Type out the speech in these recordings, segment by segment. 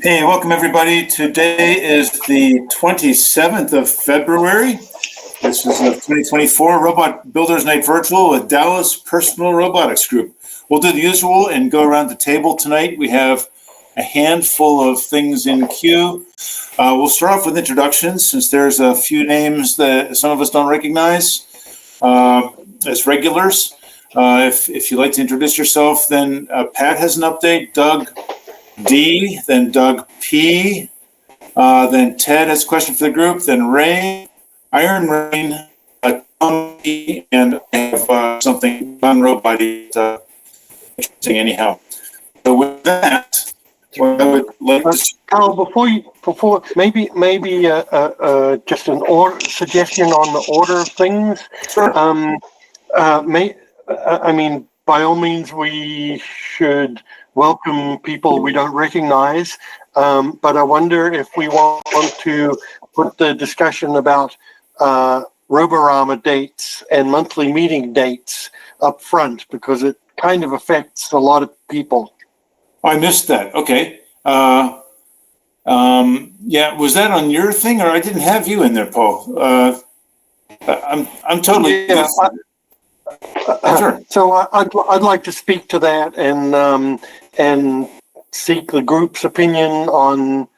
Hey, welcome everybody. Today is the 27th of February. This is 2024 Robot Builders Night Virtual with Dallas Personal Robotics Group. We'll do the usual and go around the table tonight. We have a handful of things in queue. We'll start off with introductions since there's a few names that some of us don't recognize as regulars. If you'd like to introduce yourself, then Pat has an update, Doug D, then Doug P, then Ted has a question for the group, then Ray, Iron Rain, Tom P, and I have something on Robot interesting anyhow. So with that, what I would like to... Carl, before maybe just an suggestion on the order of things. Sure. I mean, by all means, we should welcome people we don't recognize, but I wonder if we want to put the discussion about Roborama dates and monthly meeting dates up front, because it kind of affects a lot of people. I missed that. Okay. Yeah, was that on your thing, or I didn't have you in there, Paul? I'm totally... Yeah. Sure. So I'd like to speak to that and seek the group's opinion on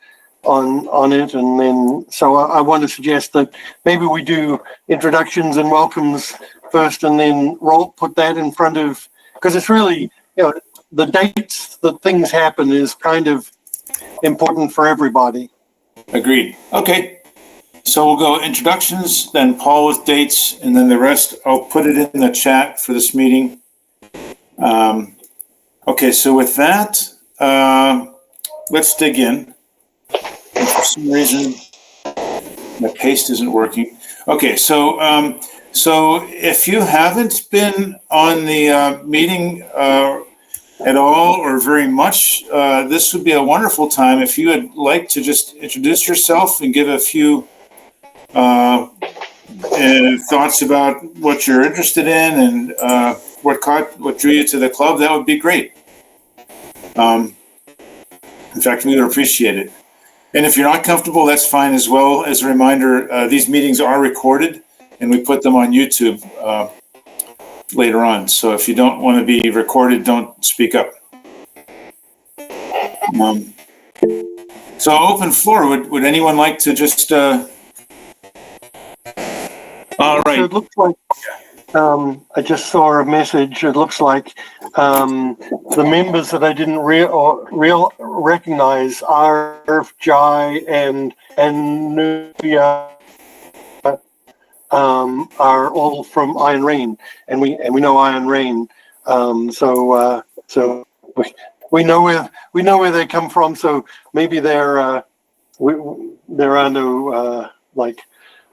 it, and then so I want to suggest that maybe we do introductions and welcomes first, and then put that in front of, because it's really, the dates that things happen is kind of important for everybody. Agreed. Okay. So we'll go introductions, then Paul with dates, and then the rest, I'll put it in the chat for this meeting. Okay, so with that, let's dig in. And for some reason, my paste isn't working. Okay, so if you haven't been on the meeting at all or very much, this would be a wonderful time if you would like to just introduce yourself and give a few thoughts about what you're interested in and what drew you to the club. That would be great. In fact, we would appreciate it. And if you're not comfortable, that's fine as well. As a reminder, these meetings are recorded and we put them on YouTube later on. So if you don't want to be recorded, don't speak up. So open floor. Would anyone like to just... All right. So it looks like I just saw a message. It looks like the members that I didn't recognize, Arv, Jai, and Nuya, are all from Iron Rain, and we know Iron Rain. So we know where they come from. So maybe there are no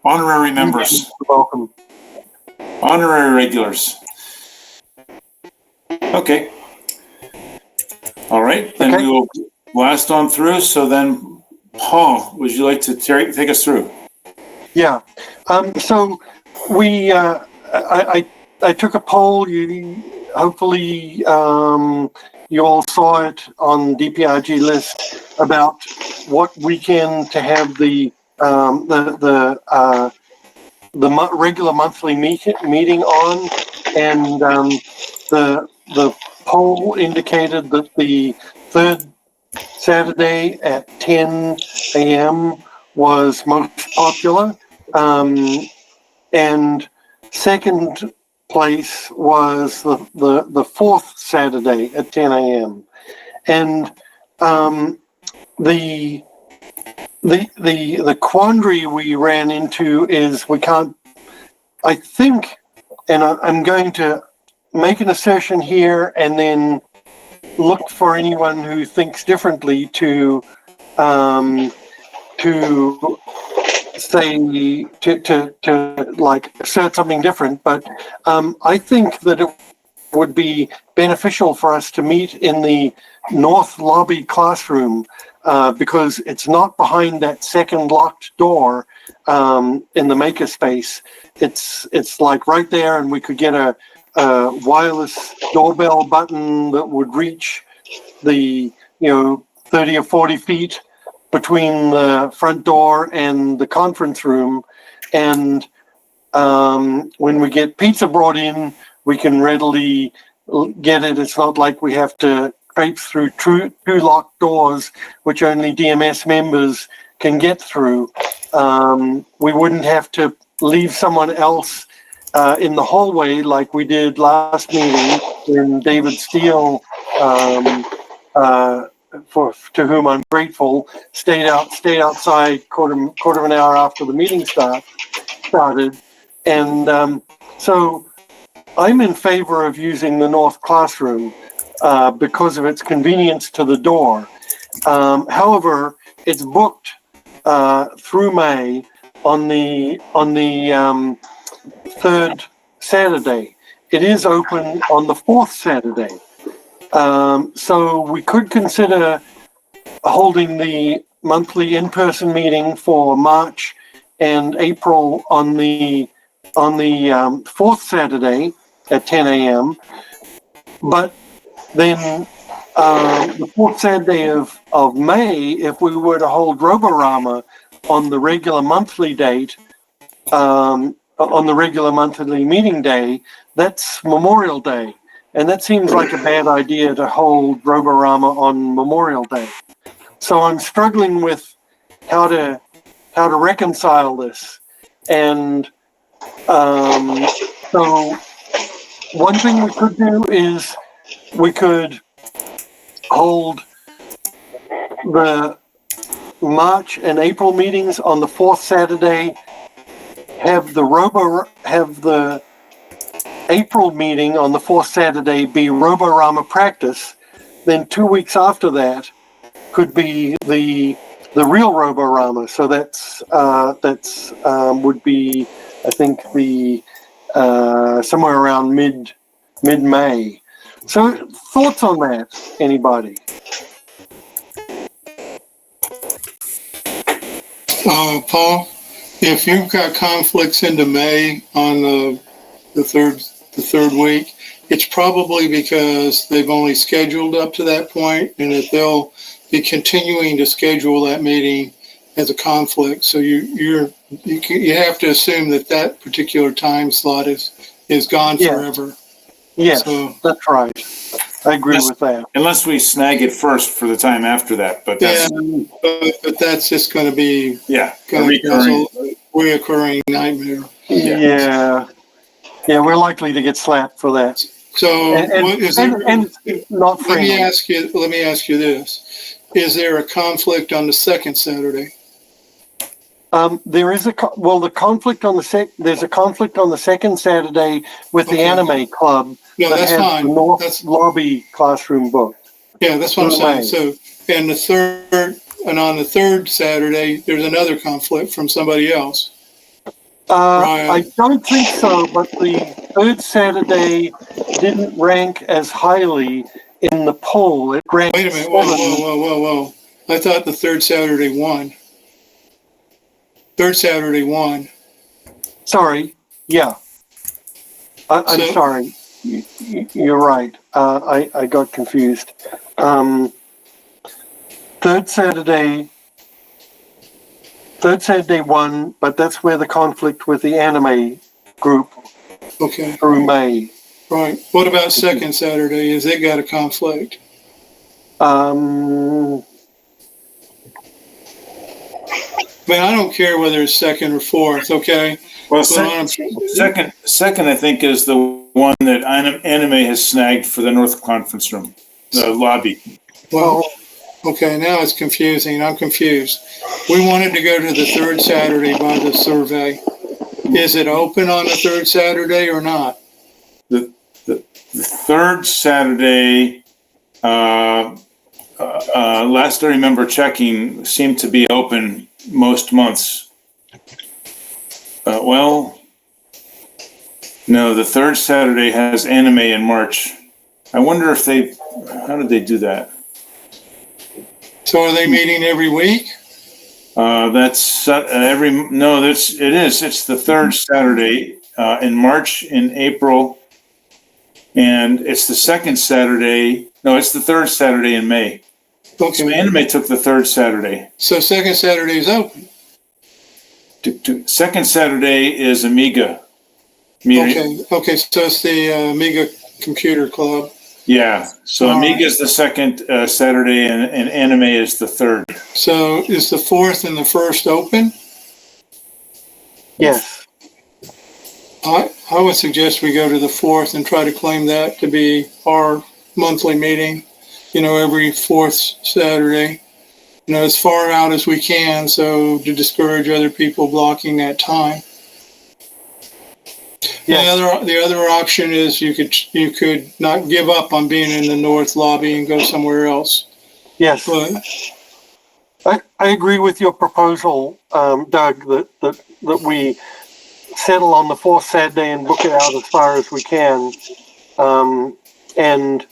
honorary members. Welcome. Honorary regulars. Okay. All right. Then we will blast on through. So then, Paul, would you like to take us through? Yeah. So we, I took a poll. Hopefully, you all saw it on DPRG list about what weekend to have the regular monthly meeting on, and the poll indicated that the third Saturday at 10 a.m. was most popular, and second place was the fourth Saturday at 10 a.m. And the quandary we ran into is we can't, I think, and I'm going to make an assertion here and then look for anyone who thinks differently to say, to like assert something different. But I think that it would be beneficial for us to meet in the North Lobby classroom, because it's not behind that second locked door in the makerspace. It's like right there, and we could get a wireless doorbell button that would reach the 30 or 40 feet between the front door and the conference room. And when we get pizza brought in, we can readily get it. It's not like we have to traipse through two locked doors, which only DMS members can get through. We wouldn't have to leave someone else in the hallway like we did last meeting when David Steele, to whom I'm grateful, stayed outside quarter of an hour after the meeting started. And so I'm in favor of using the North Classroom because of its convenience to the door. However, it's booked through May on the third Saturday. It is open on the fourth Saturday. So we could consider holding the monthly in-person meeting for March and April on the fourth Saturday at 10 a.m. But then the fourth Saturday of May, if we were to hold Roborama on the regular monthly date, on the regular monthly meeting day, that's Memorial Day. And that seems like a bad idea to hold Roborama on Memorial Day. So I'm struggling with how to reconcile this. And so one thing we could do is we could hold the March and April meetings on the fourth Saturday, have the April meeting on the fourth Saturday be Roborama practice. Then 2 weeks after that could be the real Roborama. So that's would be, I think, the somewhere around mid-May. So thoughts on that, anybody? Paul, if you've got conflicts into May on the third week, it's probably because they've only scheduled up to that point, and that they'll be continuing to schedule that meeting as a conflict. So you have to assume that particular time slot is gone forever. Yes, so, that's right. I agree with that. Unless we snag it first for the time after that, but that's but that's just going to be a reoccurring nightmare. Yeah, we're likely to get slapped for that. So, not friendly. Let me ask you this: is there a conflict on the second Saturday? There is the conflict on there's a conflict on the second Saturday with the anime club. No, that's fine. The North Lobby classroom book. Yeah, that's what I'm saying. So, on the third Saturday, there's another conflict from somebody else. I don't think so, but the third Saturday didn't rank as highly in the poll. It ranked. Wait a minute! Whoa! I thought the third Saturday won. Third Saturday won. Sorry. Yeah. I'm sorry. You're right. I got confused. Third Saturday won, but that's where the conflict with the anime group through May. Right. What about second Saturday? Has it got a conflict? Man, I don't care whether it's second or fourth, okay? Well, second, I think, is the one that Anime has snagged for the North Conference Room, the lobby. Well, okay, now it's confusing. I'm confused. We wanted to go to the third Saturday by the survey. Is it open on the third Saturday or not? The third Saturday, last I remember checking, seemed to be open most months. No, the third Saturday has anime in March. I wonder if how did they do that? So are they meeting every week? It's the third Saturday in March, in April, and it's the second Saturday. No, it's the third Saturday in May. So Okay, anime took the third Saturday. so second Saturday is open. Second Saturday is Amiga. Meeting. Okay, so it's the Amiga Computer Club. Yeah. So All Amiga right. is the second Saturday, and anime is the third. So is the 4th and the 1st open? Yes. I would suggest we go to the 4th and try to claim that to be our monthly meeting, every 4th Saturday, as far out as we can, so to discourage other people blocking that time. Yes. The other option is you could not give up on being in the North Lobby and go somewhere else. Yes. But I agree with your proposal, Doug, that we settle on the 4th Saturday and book it out as far as we can, and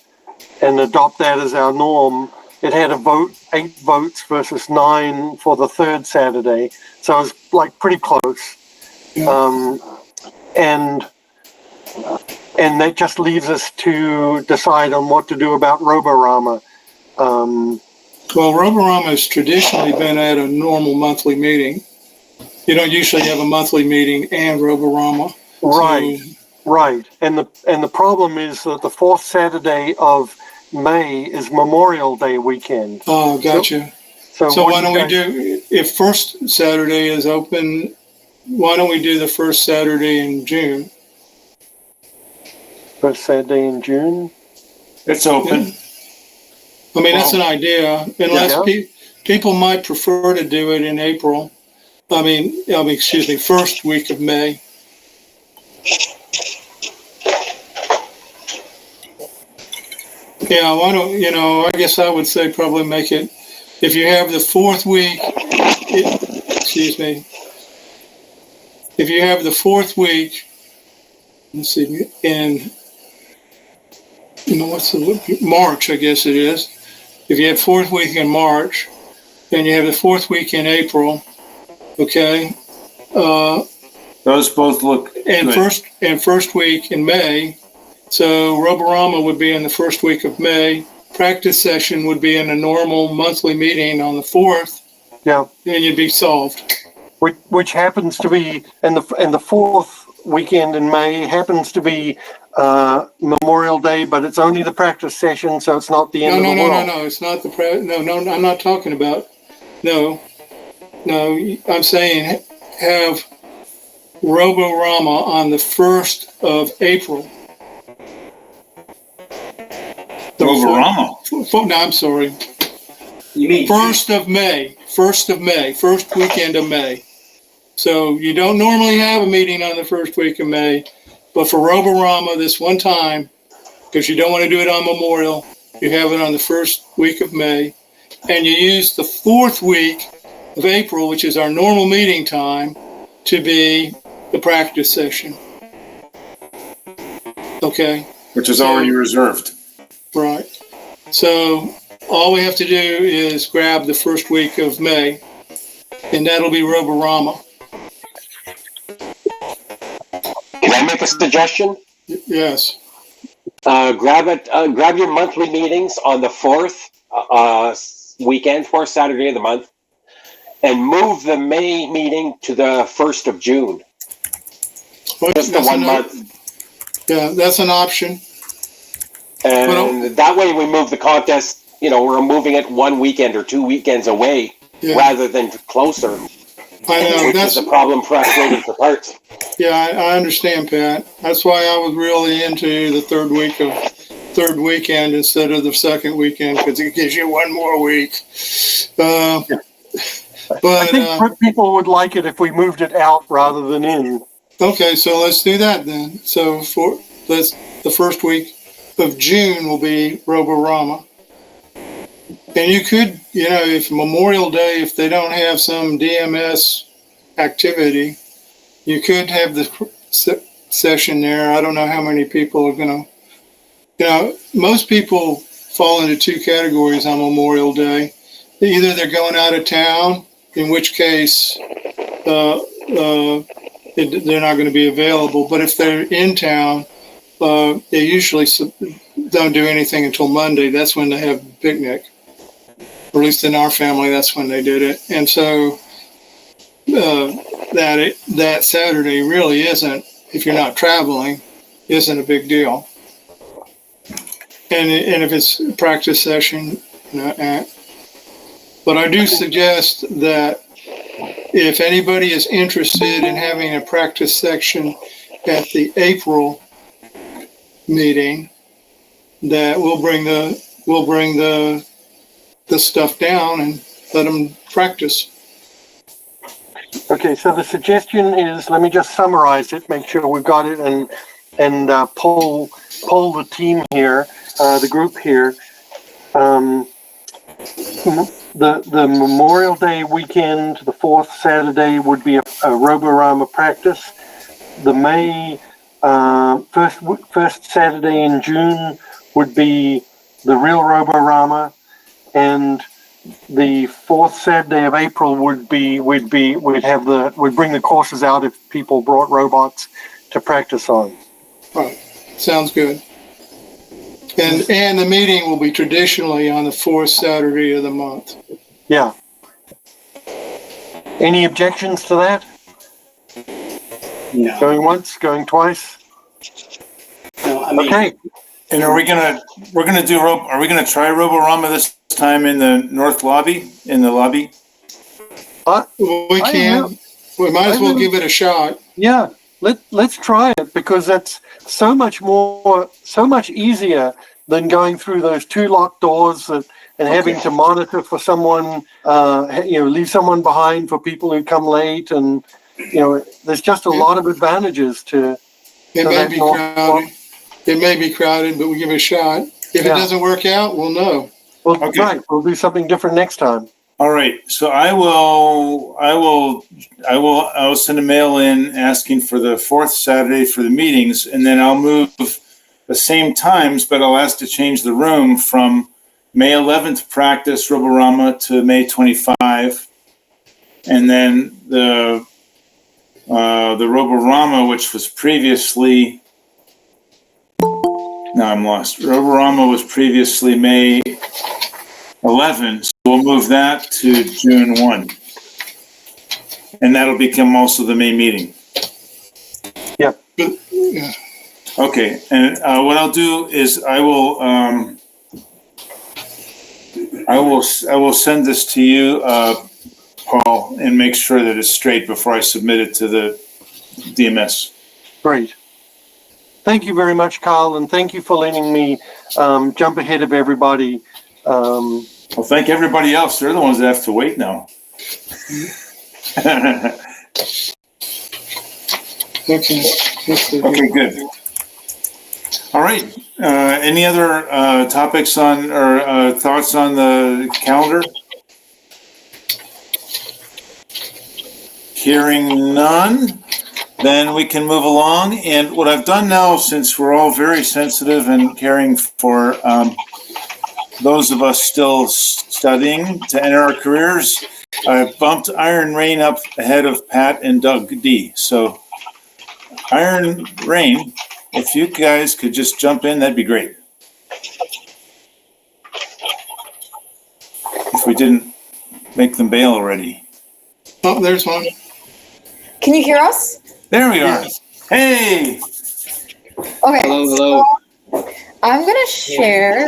adopt that as our norm. It had 8 votes versus 9 for the 3rd Saturday, so it was pretty close. Yeah. And that just leaves us to decide on what to do about Roborama. Well, Roborama has traditionally been at a normal monthly meeting. You don't usually have a monthly meeting and Roborama. Right, right. And the problem is that the 4th Saturday of May is Memorial Day weekend. Oh, gotcha. So why don't we do, if first Saturday is open, why don't we do the first Saturday in June? First Saturday in June? It's open. I mean, that's an idea, unless Yeah. people might prefer to do it in April. Excuse me, first week of May. Yeah, why don't, I guess I would say probably make it, if you have the 4th week, if you have the 4th week, let's see, in, what's the, March, I guess it is. If you have 4th week in March, then you have the 4th week in April, okay? Those both look And good. first week in May. So Roborama would be in the first week of May. Practice session would be in a normal monthly meeting on the 4th. Yeah. And you'd be solved. Which happens to be, and the 4th weekend in May happens to be Memorial Day, but it's only the practice session, so it's not the end of the world. No, it's not no, I'm not talking about, no, I'm saying have Roborama on the 1st of April. Roborama? No, I'm sorry. You mean 1st of May, first weekend of May. So you don't normally have a meeting on the first week of May, but for Roborama this one time, because you don't want to do it on Memorial, you have it on the first week of May, and you use the 4th week of April, which is our normal meeting time, to be the practice session. Okay. Which is already reserved. Right. So all we have to do is grab the first week of May, and that'll be Roborama. Can I make a suggestion? Yes. Grab your monthly meetings on the 4th weekend, 4th Saturday of the month, and move the May meeting to the 1st of June. Just the 1 month. Yeah, that's an option. And that way we move the contest, we're moving it 1 weekend or 2 weekends away rather than closer. I know, which is a problem for us waiting for parts. Yeah, I understand, Pat. That's why I was really into the third weekend instead of the second weekend, because it gives you 1 more week. But I think people would like it if we moved it out rather than in. Okay, so let's do that then. So the first week of June will be Roborama. And you could, if Memorial Day, if they don't have some DMS activity, you could have the session there. I don't know how many people are going to, most people fall into 2 categories on Memorial Day. Either they're going out of town, in which case they're not going to be available. But if they're in town, they usually don't do anything until Monday. That's when they have the picnic. or at least in our family, that's when they did it. And so that Saturday really isn't, if you're not traveling, isn't a big deal. And if it's a practice session, but I do suggest that if anybody is interested in having a practice section at the April meeting, that we'll bring the stuff down and let them practice. Okay, so the suggestion is, let me just summarize it, make sure we've got it, and poll the team here, the group here. The Memorial Day weekend, the fourth Saturday, would be a Roborama practice. The May first Saturday in June would be the real Roborama, and the fourth Saturday of April we'd bring the courses out if people brought robots to practice on. Right. Sounds good. And the meeting will be traditionally on the fourth Saturday of the month. Yeah. Any objections to that? No. Going once, going twice? No, I mean, Okay. And are we gonna try Roborama this time in the north lobby, in the lobby? We can. We might as well give it a shot. Yeah, let's try it, because that's so much easier than going through those two locked doors and having to monitor for someone, leave someone behind for people who come late, and there's just a lot of advantages to. It may be crowded. It may be crowded, but we give it a shot. If it doesn't work out, we'll know. Well, Okay. right, we'll do something different next time. All right, so I will send a mail in asking for the fourth Saturday for the meetings, and then I'll move the same times, but I'll ask to change the room from May 11th practice Roborama to May 25, and then the Roborama, which was previously, now I'm lost. Roborama was previously May 11, so we'll move that to June 1. And that'll become also the main meeting. Yeah. Okay, and what I'll do is I will send this to you, Paul, and make sure that it's straight before I submit it to the DMS. Great. Thank you very much, Carl, and thank you for letting me jump ahead of everybody. Well, thank everybody else. They're the ones that have to wait now. Okay. Okay, good. All right. Any other topics on or thoughts on the calendar? Hearing none, then we can move along. And what I've done now, since we're all very sensitive and caring for those of us still studying to enter our careers, I bumped Iron Rain up ahead of Pat and Doug D. So Iron Rain, if you guys could just jump in, that'd be great. If we didn't make them bail already. Oh, there's one. Can you hear us? There we are. Hey! Okay. Hello. So I'm gonna share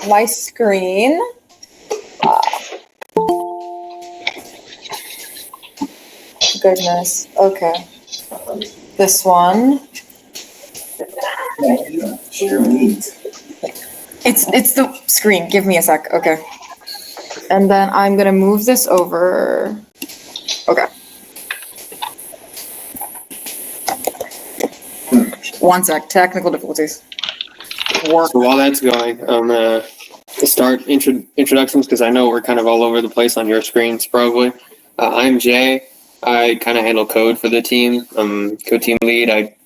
my screen. Goodness. Okay. This one. It's the screen. Give me a sec. Okay. And then I'm gonna move this over. Okay. One sec. Technical difficulties. Work. So while that's going, to start introductions, because I know we're kind of all over the place on your screens probably. I'm Jay. I kind of handle code for the team. I'm code team lead. I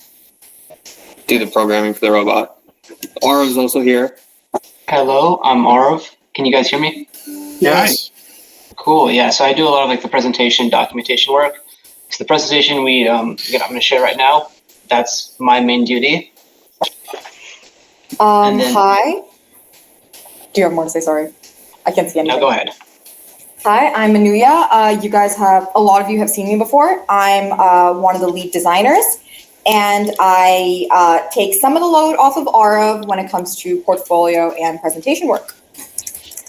do the programming for the robot. Aurov's also here. Hello, I'm Aurov. Can you guys hear me? Yes. Cool. Yeah. So I do a lot of like the presentation documentation work. So the presentation I'm going to share right now, that's my main duty. Hi. Do you have more to say? Sorry. I can't see anything. No, go ahead. Hi, I'm Anuya. A lot of you have seen me before. I'm one of the lead designers, and I take some of the load off of Arav when it comes to portfolio and presentation work.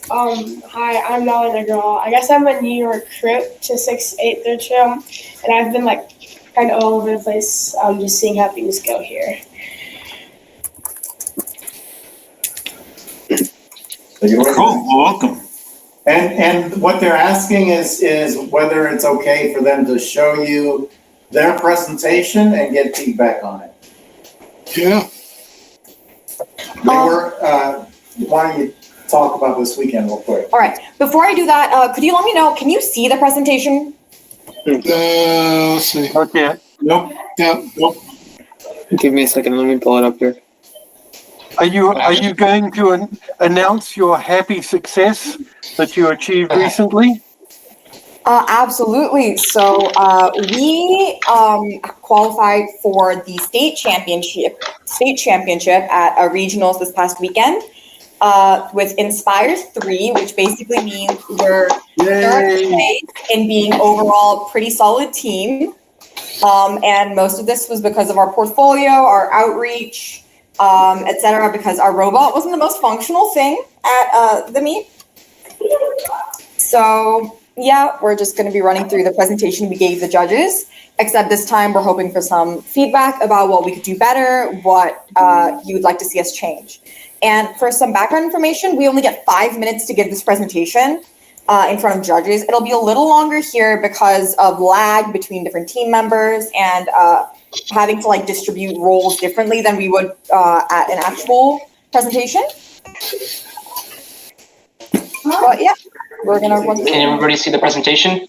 Hi, I'm Melanie Girl. I guess I'm a new recruit to 683 and I've been like kind of all over the place, just seeing how things go here. Cool, well, welcome. And what they're asking is whether it's okay for them to show you their presentation and get feedback on it. Yeah. They were wanting to talk about this weekend real quick. All right, before I do that, could you let me know, can you see the presentation? Let's see. Okay. Nope. Yeah. Nope. Give me a second. Let me pull it up here. Are you going to announce your happy success that you achieved recently? Absolutely. So we qualified for the state championship at a regionals this past weekend with Inspire 3, which basically means we're third place in being overall pretty solid team. And most of this was because of our portfolio, our outreach, etc. Because our robot wasn't the most functional thing at the meet. So yeah, we're just going to be running through the presentation we gave the judges, except this time we're hoping for some feedback about what we could do better, what you would like to see us change. And for some background information, we only get 5 minutes to give this presentation in front of judges. It'll be a little longer here because of lag between different team members and having to like distribute roles differently than we would at an actual presentation. But yeah, we're gonna run through. Can everybody see the presentation?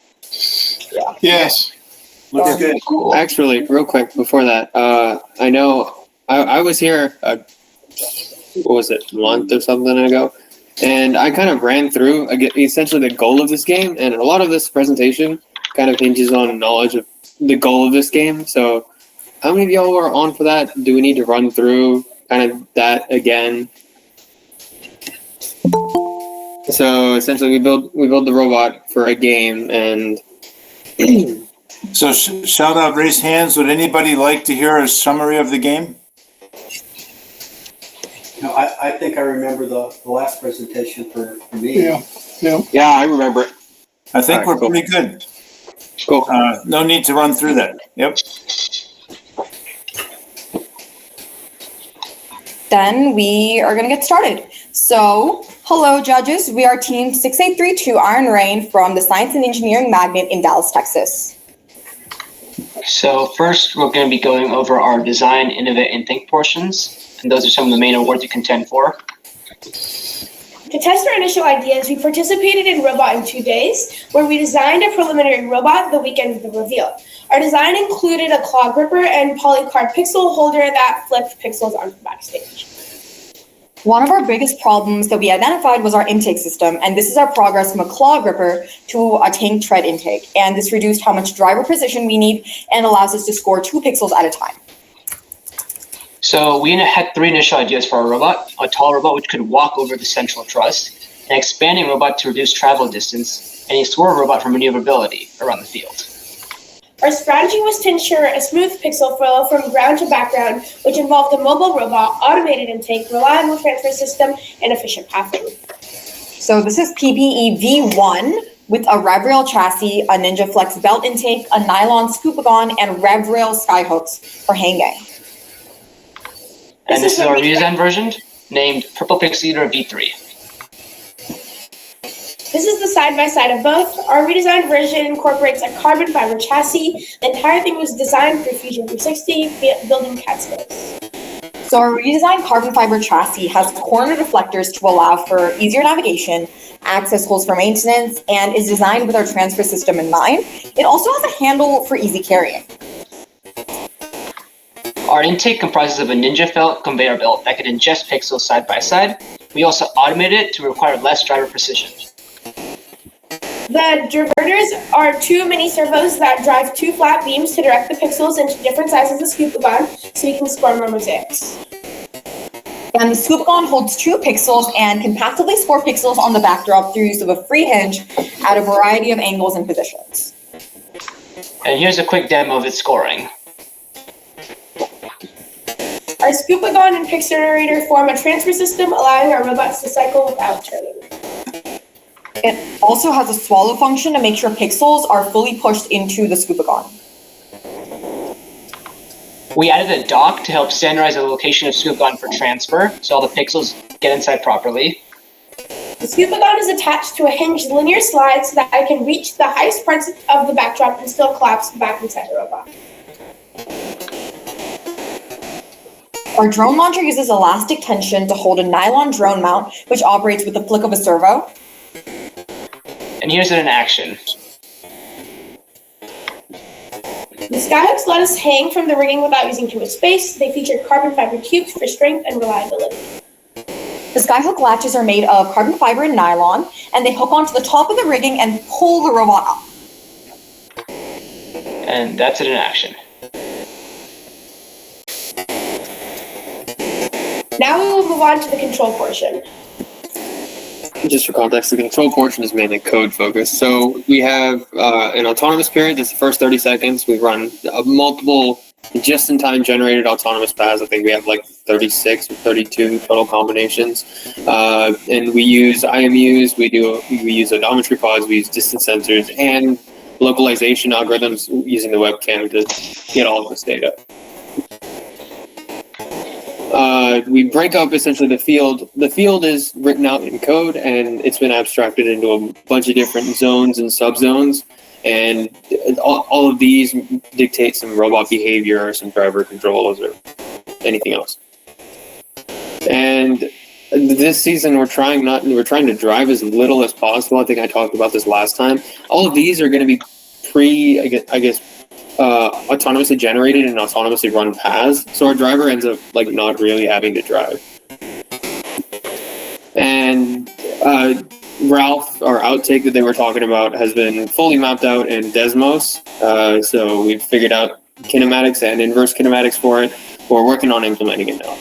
Yeah. Yes. Looks good. Cool. Actually, real quick before that, I know I was here, what was it, a month or something ago, and I kind of ran through essentially the goal of this game, and a lot of this presentation kind of hinges on knowledge of the goal of this game. So how many of y'all were on for that? Do we need to run through kind of that again? So essentially we build the robot for a game, and So shout out, raise hands. Would anybody like to hear a summary of the game? No, I think I remember the last presentation for me. Yeah. Yeah. Yeah, I remember it. I think All right, we're cool. pretty good. Cool. No need to run through that. Yep. Then we are going to get started. So, hello judges, we are team 6832 Iron Rain from the Science and Engineering Magnet in Dallas, Texas. So first, we're going to be going over our design, innovate, and think portions. And those are some of the main awards you contend for. To test our initial ideas, we participated in Robot in 2 days, where we designed a preliminary robot the weekend of the reveal. Our design included a claw gripper and polycard pixel holder that flipped pixels onto the backstage. One of our biggest problems that we identified was our intake system, and this is our progress from a claw gripper to a tank tread intake. And this reduced how much driver precision we need and allows us to score 2 pixels at a time. So we had 3 initial ideas for our robot: a tall robot which could walk over the central truss, an expanding robot to reduce travel distance, and a swerve robot for maneuverability around the field. Our strategy was to ensure a smooth pixel flow from ground to background, which involved a mobile robot, automated intake, reliable transfer system, and efficient pathing. So this is PBE V1 with a RevRail chassis, a Ninja Flex belt intake, a nylon scoopagon, and RevRail skyhooks for hanging. And this is our redesigned version, named Purple Pixie Eater V3. This is the side-by-side of both. Our redesigned version incorporates a carbon fiber chassis. The entire thing was designed through Fusion 360, building CAD skills. So our redesigned carbon fiber chassis has corner deflectors to allow for easier navigation, access holes for maintenance, and is designed with our transfer system in mind. It also has a handle for easy carrying. Our intake comprises of a Ninja Felt conveyor belt that can ingest pixels side by side. We also automated it to require less driver precision. The diverters are 2 mini servos that drive 2 flat beams to direct the pixels into different sizes of scoop gun so you can score more mosaics. And the Scubagon holds 2 pixels and can passively score pixels on the backdrop through use of a free hinge at a variety of angles and positions. And here's a quick demo of its scoring. Our Scubagon and Pixelerator form a transfer system, allowing our robots to cycle without turning. It also has a swallow function to make sure pixels are fully pushed into the Scubagon. We added a dock to help standardize the location of Scubagon for transfer, so all the pixels get inside properly. The Scubagon is attached to a hinged linear slide so that I can reach the highest parts of the backdrop and still collapse back inside the robot. Our drone launcher uses elastic tension to hold a nylon drone mount, which operates with the flick of a servo. And here's it in action. The skyhooks let us hang from the rigging without using too much space. They feature carbon fiber tubes for strength and reliability. The skyhook latches are made of carbon fiber and nylon, and they hook onto the top of the rigging and pull the robot up. And that's it in action. Now we will move on to the control portion. Just for context, the control portion is mainly code focused. So we have an autonomous period. That's the first 30 seconds. We run multiple just-in-time generated autonomous paths. I think we have like 36 or 32 total combinations. And we use IMUs. We use odometry pods. We use distance sensors and localization algorithms using the webcam to get all of this data. We break up essentially the field. The field is written out in code, and it's been abstracted into a bunch of different zones and subzones. And all of these dictate some robot behavior or some driver controls or anything else. And this season, we're trying to drive as little as possible. I think I talked about this last time. All of these are going to be autonomously generated and autonomously run paths, so our driver ends up like not really having to drive. And Ralph, our outtake that they were talking about, has been fully mapped out in Desmos. So we've figured out kinematics and inverse kinematics for it. We're working on implementing it now.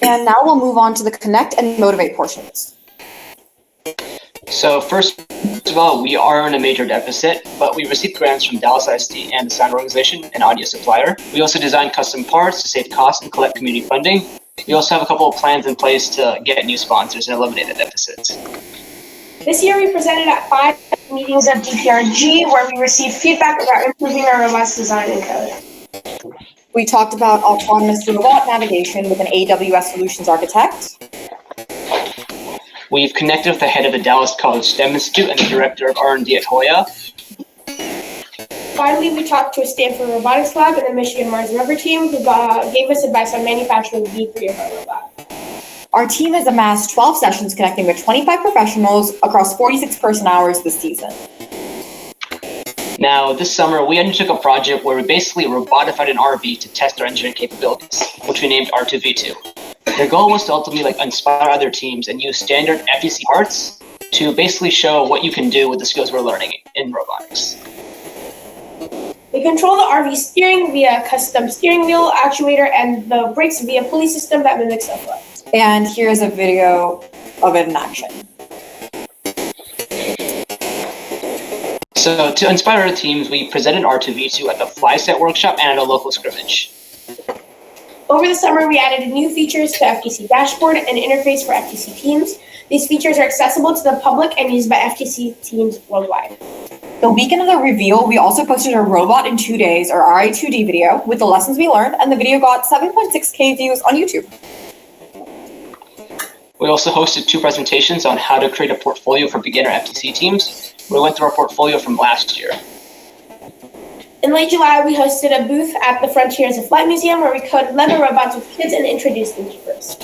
And now we'll move on to the connect and motivate portions. So first of all, we are in a major deficit, but we received grants from Dallas ISD and the Sound Organization, an audio supplier. We also designed custom parts to save costs and collect community funding. We also have a couple of plans in place to get new sponsors and eliminate the deficits. This year we presented at 5 meetings of DPRG where we received feedback about improving our robot's design and code. We talked about autonomous robot navigation with an AWS solutions architect. We've connected with the head of the Dallas College STEM Institute and the director of R&D at Hoya. Finally, we talked to a Stanford robotics lab and the Michigan Mars Rover team who gave us advice on manufacturing the V3 of our robot. Our team has amassed 12 sessions connecting with 25 professionals across 46 person-hours this season. Now, this summer, we undertook a project where we basically robotified an RV to test our engineering capabilities, which we named R2V2. The goal was to ultimately inspire other teams and use standard FTC parts to basically show what you can do with the skills we're learning in robotics. We control the RV steering via a custom steering wheel actuator and the brakes via a pulley system that mimics a foot. And here's a video of it in action. So to inspire our teams, we presented R2V2 at the FlySet workshop and at a local scrimmage. Over the summer, we added new features to FTC dashboard and interface for FTC teams. These features are accessible to the public and used by FTC teams worldwide. The weekend of the reveal, we also posted a Robot in 2 Days, or RI2D video, with the lessons we learned, and the video got 7.6K views on YouTube. We also hosted 2 presentations on how to create a portfolio for beginner FTC teams. We went through our portfolio from last year. In late July, we hosted a booth at the Frontiers of Flight Museum where we coded Lego robots with kids and introduced them to first.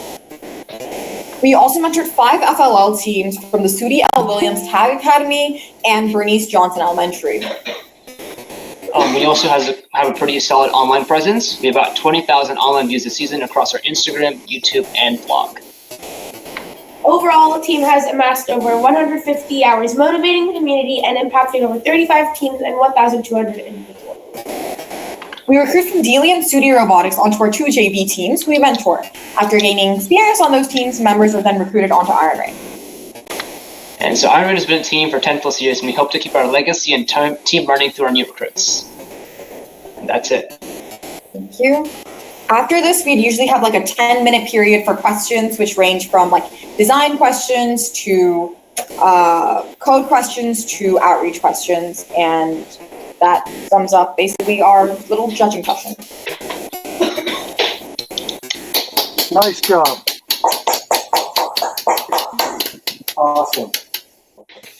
We also mentored 5 FLL teams from the Sudi L. Williams Tag Academy and Bernice Johnson Elementary. We also have a pretty solid online presence. We have about 20,000 online views this season across our Instagram, YouTube, and blog. Overall, the team has amassed over 150 hours motivating the community and impacting over 35 teams and 1,200 individuals. We recruit from Dealey and Studio Robotics onto our 2 JV teams who we mentor. After gaining experience on those teams, members are then recruited onto Iron Ring. And so Iron Ring has been a team for 10 plus years, and we hope to keep our legacy and team running through our new recruits. And that's it. Thank you. After this, we'd usually have like a 10-minute period for questions, which range from like design questions to code questions to outreach questions. And that sums up basically our little judging session. Nice job. Awesome.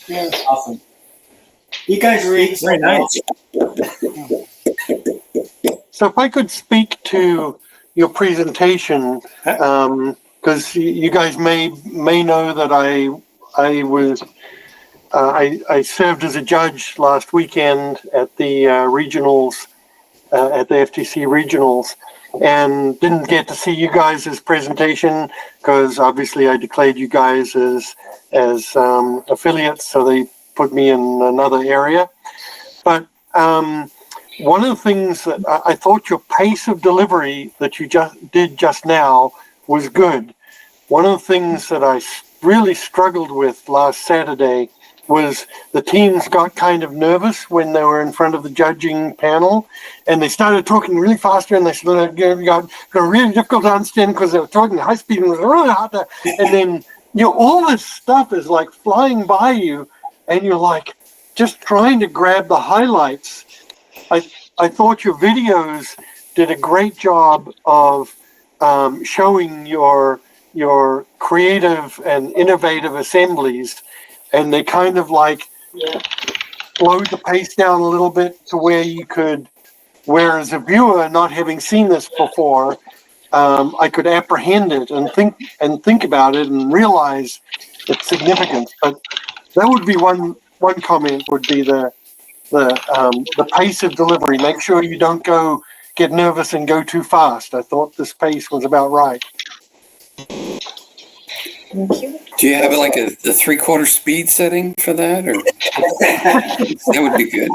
Yes. Awesome. You guys read Very nice. So if I could speak to your presentation, because you guys may know that I served as a judge last weekend at the regionals, at the FTC regionals, and didn't get to see you guys' presentation because obviously I declared you guys as affiliates, so they put me in another area. But one of the things that I thought your pace of delivery that you did just now was good. One of the things that I really struggled with last Saturday was the teams got kind of nervous when they were in front of the judging panel, and they started talking really faster, and they got really difficult to understand because they were talking high speed and it was really hard to, and then all this stuff is like flying by you, and you're like just trying to grab the highlights. I thought your videos did a great job of showing your creative and innovative assemblies, and they kind of like slowed the pace down a little bit to where you could, where as a viewer not having seen this before, I could apprehend it and think about it and realize its significance. But that would be one comment would be the pace of delivery. Make sure you don't get nervous and go too fast. I thought this pace was about right. Thank you. Do you have like a 3/4 speed setting for that, or that would be good?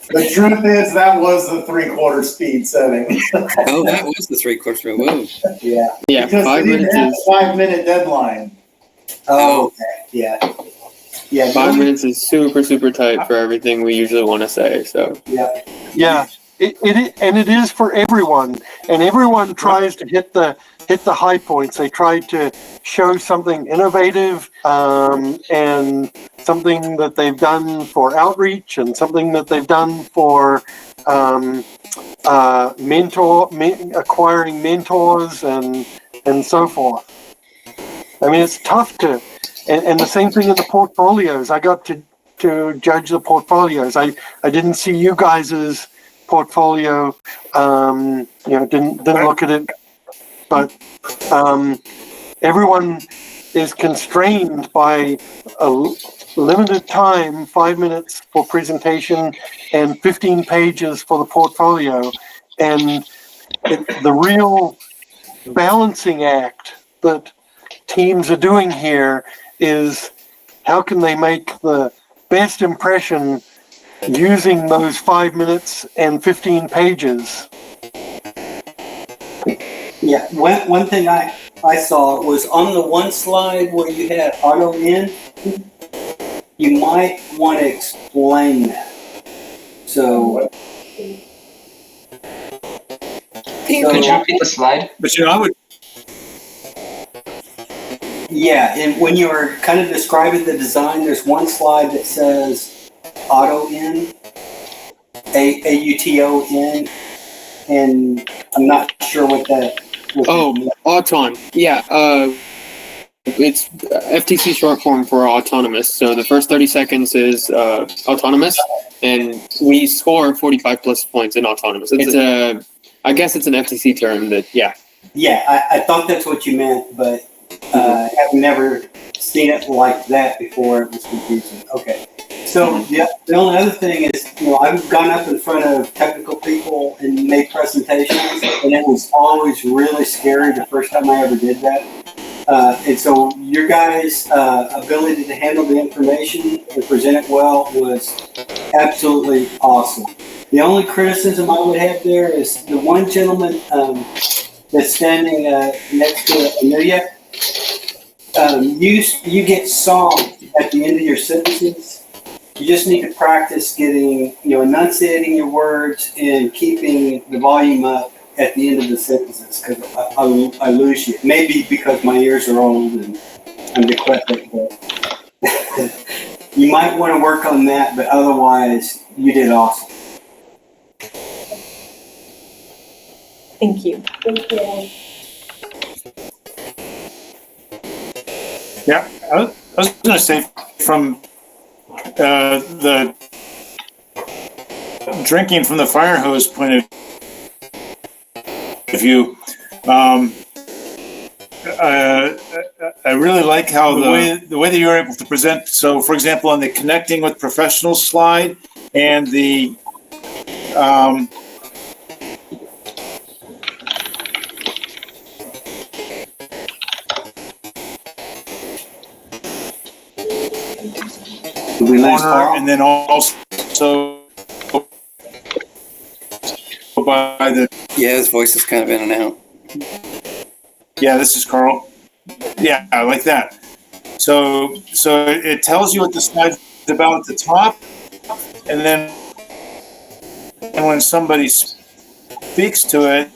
The truth is that was the 3/4 speed setting. Oh, that was the 3/4 speed. Whoa. Yeah. Yeah, Because 5 they didn't minutes have a is 5-minute deadline. Oh. Okay. Yeah. Yeah. 5 minutes is super tight for everything we usually want to say. So Yeah. Yeah, it is for everyone, and everyone tries to hit the high points. They try to show something innovative and something that they've done for outreach and something that they've done for acquiring mentors and so forth. I mean, it's tough to, and the same thing in the portfolios. I got to judge the portfolios. I didn't see you guys' portfolio, didn't look at it, but everyone is constrained by a limited time, 5 minutes for presentation and 15 pages for the portfolio. And the real balancing act that teams are doing here is how can they make the best impression using those 5 minutes and 15 pages. Yeah, one thing I saw was on the one slide where you had auto in, you might want to explain that. So Could you repeat the slide? But I would. yeah, and when you were kind of describing the design, there's one slide that says auto in, AUTO-N, and I'm not sure what that. Auton. Yeah. It's FTC short form for autonomous. So the first 30 seconds is autonomous, and we score 45 plus points in autonomous. I guess it's an FTC term that, yeah. Yeah, I thought that's what you meant, but I've never seen it like that before. It was confusing. Okay. So the only other thing is, I've gone up in front of technical people and made presentations, and it was always really scary the first time I ever did that. And so your guys' ability to handle the information and present it well was absolutely awesome. The only criticism I would have there is the one gentleman that's standing next to Amelia. You get song at the end of your sentences. You just need to practice getting, enunciating your words and keeping the volume up at the end of the sentences, because I lose you. Maybe because my ears are old and I'm decrepit, but you might want to work on that, but otherwise, you did awesome. Thank you. Thank you. Yeah, I was going to say from the drinking from the fire hose point of view, I really like how the way that you were able to present. So, for example, on the connecting with professionals slide and the corner, and then also by the His voice is kind of in and out. yeah, this is Carl. Yeah, I like that. So it tells you what the slide's about at the top, and then when somebody speaks to it,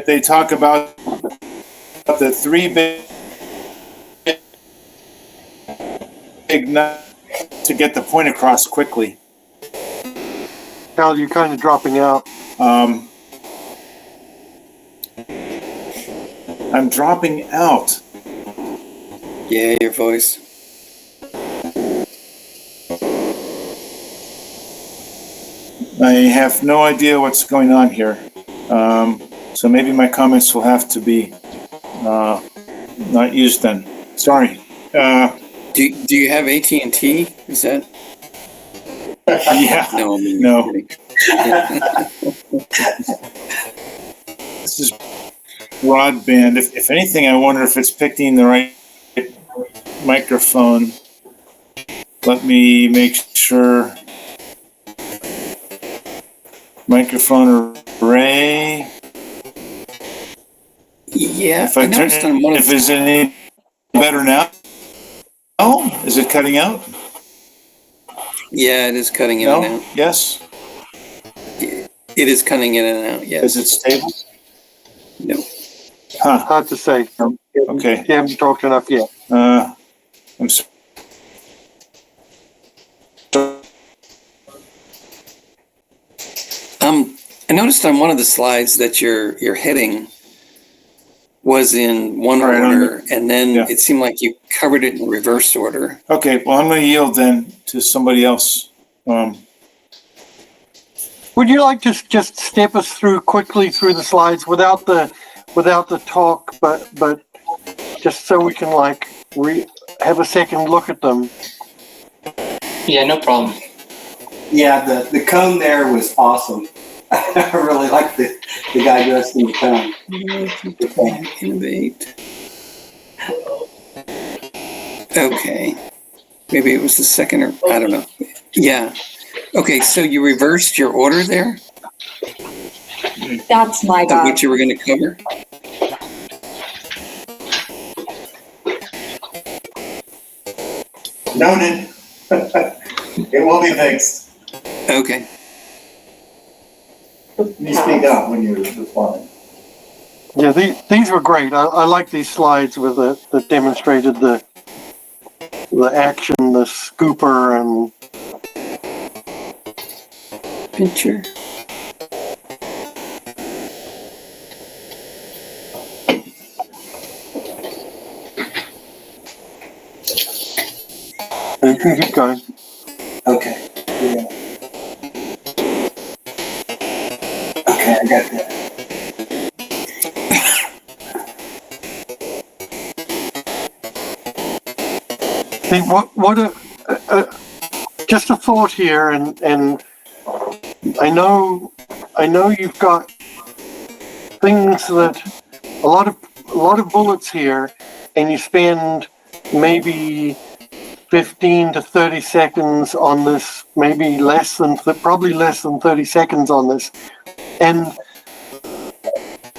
they talk about the three big nuts to get the point across quickly. Cal, you're kind of dropping out. I'm dropping out. Yeah, your voice. I have no idea what's going on here. So maybe my comments will have to be not used then. Sorry. Do you have AT&T? Is that? Yeah. No. No. This is broadband. If anything, I wonder if it's picking the right microphone. Let me make sure. Microphone array. Yeah. If I turn, if it's any better now. Oh, is it cutting out? Yeah, it is cutting in No? and out. Yes? It is cutting in and out, yes. Is it stable? No. Huh. Hard to say. Okay. You haven't talked enough yet. I'm sorry. I noticed on one of the slides that your heading was in one Right, order, and then yeah. it seemed like you covered it in reverse order. Okay, well, I'm going to yield then to somebody else. Would you like to just step us through quickly through the slides without the talk, but just so we can have a second look at them? Yeah, no problem. Yeah, the cone there was awesome. I really like the guy dressed in the cone. Innovate. Okay. Maybe it was the second, or I don't know. Yeah. Okay, so you reversed your order there? That's my Of bad. what you were going to cover? Noted. It will be fixed. Okay. You speak up when you're responding. Yeah, these were great. I like these slides with that demonstrated the action, the scooper, and Picture. you can keep going. Okay. Yeah. Okay, I got that. See, just a thought here, and I know you've got things that a lot of bullets here, and you spend maybe 15 to 30 seconds on this, maybe probably less than 30 seconds on this. And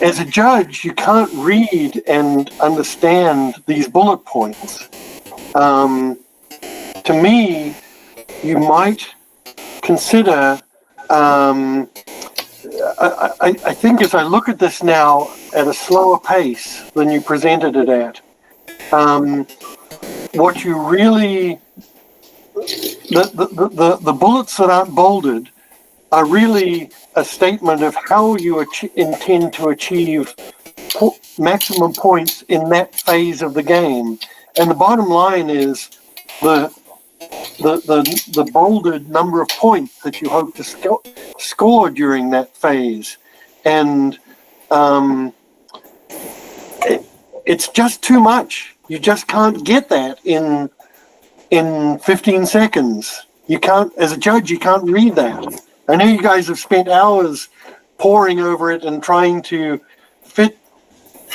as a judge, you can't read and understand these bullet points. To me, you might consider, I think as I look at this now at a slower pace than you presented it at, what you really, the bullets that aren't bolded are really a statement of how you intend to achieve maximum points in that phase of the game. And the bottom line is the bolded number of points that you hope to score during that phase. And it's just too much. You just can't get that in 15 seconds. You can't, as a judge, you can't read that. I know you guys have spent hours poring over it and trying to fit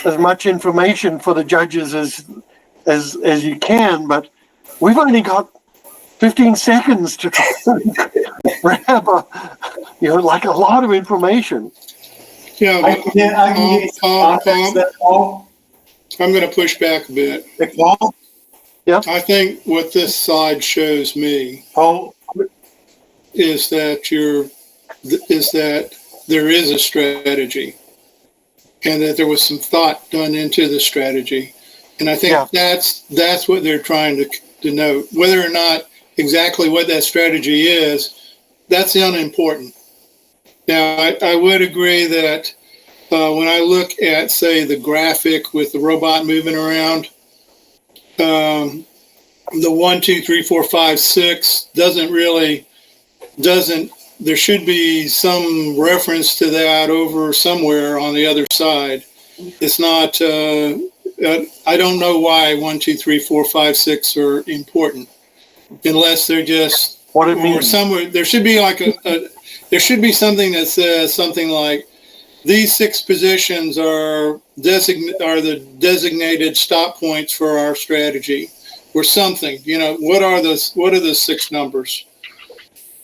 as much information for the judges as you can, but we've only got 15 seconds to try and grab like a lot of information. Yeah, I can give you some context there, Paul. I'm going to push back a bit. Hey, Paul? Yeah. I think what this slide shows me Paul? is that there is a strategy and that there was some thought done into the strategy. And I think that's what they're trying to denote. Whether or not exactly what that strategy is, that's unimportant. Now, I would agree that when I look at, say, the graphic with the robot moving around, the 1, 2, 3, 4, 5, 6 there should be some reference to that over somewhere on the other side. It's not, I don't know why 1, 2, 3, 4, 5, 6 are important, unless they're just, what it means. Somewhere, there should be like there should be something that says something like, these 6 positions are the designated stop points for our strategy, or something. What are the 6 numbers?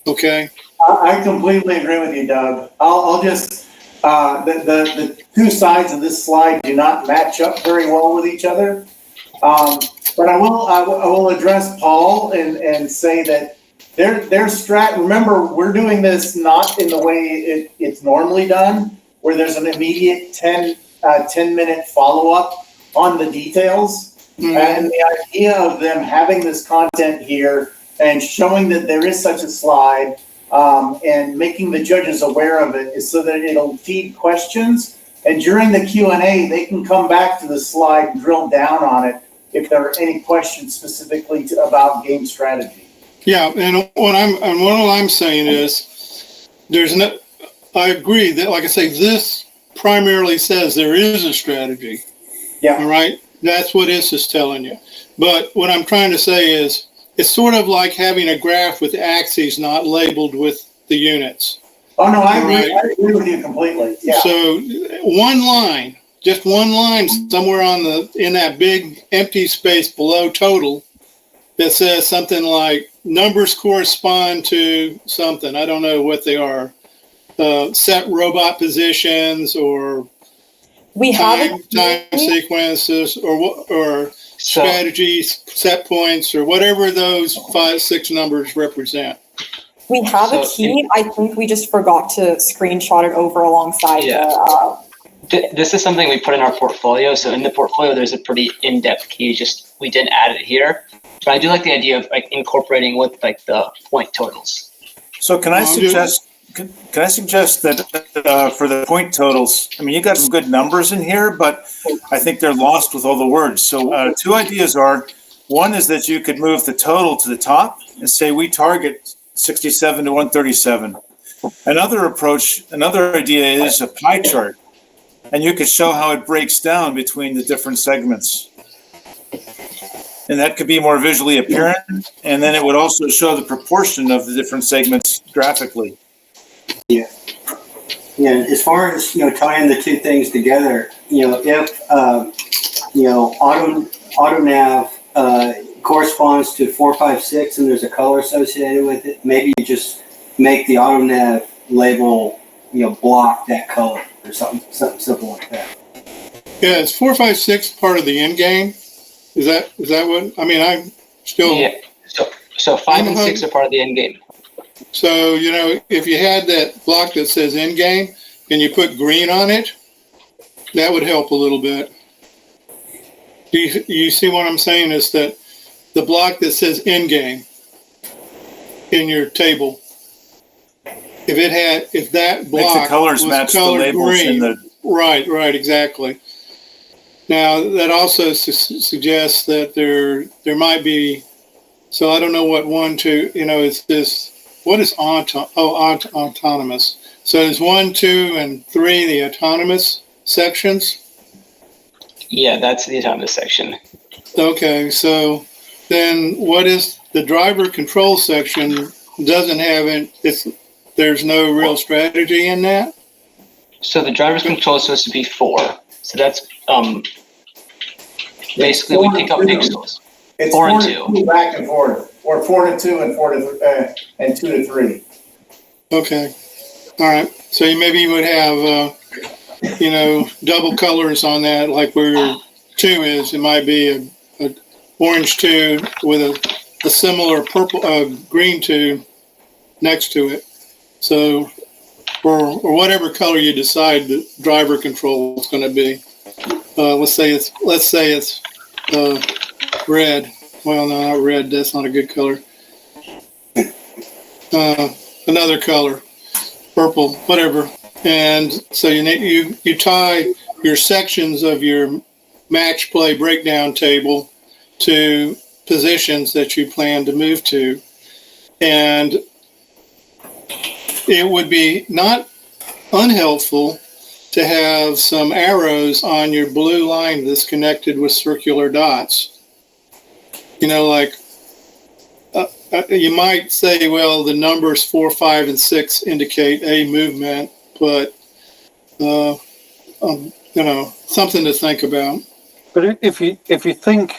Okay. I completely agree with you, Doug. I'll just, the two sides of this slide do not match up very well with each other. But I will address Paul and say that their remember, we're doing this not in the way it's normally done, where there's an immediate 10-minute follow-up on the details. Mm-hmm. And the idea of them having this content here and showing that there is such a slide, and making the judges aware of it is so that it'll feed questions. And during the Q&A, they can come back to the slide and drill down on it if there are any questions specifically about game strategy. Yeah, and what I'm saying is, I agree that, like I say, this primarily says there is a strategy. Yeah. All right? That's what this is telling you. But what I'm trying to say is, it's sort of like having a graph with axes not labeled with the units. Oh, no, I agree with you completely. Yeah. So just one line somewhere in that big empty space below total that says something like numbers correspond to something. I don't know what they are. Set robot positions or time sequences or strategies, set points, or whatever those 5, 6 numbers represent. We have a key. I think we just forgot to screenshot it over alongside This is something we put in our portfolio. So in the portfolio, there's a pretty in-depth key. Just we didn't add it here, but I do like the idea of like incorporating with like the point totals. So can I suggest? Can I suggest that for the point totals, I mean, you got some good numbers in here, but I think they're lost with all the words. So 2 ideas are, one is that you could move the total to the top and say we target 67 to 137. Another idea is a pie chart, and you could show how it breaks down between the different segments. And that could be more visually apparent, and then it would also show the proportion of the different segments graphically. Yeah. Yeah. As far as, tying the 2 things together, if, AutoNav corresponds to 456 and there's a color associated with it, maybe you just make the AutoNav label, block that color or something simple like that. Yeah, is 456 part of the end game? Is that what? I mean, I'm still. Yeah. So 5 and 6 are part of the end game. So if you had that block that says end game and you put green on it, that would help a little bit. You see what I'm saying? Is that the block that says end game in your table? If that block Make the colors was match the colored labels green, in the. right, exactly. Now that also suggests that there might be. So I don't know what 1, 2. It's this. What is autonomous? So is 1, 2, and 3 the autonomous sections? Yeah, that's the autonomous section. Okay, so then what is the driver control section? Doesn't have it. There's no real strategy in that. So the driver's control is supposed to be 4. So that's basically we pick up pixels. It's 4 and 2 2. back and forth, or 4 to 2 and 4 to and 2 to 3. Okay, all right. So maybe you would have, double colors on that, like where 2 is. It might be a orange 2 with a similar purple, green 2 next to it. So, or whatever color you decide the driver control is going to be. Let's say it's red. Well, no, not red. That's not a good color. Another color, purple, whatever. And so you tie your sections of your match play breakdown table to positions that you plan to move to, and it would be not unhelpful to have some arrows on your blue line that's connected with circular dots. Like you might say, well, the numbers 4, 5, and 6 indicate a movement, but something to think about. But if you think,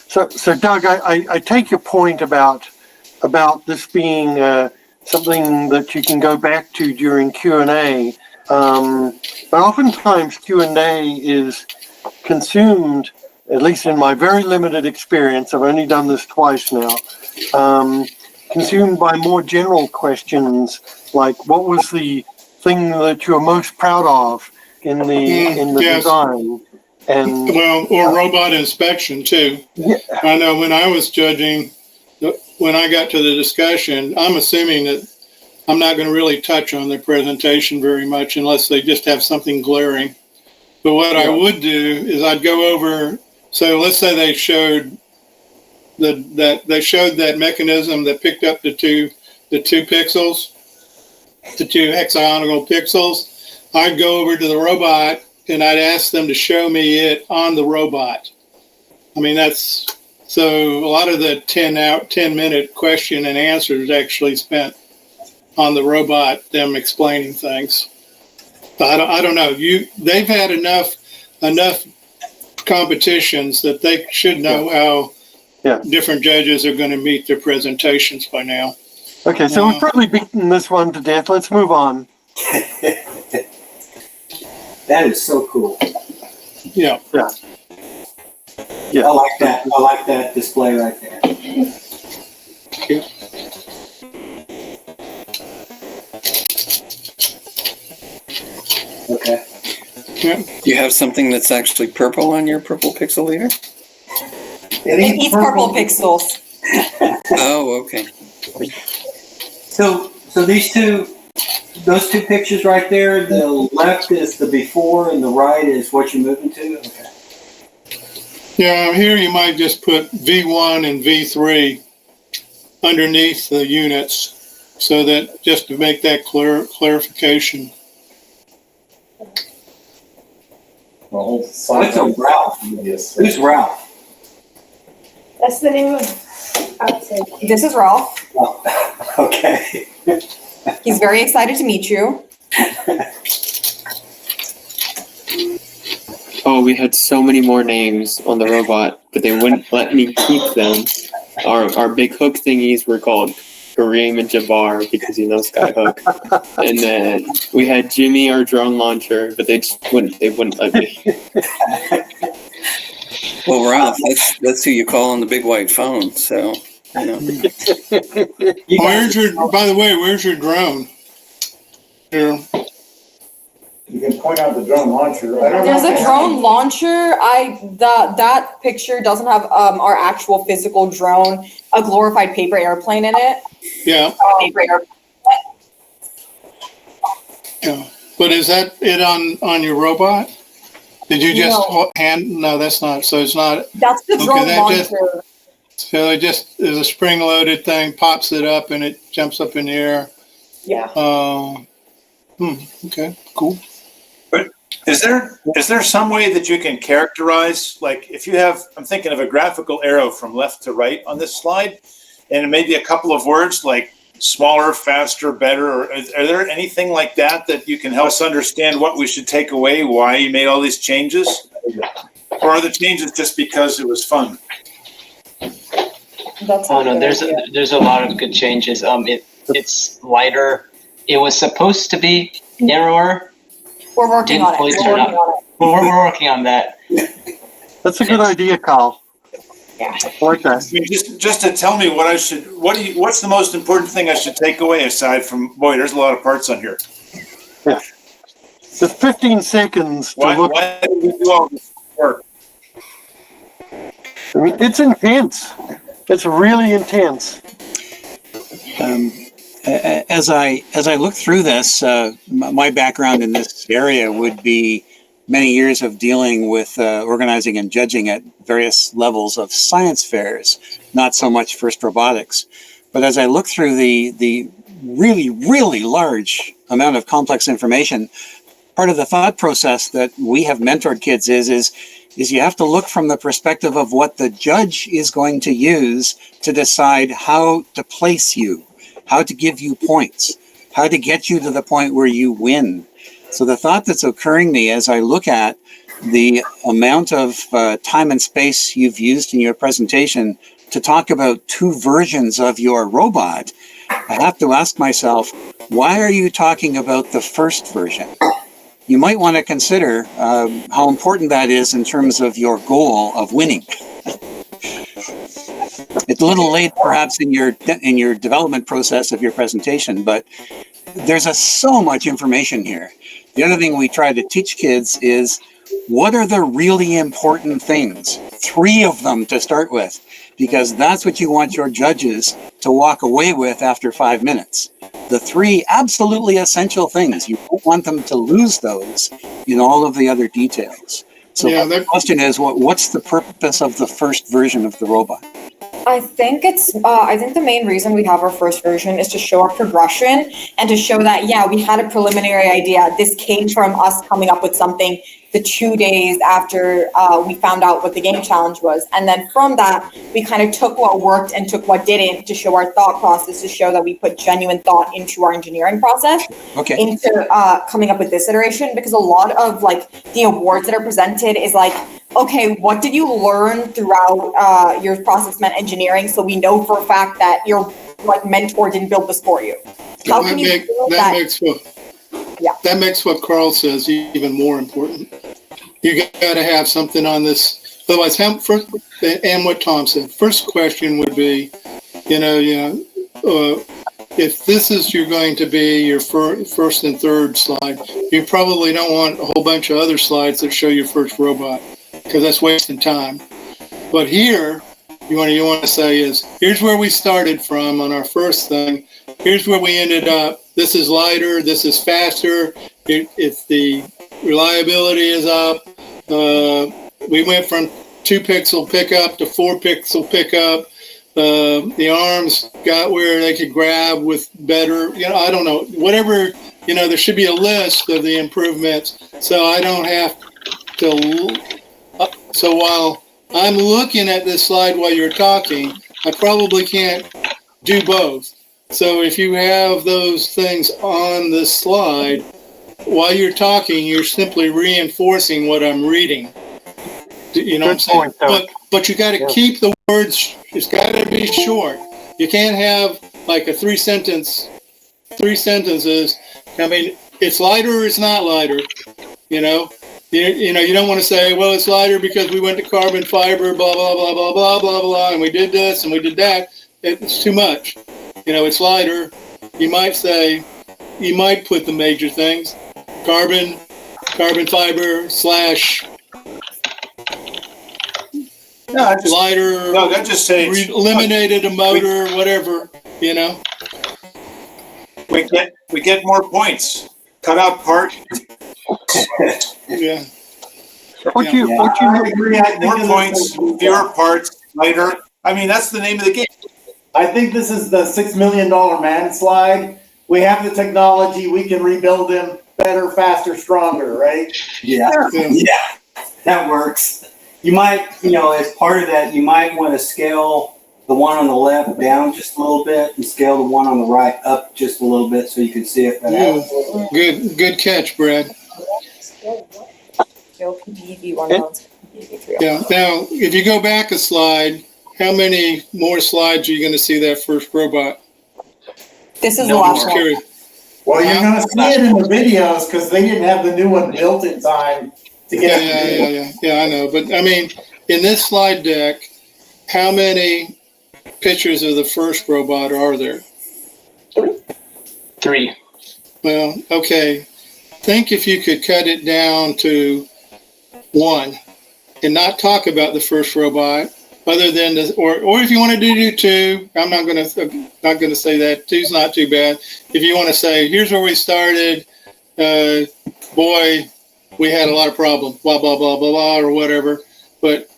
so Doug, I take your point about this being something that you can go back to during Q&A. But oftentimes Q&A is consumed, at least in my very limited experience, I've only done this twice now, consumed by more general questions like, what was the thing that you're most proud of in the Yes. design? And or robot inspection too. Yeah. I know when I was judging, when I got to the discussion, I'm assuming that I'm not going to really touch on their presentation very much unless they just have something glaring. But what I would do is I'd go over. So let's say they showed that mechanism that picked up the two pixels, the 2 hexagonal pixels. I'd go over to the robot and I'd ask them to show me it on the robot. I mean, so a lot of the 10-minute question and answers actually spent on the robot, them explaining things. I don't know. They've had enough competitions that they should know how different judges are going to meet their presentations by now. Okay, so we've probably beaten this one to death. Let's move on. That is so cool. Yeah. Yeah. I like that. I like that display right there. Yeah. Okay. Do you have something that's actually purple on your purple pixel leader? It eats purple pixels. Oh, okay. So those two pictures right there, the left is the before and the right is what you're moving to? Okay. Yeah, here you might just put V1 and V3 underneath the units so that just to make that clarification. What's a Ralph? Who's Ralph? That's the name of outside. This is Ralph. Oh, okay. He's very excited to meet you. Oh, we had so many more names on the robot, but they wouldn't let me keep them. our big hook thingies were called Kareem and Jabbar because Skyhook. And then we had Jimmy, our drone launcher, but they wouldn't let me. Well, Ralph, that's who you call on the big white phone. So, you know. By the way, where's your drone? Here. You can point out the drone launcher. I don't There's know. a drone launcher. That picture doesn't have our actual physical drone, a glorified paper airplane in it. Yeah. Paper airplane. Yeah. But is that it on your robot? Did you just hand? No, that's not. So it's not. That's the drone launcher. So it just is a spring-loaded thing, pops it up, and it jumps up in the air. Yeah. Okay. Cool. But is there some way that you can characterize, like if you have, I'm thinking of a graphical arrow from left to right on this slide, and maybe a couple of words like smaller, faster, better, or are there anything like that you can help us understand what we should take away, why you made all these changes? Or are the changes just because it was fun? There's a lot of good changes. It's lighter. It was supposed to be narrower. We're working on it. We're working on that. That's a good idea, Carl. Yeah. I like that. I mean, just to tell me what's the most important thing I should take away aside from, boy, there's a lot of parts on here. Yeah. The 15 seconds to Why did we do all this work? I mean, it's intense. It's really intense. As I look through this, my background in this area would be many years of dealing with organizing and judging at various levels of science fairs, not so much FIRST Robotics. But as I look through the really, really large amount of complex information, part of the thought process that we have mentored kids is you have to look from the perspective of what the judge is going to use to decide how to place you, how to give you points, how to get you to the point where you win. So the thought that's occurring to me as I look at the amount of time and space you've used in your presentation to talk about two versions of your robot, I have to ask myself, why are you talking about the first version? You might want to consider how important that is in terms of your goal of winning. It's a little late, perhaps, in your development process of your presentation, but there's so much information here. The other thing we try to teach kids is, what are the really important things? 3 of them to start with, because that's what you want your judges to walk away with after 5 minutes. The 3 absolutely essential things. You don't want them to lose those in all of the other details. So the question is, what's the purpose of the first version of the robot? I think the main reason we have our first version is to show our progression and to show that, we had a preliminary idea. This came from us coming up with something the 2 days after we found out what the game challenge was. And then from that, we kind of took what worked and took what didn't to show our thought process, to show that we put genuine thought into our engineering process, into coming up with this iteration. Because a lot of the awards that are presented is okay, what did you learn throughout your process meant engineering? So we know for a fact that your mentor didn't build this for you. How can you build that? That makes what Carl says even more important. You got to have something on this. Otherwise, and what Tom said, first question would be, if this is going to be your first and third slide, you probably don't want a whole bunch of other slides that show your first robot, because that's wasting time. But here, you want to say is, here's where we started from on our first thing. Here's where we ended up. This is lighter. This is faster. If the reliability is up, we went from 2-pixel pickup to 4-pixel pickup. The arms got where they could grab with better, I don't know, whatever, there should be a list of the improvements. So I don't have to, so while I'm looking at this slide while you're talking, I probably can't do both. So if you have those things on this slide, while you're talking, you're simply reinforcing what I'm reading. You know what I'm saying? But you got to keep the words. It's got to be short. You can't have like a three sentences. I mean, it's lighter or it's not lighter. You know, you don't want to say, well, it's lighter because we went to carbon fiber, blah blah blah blah blah blah blah, and we did this and we did that. It's too much. You know, it's lighter. You might say, you might put the major things: carbon fiber slash. Lighter. No, that just say eliminated a motor, whatever. You know. We get more points. Cut out part. Yeah. What you more points, fewer parts, lighter. I mean, that's the name of the game. I think this is the $6 million man slide. We have the technology. We can rebuild them better, faster, stronger, right? Yeah. That works. You might, as part of that, you might want to scale the one on the left down just a little bit and scale the one on the right up just a little bit so you can see it. Good catch, Brad. Yeah. Now, if you go back a slide, how many more slides are you going to see that first robot? This is the last one. Well, you're going to see it in the videos because they didn't have the new one built in time to get Yeah, I know. But I mean, in this slide deck, how many pictures of the first robot are there? 3. Well, okay. Think if you could cut it down to 1 and not talk about the first robot, other than the, or if you want to do 2, I'm not going to say that 2's not too bad. If you want to say, here's where we started, boy, we had a lot of problems, blah blah blah blah blah, or whatever. But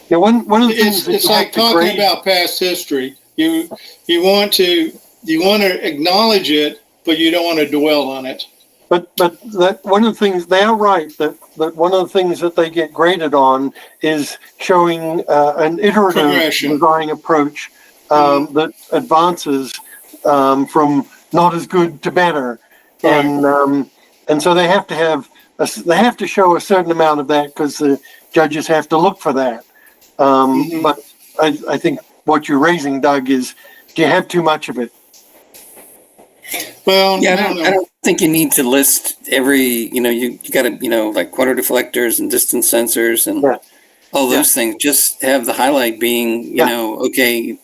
yeah, one of the things it's like talking about past history. You want to acknowledge it, but you don't want to dwell on it. But that one of the things, they are right that one of the things that they get graded on is showing an iterative design approach that advances from not as good to better, and so they have to show a certain amount of that because the judges have to look for that. But I think what you're raising, Doug, is do you have too much of it? Well, yeah, I don't think you need to list every, you got to, like quarter deflectors and distance sensors and all those things. Just have the highlight being, okay,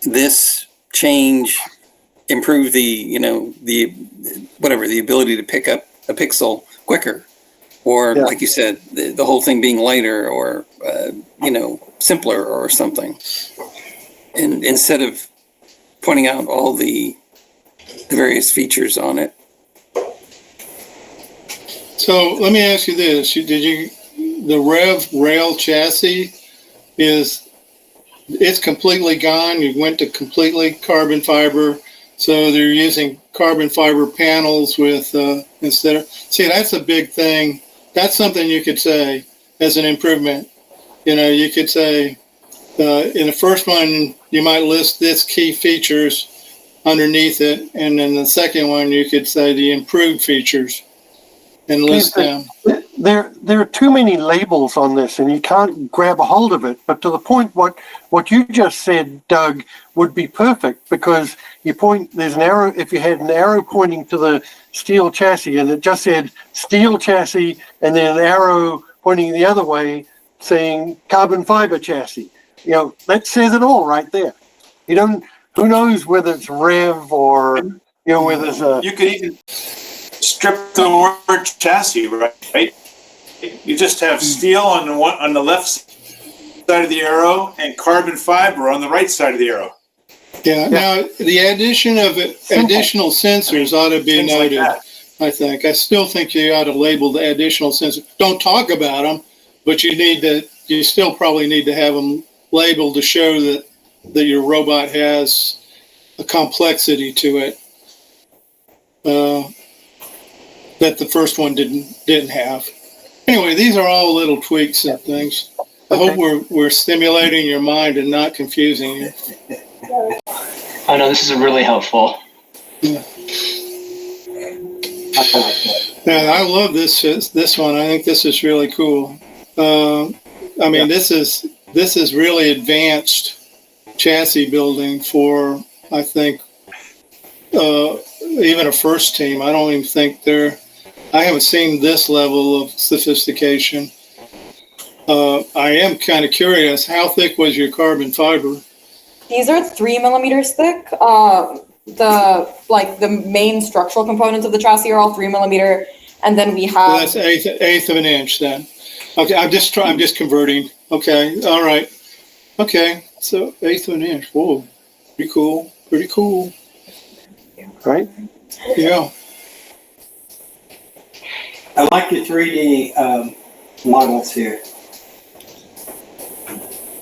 this change improved the ability to pick up a pixel quicker, or like you said, the whole thing being lighter or, simpler or something. And instead of pointing out all the various features on it. So let me ask you this: the Rev Rail chassis it's completely gone? You went to completely carbon fiber, so they're using carbon fiber panels with instead of. See, that's a big thing. That's something you could say as an improvement. You could say in the first one you might list this key features underneath it, and then the second one you could say the improved features and list them. There are too many labels on this and you can't grab a hold of it, but to the point what you just said, Doug, would be perfect, because there's an arrow. If you had an arrow pointing to the steel chassis and it just said steel chassis and then an arrow pointing the other way saying carbon fiber chassis, that says it all right there. Who knows whether it's Rev or, whether it's a... You could even strip the word chassis, right? You just have steel on the left side of the arrow and carbon fiber on the right side of the arrow. Yeah. Now, the addition of additional sensors ought to be noted, I think. I still think you ought to label the additional sensors. Don't talk about them, but you still probably need to have them labeled to show that your robot has a complexity to it that the first one didn't have. Anyway, these are all little tweaks and things. I hope we're stimulating your mind and not confusing you. I know this is really helpful. Yeah. Yeah, I love this one. I think this is really cool. This is really advanced chassis building for, I think, even a first team. I don't even think I haven't seen this level of sophistication. I am kind of curious, how thick was your carbon fiber? These are 3 millimeters thick. The main structural components of the chassis are all 3 millimeter, and then we have. So that's eighth of an inch then. Okay, I'm just converting. Okay, all right. Okay, so eighth of an inch. Whoa, pretty cool. Pretty cool. Right? Yeah. I like your 3D models here.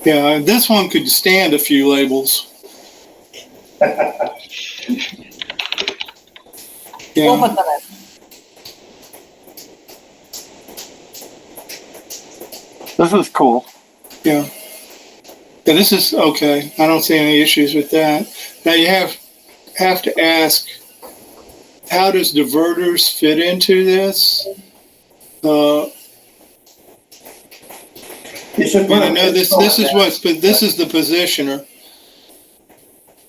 Yeah, this one could stand a few labels. We'll put them in. This is cool. Yeah. Yeah, this is okay. I don't see any issues with that. Now you have to ask, how does diverters fit into this? You should put this is the positioner.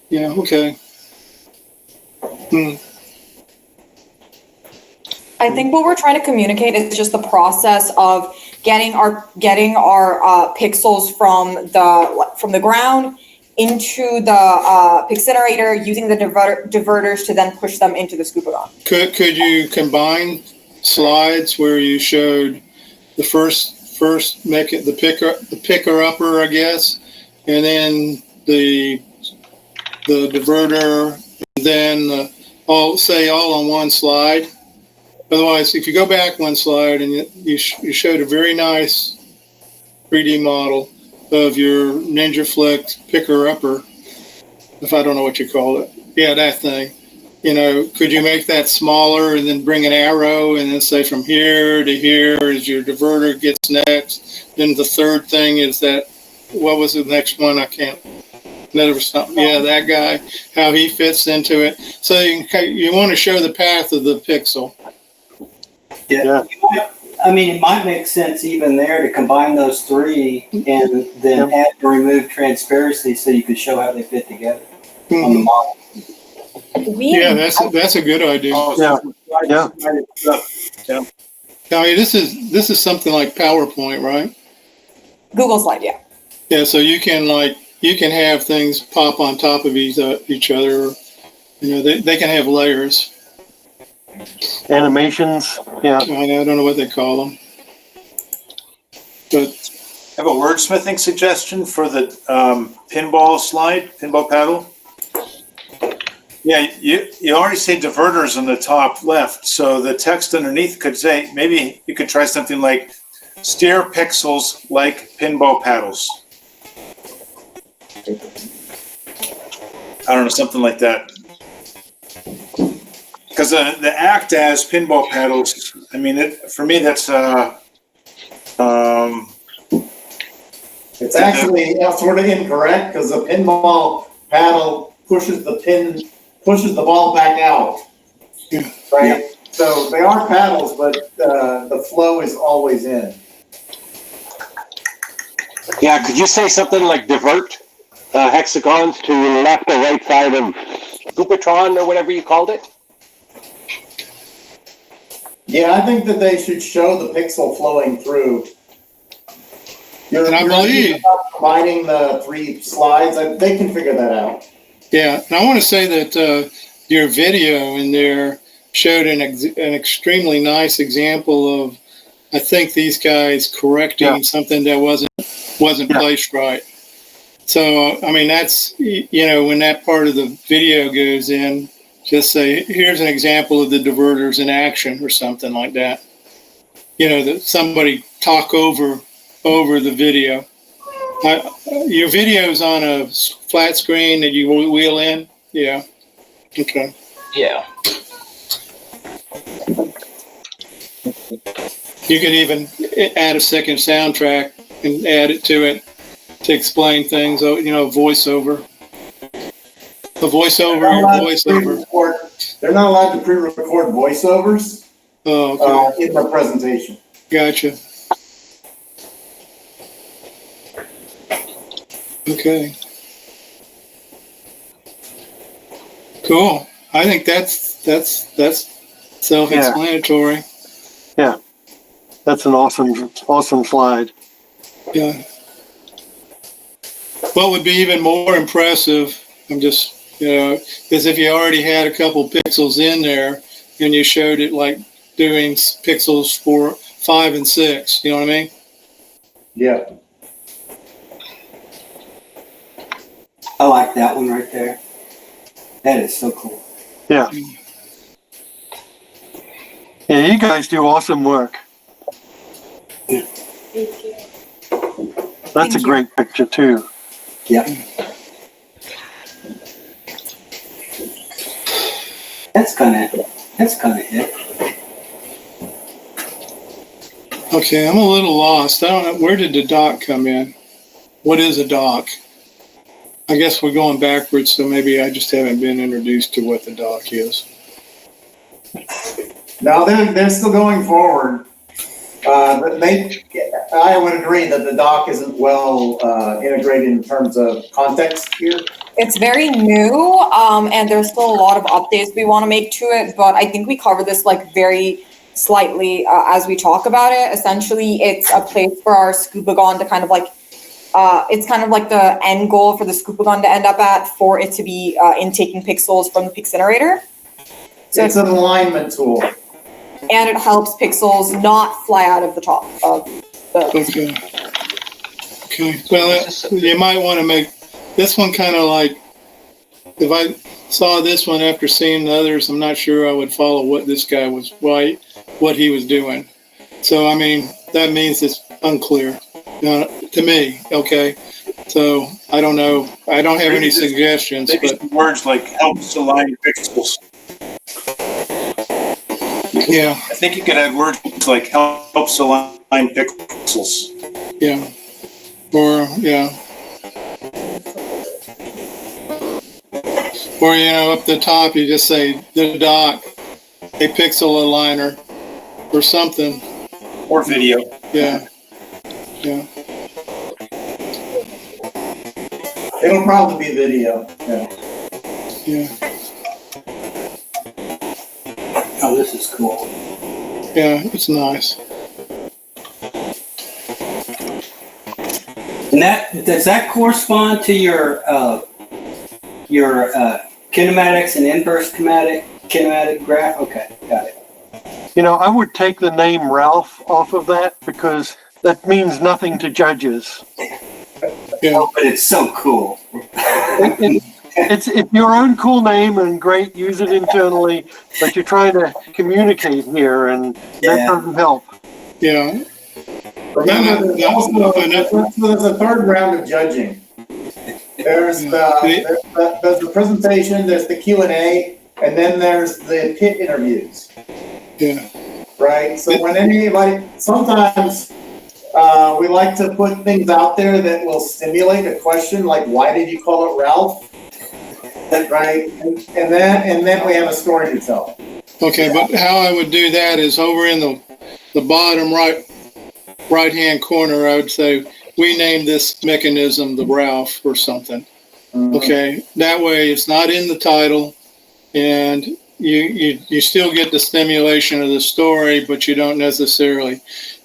Yeah, okay. I think what we're trying to communicate is just the process of getting our pixels from the ground into the Pixinerator, using the diverters to then push them into the Scoopagon. Could you combine slides where you showed the first make it the picker upper, I guess, and then the diverter, and then all on one slide? Otherwise, if you go back one slide and you showed a very nice 3D model of your NinjaFlex picker upper, if I don't know what you call it. Yeah, that thing. Could you make that smaller and then bring an arrow and then say from here to here as your diverter gets next? Then the third thing is that, what was the next one? I can't. There was something. Yeah, that guy, how he fits into it. So you want to show the path of the pixel. Yeah. It might make sense even there to combine those three and then add and remove transparency so you could show how they fit together on the model. That's a good idea. Yeah. This is something like PowerPoint, right? Google slide, yeah. Yeah, so you can have things pop on top of each other. They can have layers. Animations, yeah. I don't know what they call them. But I have a wordsmithing suggestion for the pinball paddle. Yeah, you already say diverters on the top left, so the text underneath could say, maybe you could try something like steer pixels like pinball paddles. I don't know, something like that. Because the act as pinball paddles, for me, that's it's actually sort of incorrect, because the pinball paddle pushes the ball back out, right? Yeah. So they are paddles, but the flow is always in. Yeah, could you say something like divert hexagons to the left or right side of Scoopatron or whatever you called it? Yeah, I think that they should show the pixel flowing through. And I believe combining the three slides, they can figure that out. Yeah, and I want to say that your video in there showed an extremely nice example of, I think, these guys correcting something that wasn't placed right. So that's when that part of the video goes in, just say, here's an example of the diverters in action or something like that. That somebody talk over the video. Your video's on a flat screen that you wheel in? Yeah. Okay. Yeah. You could even add a second soundtrack and add it to it to explain things, voiceover. The voiceover. They're not allowed to pre-record voiceovers. Oh, okay. in the presentation. Gotcha. Okay. Cool. I think that's self-explanatory. Yeah, that's an awesome slide. Yeah. What would be even more impressive, I'm just, is if you already had a couple pixels in there and you showed it like doing pixels for 5 and 6, you know what I mean? Yeah. I like that one right there. That is so cool. Yeah. Yeah, you guys do awesome work. Thank you. That's a great picture too. Yep. That's kind of it. Okay, I'm a little lost. I don't know, where did the doc come in? What is a doc? I guess we're going backwards, so maybe I just haven't been introduced to what the doc is. Now they're still going forward. I would agree that the doc isn't well integrated in terms of context here. It's very new, and there's still a lot of updates we want to make to it, but I think we cover this like very slightly as we talk about it. Essentially, it's a place for our scubagon to kind of like, it's kind of like the end goal for the scubagon to end up at, for it to be intaking pixels from the Pixinerator. So it's an alignment tool. And it helps pixels not fly out of the top of the... Okay. Okay. Well, you might want to make this one kind of like, if I saw this one after seeing the others, I'm not sure I would follow what this guy was, what he was doing. So, I mean, that means it's unclear to me. Okay. So, I don't know. I don't have any suggestions. Maybe But some words like helps align pixels. yeah. I think you could add words like helps align pixels. Yeah. Or, yeah. Or, up the top, you just say the doc, a pixel aligner or something. Or video. Yeah. Yeah. It'll probably be video. Yeah. Yeah. Oh, this is cool. Yeah, it's nice. And does that correspond to your kinematics and inverse kinematic graph? Okay, got it. I would take the name Ralph off of that because that means nothing to judges. Yeah. Oh, but it's so cool. It's your own cool name and great, use it internally, but you're trying to communicate here and that doesn't help. Yeah. Remember, there's a third round of judging. There's the presentation, there's the Q&A, and then there's the pit interviews. Yeah. Right? So when anybody, sometimes we like to put things out there that will stimulate a question, like why did you call it Ralph? Right? And then we have a story to tell. Okay, but how I would do that is over in the bottom right-hand corner, I would say, we named this mechanism the Ralph or something. Mm-hmm. Okay, that way it's not in the title, and you still get the stimulation of the story, but you don't necessarily.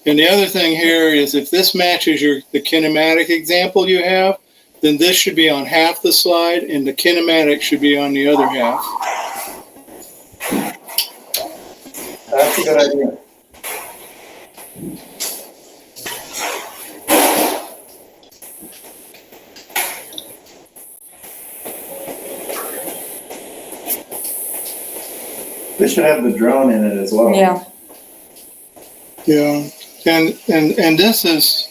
And the other thing here is if this matches the kinematic example you have, then this should be on half the slide, and the kinematic should be on the other half. That's a good idea. This should have the drone in it as well. Yeah. Yeah, and this is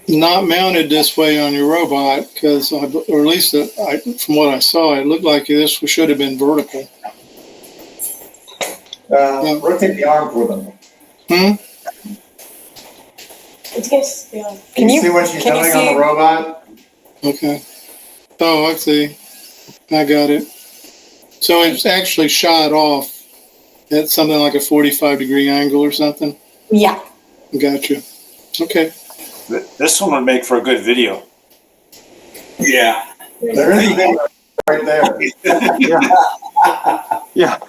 not mounted this way on your robot because, or at least from what I saw, it looked like this should have been vertical. Rotate the arm for them. It's just, yeah. Can you see what she's doing on the robot? Okay. Oh, I see. I got it. So it's actually shot off That's something like a 45-degree angle or something? Yeah. Gotcha. Okay. This one would make for a good video. Yeah. There is a video right there. Yeah,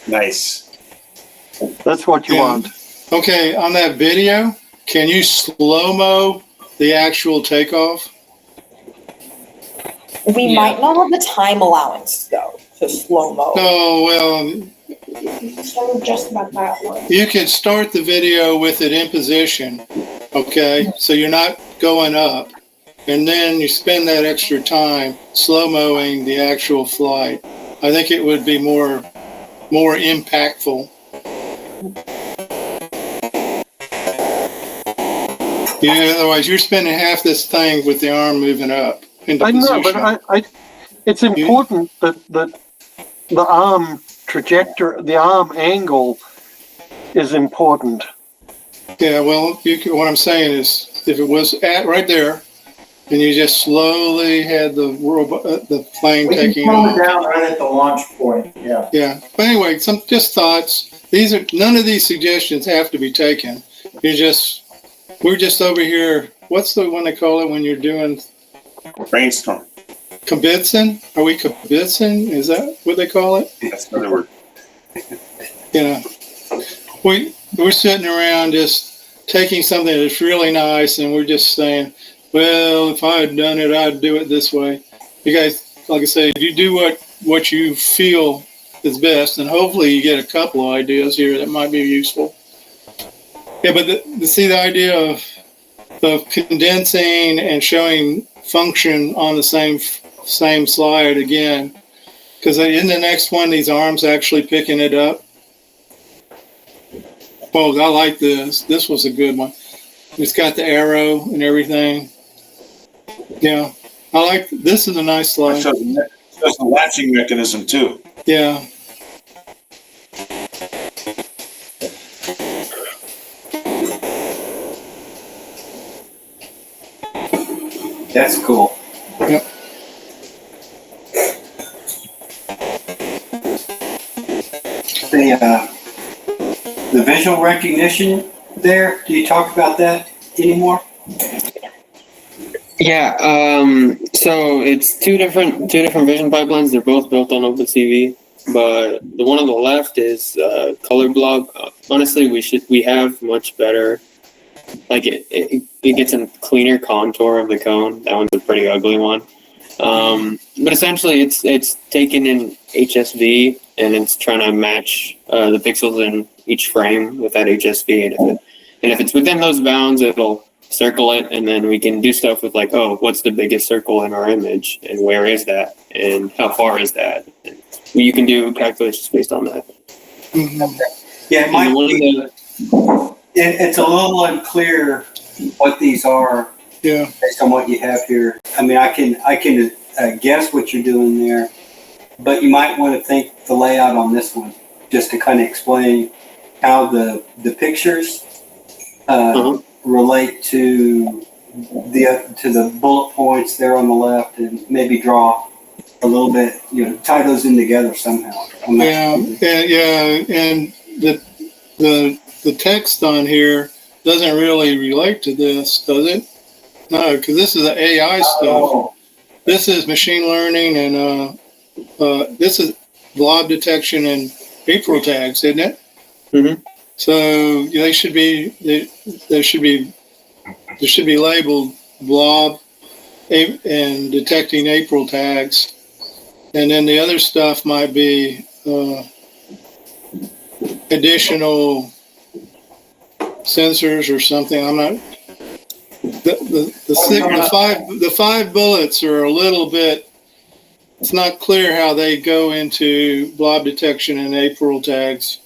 Nice. that's what you Yeah. want. Okay, on that video, can you slow-mo the actual takeoff? We Yeah. might not have the time allowance though to slow mo. No, well, So just about that one. you could start the video with it in position, okay? So you're not going up. And then you spend that extra time slow-moing the actual flight. I think it would be more impactful. Yeah, otherwise you're spending half this thing with the arm moving up into I know, position. but it's important that the arm trajectory, the arm angle is important. Yeah, well, what I'm saying is, if it was at right there, and you just slowly had the plane We can taking slow it off. down right at the launch point, yeah. Yeah, but anyway, some just thoughts. None of these suggestions have to be taken. We're just over here. What's the one they call it when you're doing Brainstorm. kibitzing? Are we kibitzing? Is that what they call it? That's another word. Yeah. We're sitting around just taking something that's really nice, and we're just saying, well, if I had done it, I'd do it this way. You guys, like I say, you do what you feel is best, and hopefully you get a couple of ideas here that might be useful. Yeah, but the idea of condensing and showing function on the same slide again, because in the next one, these arms actually picking it up. Oh, I like this. This was a good one. It's got the arrow and everything. Yeah, I like. This is a nice slide. Shows the latching mechanism too. Yeah. That's cool. Yep. The visual recognition there, do you talk about that anymore? Yeah, so it's two different vision pipelines. They're both built on OpenCV, but the one on the left is color blob. Honestly, we have much better. Like it gets a cleaner contour of the cone. That one's a pretty ugly one. But essentially, it's taken in HSV and it's trying to match the pixels in each frame with that HSV. And if it's within those bounds, it'll circle it, and then we can do stuff with like, oh, what's the biggest circle in our image, and where is that, and how far is that? And you can do calculations based on that. Mm-hmm. Yeah, it might be. It's a little unclear what these are. Yeah. Based on what you have here. I mean, I can guess what you're doing there, but you might want to think the layout on this one just to kind of explain how the pictures relate to the bullet points there on the left, and maybe draw a little bit, tie those in together somehow. Yeah, and the text on here doesn't really relate to this, does it? No, because this is the AI stuff. This is machine learning, and this is blob detection and April tags, isn't it? Mm-hmm. So they should be labeled blob and detecting April tags, and then the other stuff might be additional sensors or something. I'm not. The five bullets are a little bit. It's not clear how they go into blob detection and April tags.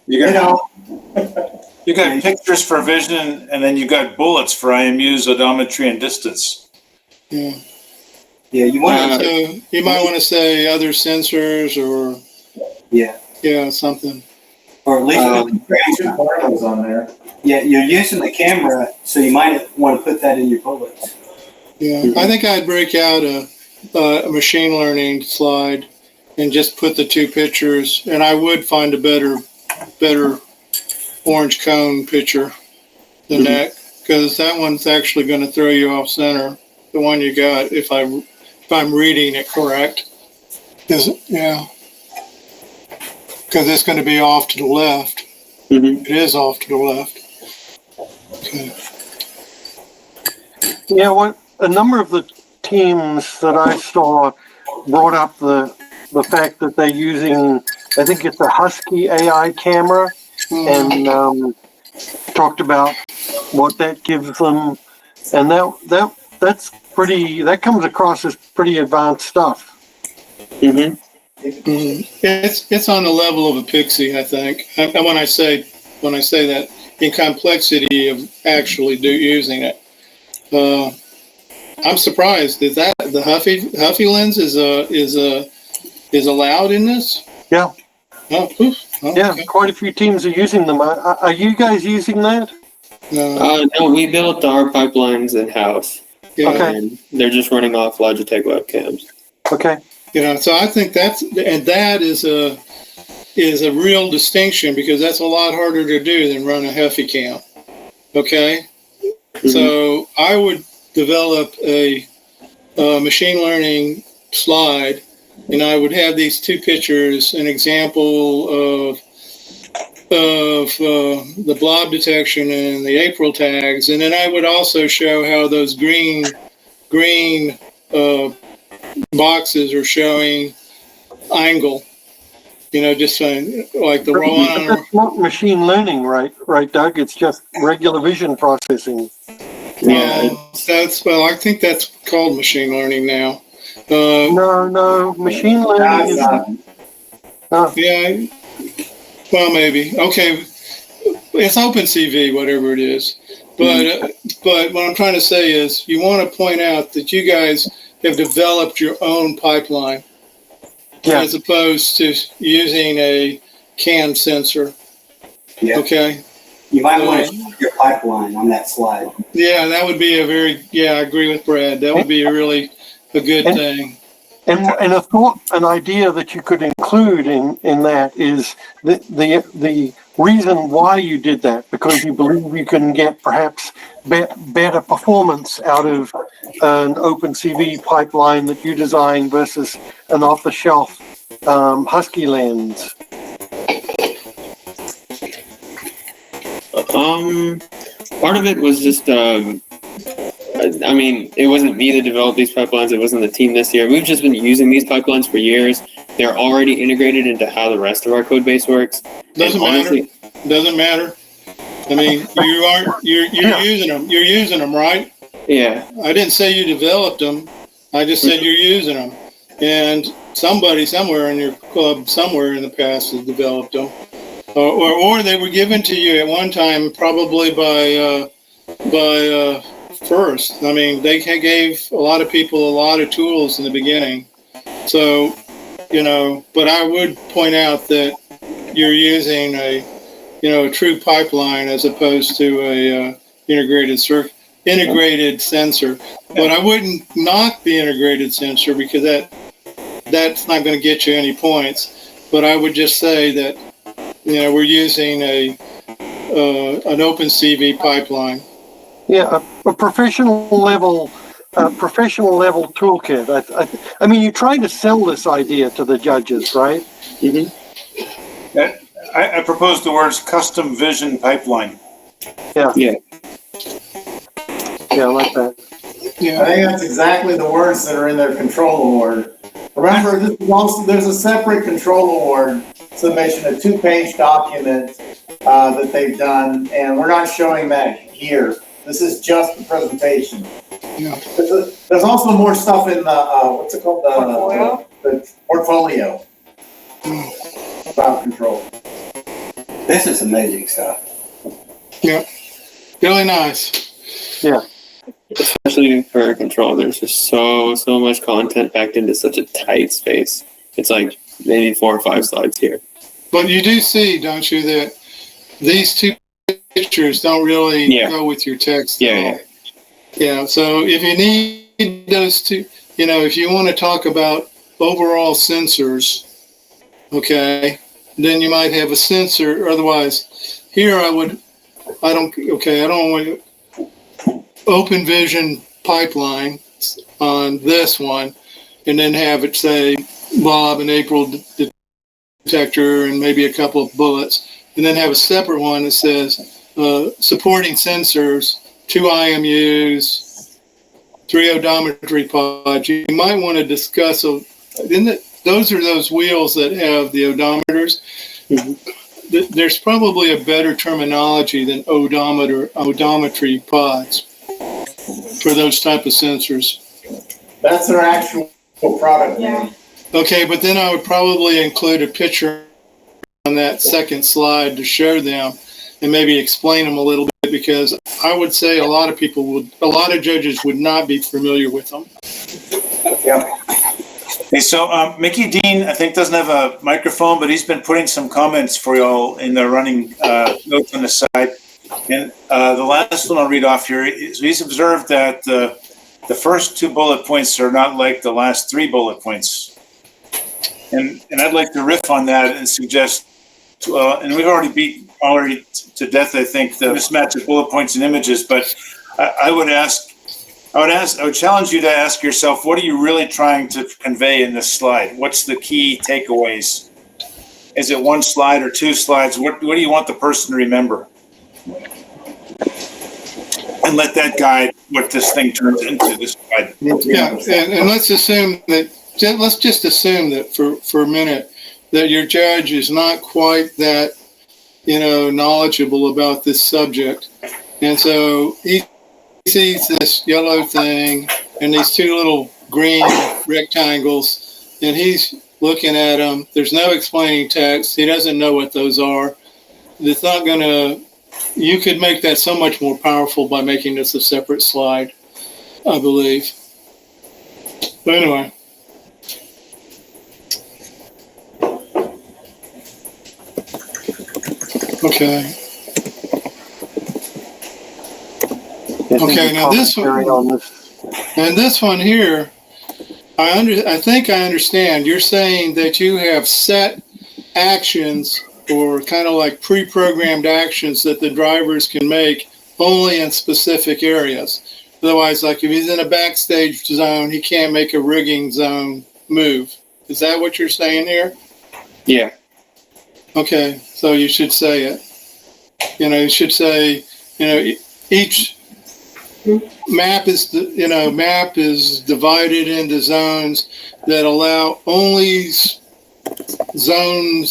You got pictures for vision, and then you got bullets for IMUs, odometry, and distance. Yeah. Yeah, you might want to say other sensors or something. Or at least on there. Yeah, you're using the camera, so you might want to put that in your bullets. Yeah, I think I'd break out a machine learning slide and just put the two pictures, and I would find a better orange cone picture than that, because that one's actually going to throw you off center. The one you got, if I'm reading it correct, because it's going to be off to the left. It is off to the left. Okay. Yeah, a number of the teams that I saw brought up the fact that they're using, I think it's a Husky AI camera, and talked about what that gives them, and that comes across as pretty advanced stuff. It's on the level of a Pixie, I think. And when I say that, in complexity of actually using it. I'm surprised that the Huffy lens is allowed in this. Yeah. Oh, yeah, quite a few teams are using them. Are you guys using that? No. No, we built our pipelines in house. Yeah. Okay. And they're just running off Logitech webcams. Okay. So I think that is a real distinction, because that's a lot harder to do than run a Huffy cam. Okay. So I would develop a machine learning slide, and I would have these two pictures, an example of the blob detection and the April tags, and then I would also show how those green boxes are showing angle. Just saying, like the raw. That's not machine learning, right, Doug? It's just regular vision processing. Yeah, I think that's called machine learning now. No, machine learning is. Yeah, well, maybe. Okay, it's OpenCV, whatever it is. But what I'm trying to say is, you want to point out that you guys have developed your own pipeline, as opposed to using a CAN sensor. Yeah. Okay. You might want to show your pipeline on that slide. Yeah, that would be I agree with Brad. That would be a good thing. And an idea that you could include in that is the reason why you did that, because you believe you can get perhaps better performance out of an OpenCV pipeline that you design versus an off-the-shelf Husky lens. Part of it was just, it wasn't me that developed these pipelines. It wasn't the team this year. We've just been using these pipelines for years. They're already integrated into how the rest of our code base works. Doesn't matter. I mean, you're using them. You're using them, right? Yeah. I didn't say you developed them. I just said you're using them. And somebody somewhere in your club, somewhere in the past, has developed them. Or they were given to you at one time, probably by First. I mean, they gave a lot of people a lot of tools in the beginning. So, but I would point out that you're using a true pipeline as opposed to a integrated sensor. But I wouldn't knock the integrated sensor, because that's not going to get you any points. But I would just say that we're using an OpenCV pipeline. Yeah, a professional level toolkit. I mean, you tried to sell this idea to the judges, right? I propose the words custom vision pipeline. Yeah, I like that. Yeah, I think that's exactly the words that are in their control award. Remember, there's a separate control award submission, a 2-page document that they've done, and we're not showing that here. This is just the presentation. Yeah. There's also more stuff in the what's it called? The portfolio about control. This is amazing stuff. Yeah, really nice. Yeah. Especially for control, there's just so much content packed into such a tight space. It's like maybe 4 or 5 slides here. But you do see, don't you, that these two pictures don't really go with your text at all. Yeah, so if you need those two, if you want to talk about overall sensors, okay, then you might have a sensor. Otherwise, here I don't want open vision pipeline on this one, and then have it say Bob and April detector and maybe a couple of bullets, and then have a separate one that says supporting sensors, 2 IMUs, 3 odometry pods. You might want to discuss, those are those wheels that have the odometers. There's probably a better terminology than odometry pods for those type of sensors. That's their actual product name. Okay, but then I would probably include a picture on that second slide to show them and maybe explain them a little bit, because I would say a lot of judges would not be familiar with them. Yeah. Okay, so Mickey Dean, I think, doesn't have a microphone, but he's been putting some comments for y'all in the running notes on the side. And the last one I'll read off here is he's observed that the first 2 bullet points are not like the last 3 bullet points. And I'd like to riff on that and suggest, and we've already beat to death, I think, the mismatch of bullet points and images, but I would challenge you to ask yourself, what are you really trying to convey in this slide? What's the key takeaways? Is it 1 slide or 2 slides? What do you want the person to remember? And let that guide what this thing turns into, this slide. Yeah, and let's just assume that for a minute that your judge is not quite that, knowledgeable about this subject. And so he sees this yellow thing and these 2 little green rectangles, and he's looking at them. There's no explaining text. He doesn't know what those are. It's not going to, you could make that so much more powerful by making this a separate slide, I believe. But anyway. Okay. Okay, now this one here, I think I understand. You're saying that you have set actions, or kind of like pre-programmed actions, that the drivers can make only in specific areas. Otherwise, like if he's in a backstage zone, he can't make a rigging zone move. Is that what you're saying here? Yeah. Okay, so you should say it. You should say, each map is divided into zones that allow only zone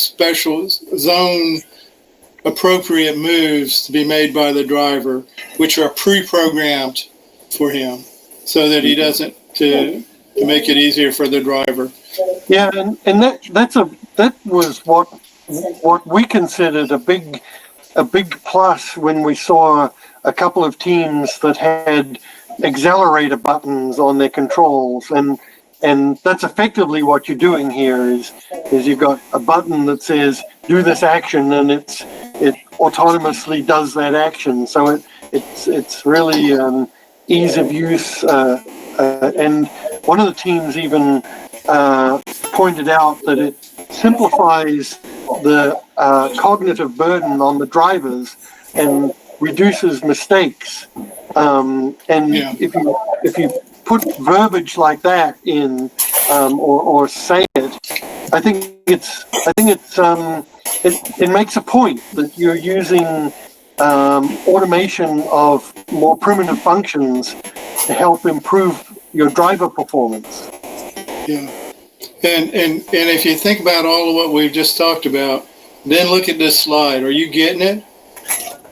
appropriate moves to be made by the driver, which are pre-programmed for him, so that he doesn't, to make it easier for the driver. Yeah, and that was what we considered a big plus when we saw a couple of teams that had accelerator buttons on their controls, and that's effectively what you're doing here is you've got a button that says do this action, and it autonomously does that action. So it's really ease of use, and one of the teams even pointed out that it simplifies the cognitive burden on the drivers and reduces mistakes. If you put verbiage like that in, or say it, I think it makes a point that you're using automation of more primitive functions to help improve your driver performance. Yeah. And if you think about all of what we've just talked about, then look at this slide. Are you getting it?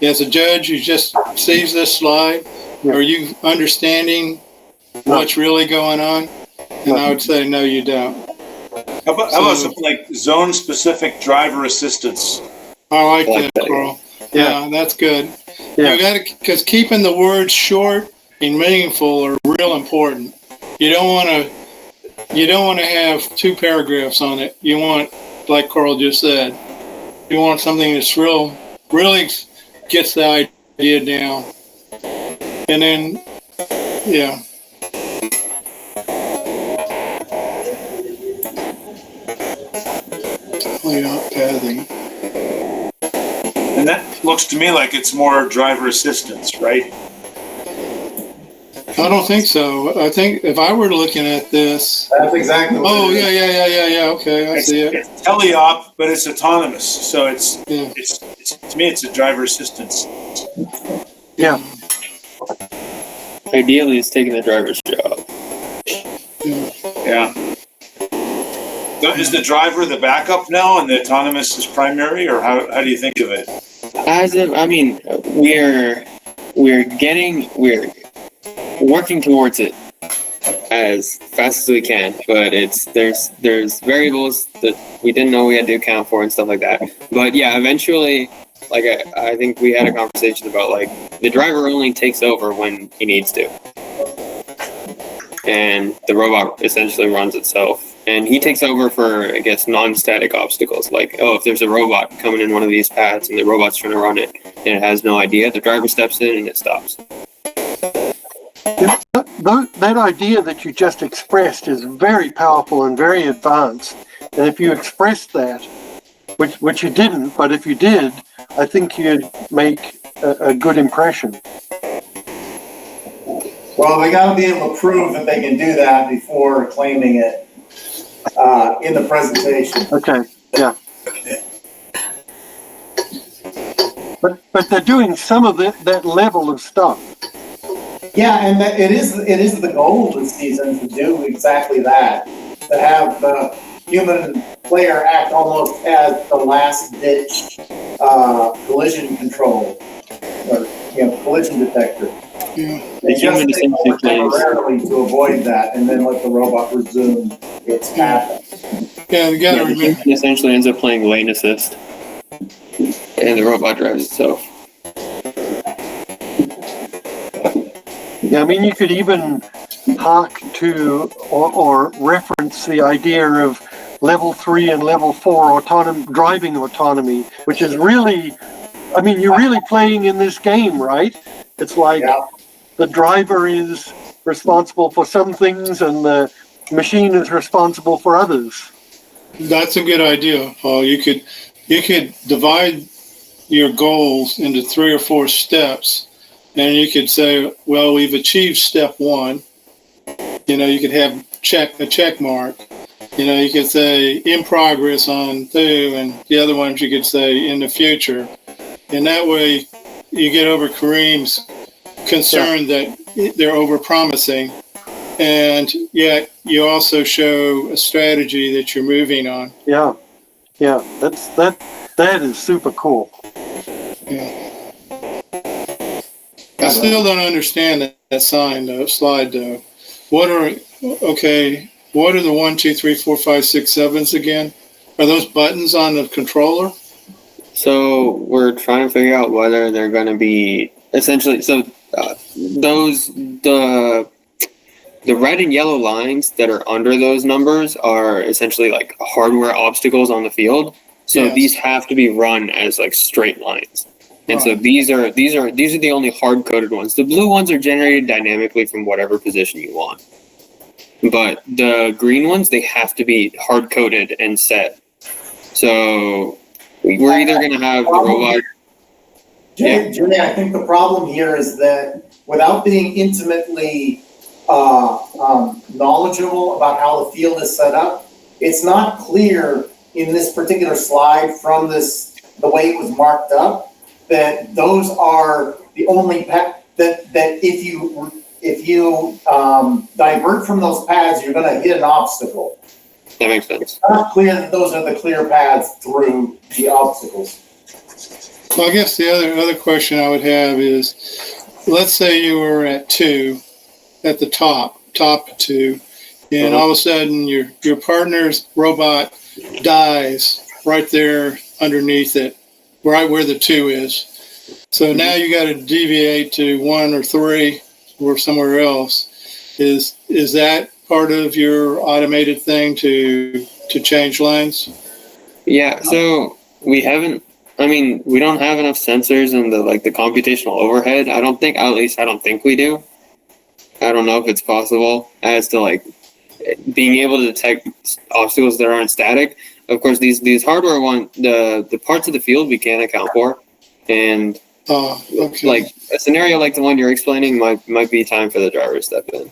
As a judge who just sees this slide, are you understanding what's really going on? And I would say, no, you don't. How about something like zone-specific driver assistance? I like that, Carl. Yeah, that's good. Yeah. You got to, because keeping the words short and meaningful are real important. You don't want to have 2 paragraphs on it. You want, like Carl just said, you want something that's really gets the idea down. And then, yeah. layout pathing. And that looks to me like it's more driver assistance, right? I don't think so. I think if I were looking at this, That's exactly what oh it is. yeah. Okay, I see it. It's teleop, but it's autonomous. So Yeah. it's to me, it's a driver assistance. Yeah. Ideally, it's taking the driver's job. Yeah. So is the driver the backup now, and the autonomous is primary, or how do you think of it? We're working towards it as fast as we can, but there's variables that we didn't know we had to account for and stuff like that. But yeah, eventually, like I think we had a conversation about like the driver only takes over when he needs to, and the robot essentially runs itself. And he takes over for, I guess, non-static obstacles. Like, oh, if there's a robot coming in one of these paths and the robot's trying to run it and it has no idea, the driver steps in and it stops. That idea that you just expressed is very powerful and very advanced. And if you expressed that, which you didn't, but if you did, I think you'd make a good impression. Well, they got to be able to prove that they can do that before claiming it in the presentation. Okay, yeah. But they're doing some of that level of stuff. Yeah, and it is the goal of the season to do exactly that, to have the human player act almost as the last ditch collision control, or collision detector. Yeah. They just take over temporarily to avoid that, and then let the robot resume its path. Yeah, you gotta remember. It essentially ends up playing lane assist, and the robot drives itself. Yeah, I mean, you could even hark to or reference the idea of level 3 and level 4 driving autonomy, which is really, I mean, you're really playing in this game, right? It's like the driver is responsible for some things and the machine is responsible for others. That's a good idea, Paul. You could divide your goals into 3 or 4 steps, and you could say, well, we've achieved step 1. You could have a check mark. You could say in progress on 2, and the other ones you could say in the future. And that way you get over Kareem's concern that they're over-promising, and yet you also show a strategy that you're moving on. Yeah, that is super cool. Yeah. I still don't understand that slide though. What are the 1, 2, 3, 4, 5, 6, 7s again? Are those buttons on the controller? So we're trying to figure out whether they're going to be essentially the red and yellow lines that are under those numbers are essentially like hardware obstacles on the field. So these have to be run as like straight lines. And so these are the only hard coded ones. The blue ones are generated dynamically from whatever position you want. But the green ones, they have to be hard coded and set. So we're either going to have the robot. Jay, I think the problem here is that without being intimately knowledgeable about how the field is set up, it's not clear in this particular slide from the way it was marked up that those are the only that if you divert from those paths, you're going to hit an obstacle. That makes sense. It's not clear that those are the clear paths through the obstacles. Well, I guess the other question I would have is, let's say you were at 2, at the top 2, and all of a sudden your partner's robot dies right there underneath it, right where the 2 is. So now you got to deviate to 1 or 3 or somewhere else. Is that part of your automated thing to change lanes? Yeah. So we don't have enough sensors and the computational overhead. I don't think we do. I don't know if it's possible as to being able to detect obstacles that aren't static. Of course, these hardware the parts of the field we can't account for, and okay. like a scenario like the one you're explaining might be time for the driver to step in.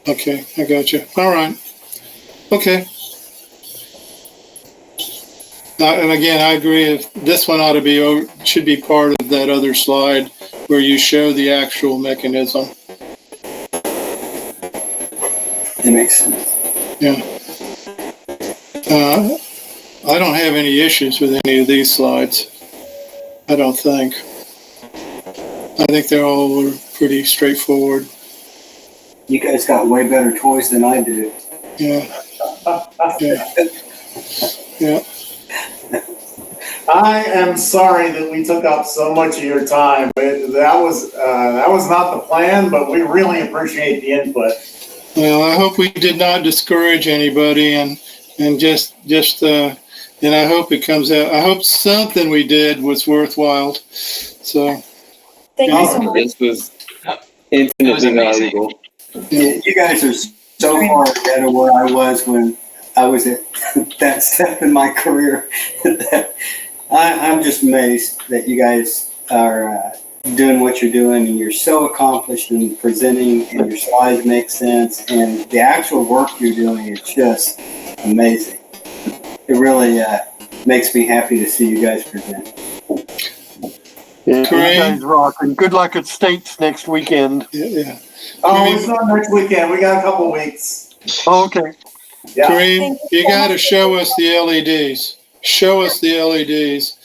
Okay, I got you. All right. Okay. And again, I agree. If this one should be part of that other slide where you show the actual mechanism. That makes sense. Yeah. I don't have any issues with any of these slides. I don't think. I think they're all pretty straightforward. You guys got way better toys than I do. Yeah. Yeah. Yeah. I am sorry that we took up so much of your time. That was not the plan, but we really appreciate the input. Well, I hope we did not discourage anybody, and I hope it comes out. I hope something we did was worthwhile. So, Thank you so much. This was infinitely valuable. You guys are so far ahead of where I was when I was at that step in my career. I'm just amazed that you guys are doing what you're doing, and you're so accomplished in presenting, and your slides make sense, and the actual work you're doing is just amazing. It really makes me happy to see you guys present. Yeah, you guys rock, and good luck at States next weekend. Yeah. Oh, it's not next weekend. We got a couple weeks. Oh, okay. Yeah. Kareem, you got to show us the LEDs. Show us the LEDs.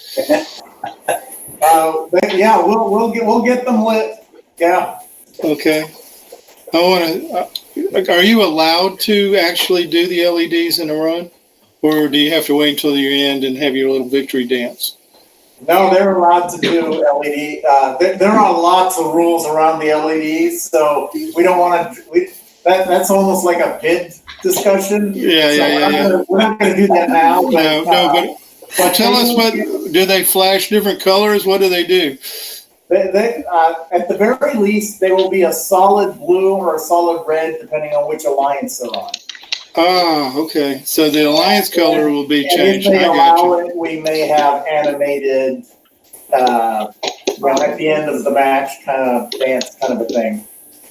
Yeah, we'll get them lit. Yeah. Okay. Are you allowed to actually do the LEDs in a run? Or do you have to wait until the end and have your little victory dance? No, they're allowed to do LED. There are lots of rules around the LEDs, so we don't want to. That's almost like a bid discussion. Yeah. We're not going to do that now. But tell us do they flash different colors? What do they do? They at the very least, they will be a solid blue or a solid red, depending on which alliance they're on. Ah, okay. So the alliance color will be changed. If they I got allow you. it, we may have animated, at the end of the match, kind of dance, kind of a thing.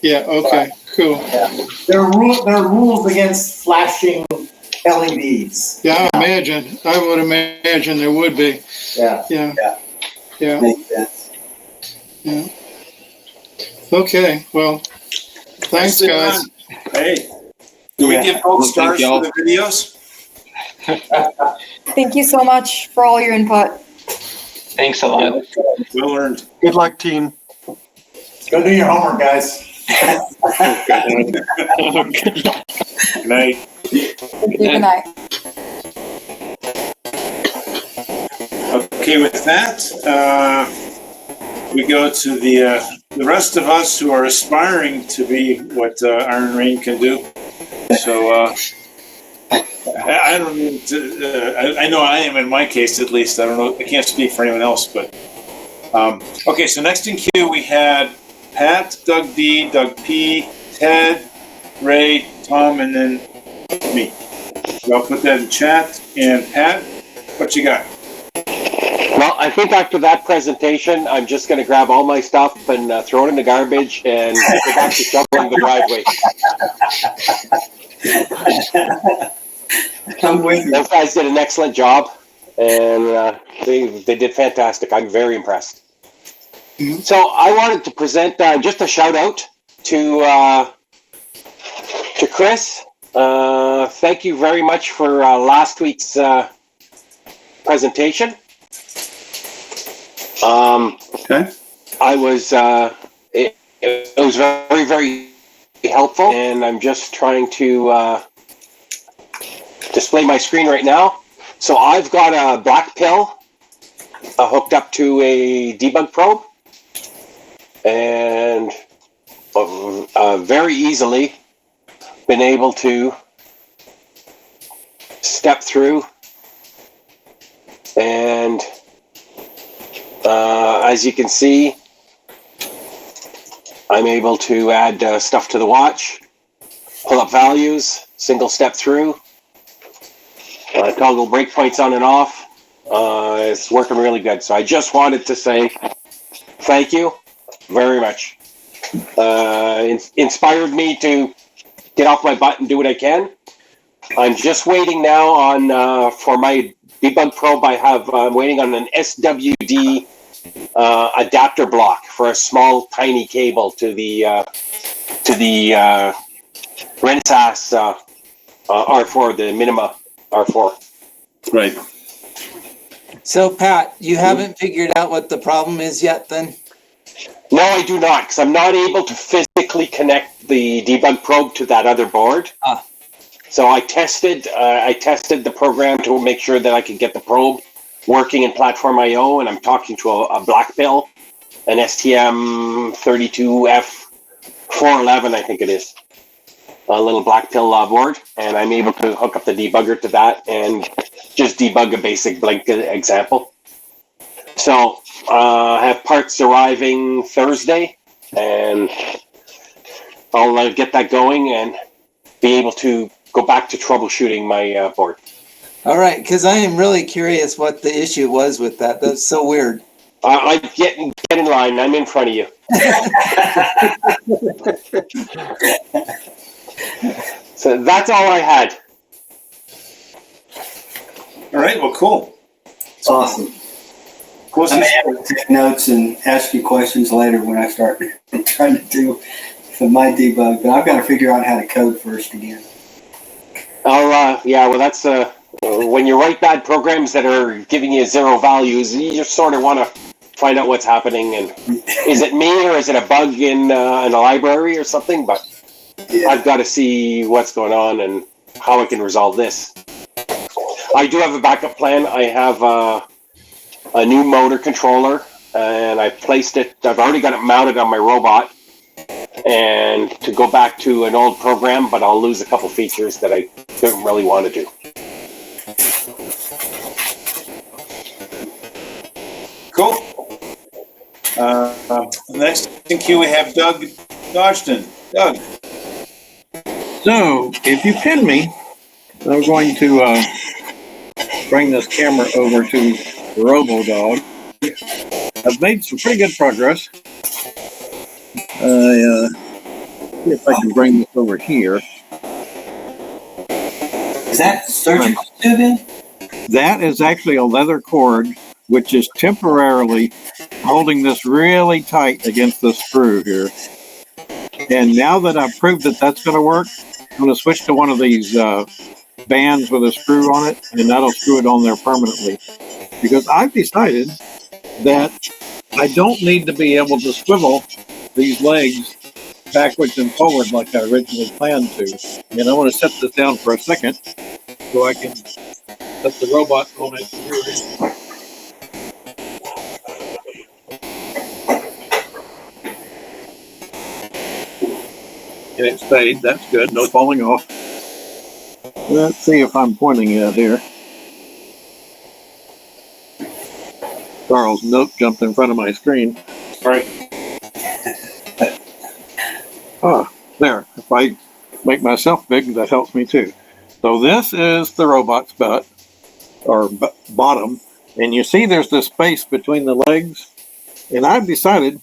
Yeah. Okay. Cool. Yeah. There are rules against flashing LEDs. Yeah, I would imagine there would be. Yeah. Makes sense. Yeah. Okay. Well, thanks, guys. Hey, do we give gold stars for the videos? Thank you so much for all your input. Thanks a lot. Well earned. Good luck, team. Go do your homework, guys. Good night. Thank you. Good night. Okay, with that, we go to the rest of us who are aspiring to be what Iron Rain can do. So I don't mean to, I know I am in my case at least. I don't know. I can't speak for anyone else, but okay. So next in queue we had Pat, Doug D, Doug P, Ted, Ray, Tom, and then me. So I'll put that in chat. And Pat, what you got? Well, I think after that presentation, I'm just going to grab all my stuff and throw it in the garbage and go back to shoveling the driveway. I'm with you. Those guys did an excellent job, and they did fantastic. I'm very impressed. Mm-hmm. So I wanted to present just a shout out to Chris. Thank you very much for last week's presentation. Okay. I was it was very, very helpful, and I'm just trying to display my screen right now. So I've got a black pill hooked up to a debug probe, and very easily been able to step through, and as you can see, I'm able to add stuff to the watch, pull up values. single step through. Toggle breakpoints on and off. It's working really good. So I just wanted to say thank you very much. Inspired me to get off my butt and do what I can. I'm just waiting now on for my debug probe. I'm waiting on an SWD adapter block for a small tiny cable to the Renesas R4, the Minima R4. Right. So, Pat, you haven't figured out what the problem is yet, then? No, I do not, because I'm not able to physically connect the debug probe to that other board. So I tested the program to make sure that I could get the probe working in Platform IO, and I'm talking to a black pill, an STM32F411, I think it is, a little black pill board, and I'm able to hook up the debugger to that and just debug a basic Blink example. So I have parts arriving Thursday, and I'll get that going and be able to go back to troubleshooting my board. All right, because I am really curious what the issue was with that. That's so weird. I get in line. I'm in front of you. So that's all I had. All right. Well, cool. It's awesome. I'm going to take notes and ask you questions later when I start trying to do my debug, but I've got to figure out how to code first again. Yeah, well, that's when you write bad programs that are giving you zero values, you just sort of want to find out what's happening, and is it me or is it a bug in a library or something? But yeah. I've got to see what's going on and how I can resolve this. I do have a backup plan. I have a new motor controller, and I placed it. I've already got it mounted on my robot, and to go back to an old program, but I'll lose a couple features that I don't really want to do. Cool. Next in queue we have Doug Dodgton. Doug. So, if you pin me, I'm going to bring this camera over to the RoboDog. I've made some pretty good progress. See if I can bring this over here. Is that surgical tubing? That is actually a leather cord, which is temporarily holding this really tight against the screw here. And now that I've proved that that's going to work, I'm going to switch to one of these bands with a screw on it, and that'll screw it on there permanently. Because I've decided that I don't need to be able to swivel these legs backwards and forward like I originally planned to. And I want to set this down for a second so I can let the robot on it. And it stayed. That's good. No falling off. Let's see if I'm pointing it here. Carl's note jumped in front of my screen. Right. There. If I make myself big, that helps me too. So this is the robot's butt, or bottom, and you see there's this space between the legs, and I've decided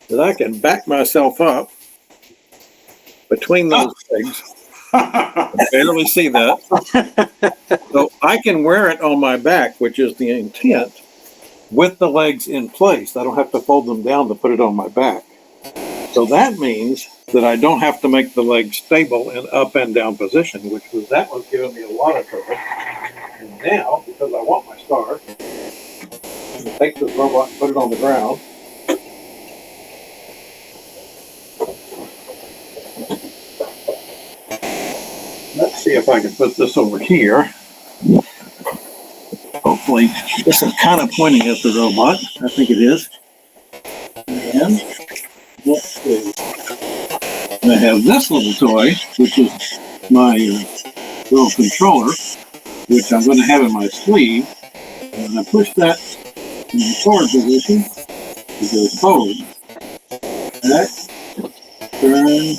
that I can back myself up between those legs. I barely see that. So I can wear it on my back, which is the intent, with the legs in place. I don't have to fold them down to put it on my back. So that means that I don't have to make the legs stable in up and down position, which was giving me a lot of trouble. And now, because I want my star, I'm going to take this robot and put it on the ground. Let's see if I can put this over here. Hopefully, this is kind of pointing at the robot. I think it is. And let's see. I have this little toy, which is my little controller, which I'm going to have in my sleeve. And I push that in the forward position. It goes forward. Back. Turn.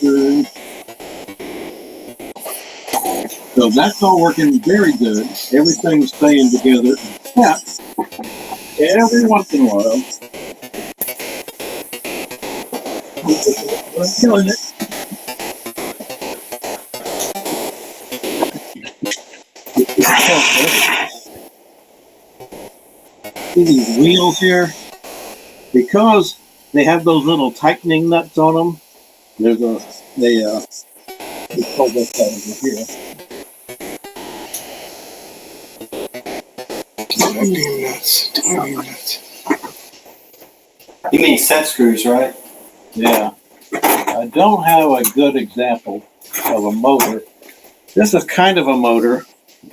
Turn. So that's all working very good. Everything's staying together. Yeah. Every once in a while. We're killing it. See these wheels here? Because they have those little tightening nuts on them. There's they call this over here. Tightening nuts. You mean set screws, right? Yeah. I don't have a good example of a motor. This is kind of a motor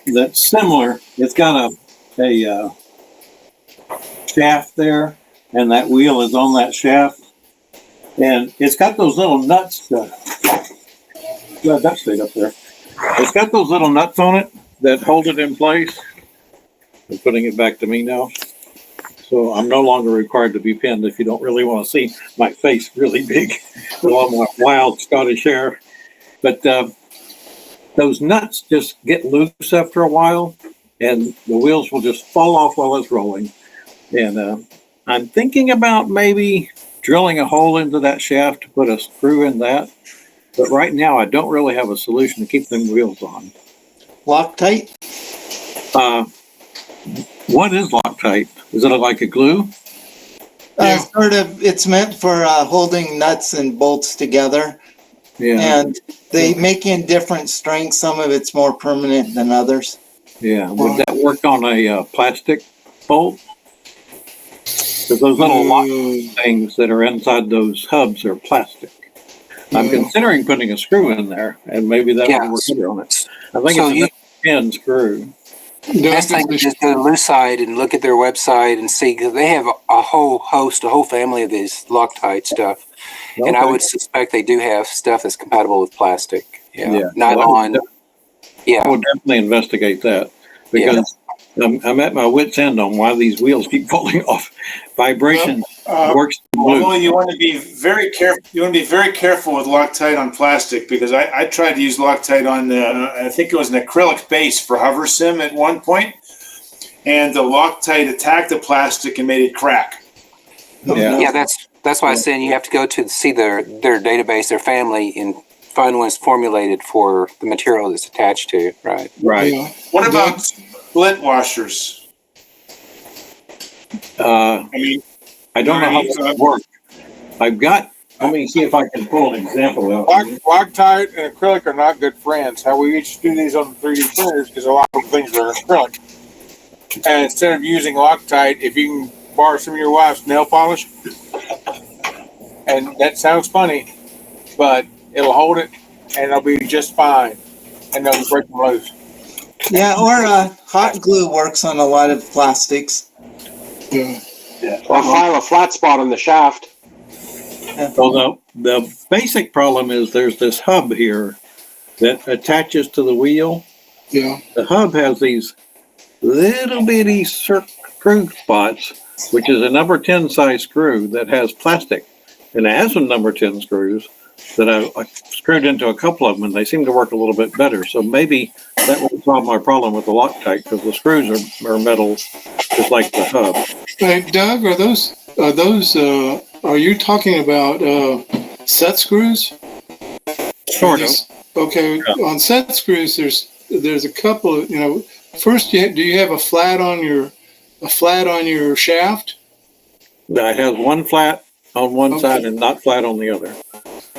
that's similar. It's got a shaft there, and that wheel is on that shaft. And it's got those little nuts. That stayed up there. It's got those little nuts on it that hold it in place. I'm putting it back to me now. So I'm no longer required to be pinned if you don't really want to see my face really big. So I'm a wild Scottish hair. But those nuts just get loose after a while, and the wheels will just fall off while it's rolling. And I'm thinking about maybe drilling a hole into that shaft to put a screw in that. But right now, I don't really have a solution to keep them wheels on. Loctite? What is Loctite? Is it like a glue? Sort of. It's meant for holding nuts and bolts together. Yeah. And they make in different strengths. Some of it's more permanent than others. Yeah. Would that work on a plastic bolt? Because those little lock things that are inside those hubs are plastic. I'm considering putting a screw in there, and maybe that would work better on it. I think So it's a pin screw. Best thing is just go to Lucide and look at their website and see, because they have a whole family of these Loctite stuff. And I would suspect they do have stuff that's compatible with plastic. Yeah. Nylon. I would definitely investigate that, because I'm at my wit's end on why these wheels keep falling off. Vibration works. Although you want to be very careful. You want to be very careful with Loctite on plastic, because I tried to use Loctite on I think it was an acrylic base for hover sim at one point, and the Loctite attacked the plastic and made it crack. Yeah, that's why I was saying you have to go to see their database, their family, and find one that's formulated for the material that's attached to. Right. Right. What about split washers? I don't know how that works. Let me see if I can pull an example out. Loctite and acrylic are not good friends. How we each do these on 3D printers, because a lot of things are acrylic. And instead of using Loctite, if you can borrow some of your wife's nail polish, and that sounds funny, but it'll hold it and it'll be just fine, and they'll break them loose. Yeah, or hot glue works on a lot of plastics. Or file a flat spot on the shaft. Well, the basic problem is there's this hub here that attaches to the wheel. Yeah. The hub has these little bitty screw spots, which is a number 10 size screw that has plastic. And it has some number 10 screws that I screwed into a couple of them, and they seem to work a little bit better. So maybe that will solve my problem with the Loctite, because the screws are metal, just like the hub. Hey, Doug, are you talking about set screws? Sort of. Okay, yeah. On set screws, there's a couple of, first, do you have a flat on your shaft? It has one flat on one side and not flat on the other.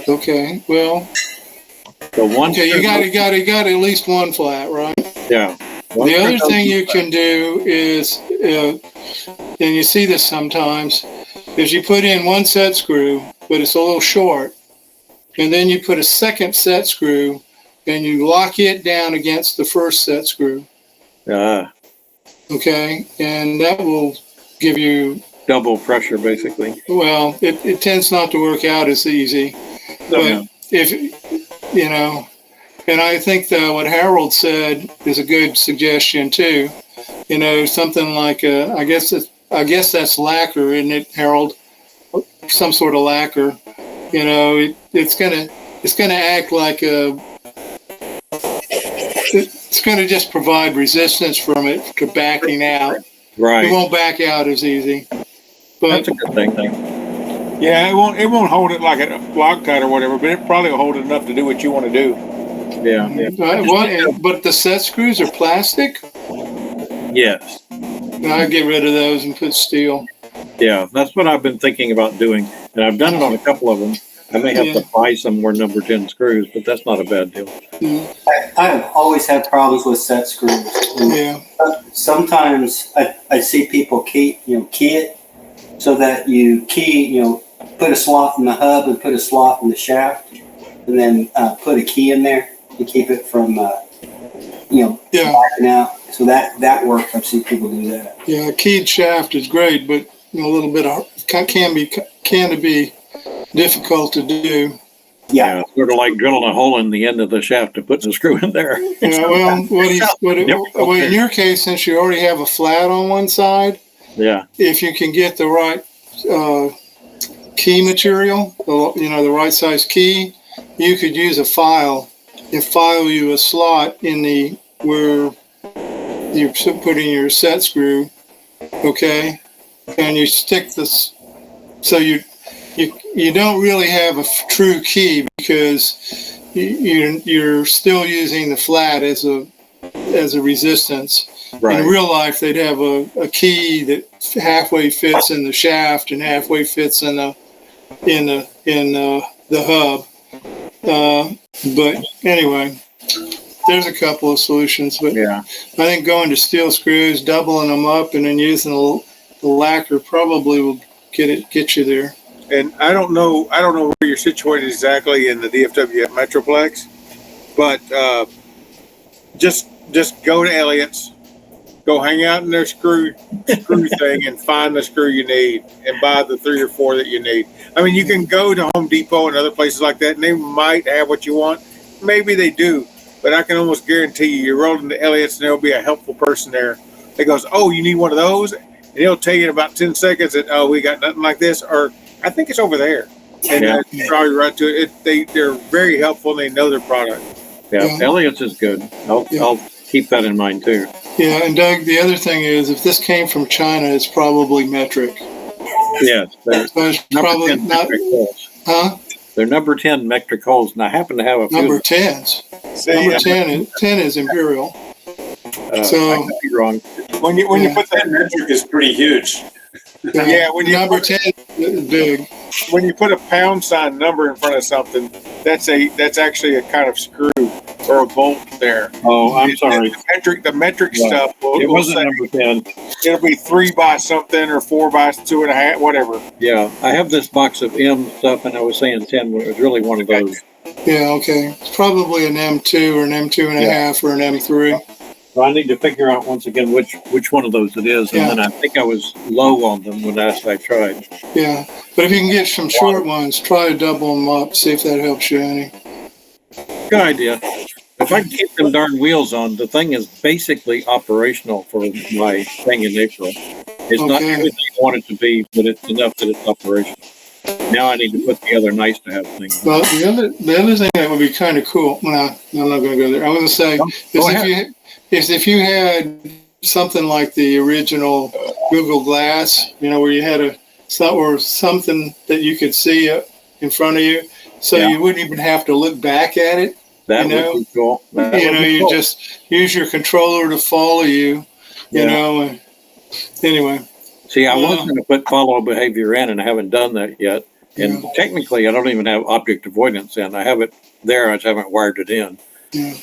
Okay, well, you got at least one flat, right? Yeah. The other thing you can do is, and you see this sometimes, is you put in one set screw, but it's a little short, and then you put a second set screw, and you lock it down against the first set screw. Okay, and that will give you double pressure, basically. Well, it tends not to work out as easy, but and I think that what Harold said is a good suggestion too. Something like I guess that's lacquer, isn't it, Harold? Some sort of lacquer. It's gonna act like it's going to just provide resistance from it to backing out. Right. It won't back out as easy. But that's a good thing. Yeah, it won't hold it like a Loctite or whatever, but it probably will hold it enough to do what you want to do. Yeah. But the set screws are plastic. Yes. I get rid of those and put steel. Yeah, that's what I've been thinking about doing, and I've done it on a couple of them. I may have to buy some more number 10 screws, but that's not a bad deal. I have always had problems with set screws. Yeah. Sometimes I see people key it so that you put a slot in the hub and put a slot in the shaft, and then put a key in there to keep it from backing out. So that works. I've seen people do that. Yeah, a keyed shaft is great, but a little bit can be difficult to do. Yeah, sort of like drilling a hole in the end of the shaft to put the screw in there. Yeah, well, in your case, since you already have a flat on one side, yeah, if you can get the right key material, the right size key, you could use a file and file you a slot in where you're putting your set screw, okay, and you stick this, so you don't really have a true key because you're still using the flat as a resistance. Right. In real life, they'd have a key that halfway fits in the shaft and halfway fits in the hub. But anyway, there's a couple of solutions. But yeah, I think going to steel screws, doubling them up, and then using the lacquer probably will get you there. And I don't know where you're situated exactly in the DFW Metroplex, but just go to Elliott's, go hang out in their screw thing and find the screw you need and buy the 3 or 4 that you need. I mean, you can go to Home Depot and other places like that, and they might have what you want. Maybe they do, but I can almost guarantee you roll into Elliott's and there'll be a helpful person there that goes, "Oh, you need one of those?" And he'll tell you in about 10 seconds that, "Oh, we got nothing like this," or "I think it's over there." And you're probably right to it. They're very helpful and they know their product. Yeah, Elliott's is good. I'll keep that in mind too. Yeah, and Doug, the other thing is, if this came from China, it's probably metric. Yes, So it's probably not. Huh? They're number 10 metric holes, and I happen to have a few. Number 10s. Number 10 is imperial. So I could be wrong. When you put that metric is pretty huge. When you number 10 is big. When you put a pound sign number in front of something, that's actually a kind of screw or a bolt there. Oh, I'm sorry. The metric stuff. It wasn't number 10. It'll be 3 by something or 4 by 2.5, whatever. Yeah, I have this box of M stuff, and I was saying 10 when it was really one of those. Yeah, okay. It's probably an M2 or an M2.5 or an M3. So I need to figure out once again which one of those it is, and then I think I was low on them when I tried. Yeah, but if you can get some short ones, try to double them up, see if that helps you any. Good idea. If I can keep them darn wheels on, the thing is basically operational for my thing in April. It's not everything I want it to be, but it's enough that it's operational. Now I need to put together nice to have things. Well, the other thing that would be kind of cool. Well, I'm not going to go there. I was going to say if you had something like the original Google Glass, where you had something that you could see in front of you, so you wouldn't even have to look back at it. That would be cool. You just use your controller to follow you. And anyway. See, I was going to put follow behavior in, and I haven't done that yet. And technically, I don't even have object avoidance in. I have it there. I just haven't wired it in. Yeah.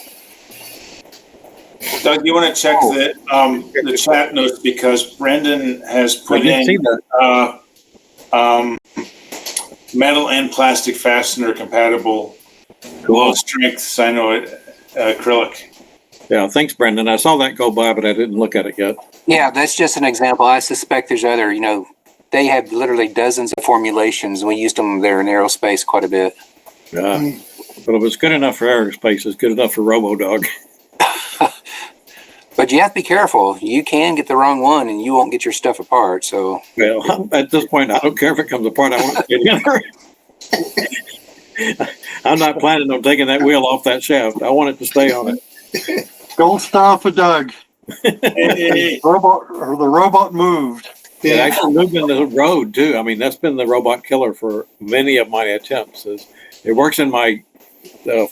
Doug, you want to check the chat notes because Brendan has put in metal and plastic fastener compatible, low strength cyano acrylic. Yeah, thanks, Brendan. I saw that go by, but I didn't look at it yet. Yeah, that's just an example. I suspect there's other, they have literally dozens of formulations. We used them there in aerospace quite a bit. Yeah. But if it's good enough for aerospace, it's good enough for RoboDog. But you have to be careful. You can get the wrong one and you won't get your stuff apart. So, well, at this point, I don't care if it comes apart. I want it together. I'm not planning on taking that wheel off that shaft. I want it to stay on it. Gold star for Doug. Hey. The robot moved. It actually moved in the road too. I mean, that's been the robot killer for many of my attempts. It works in my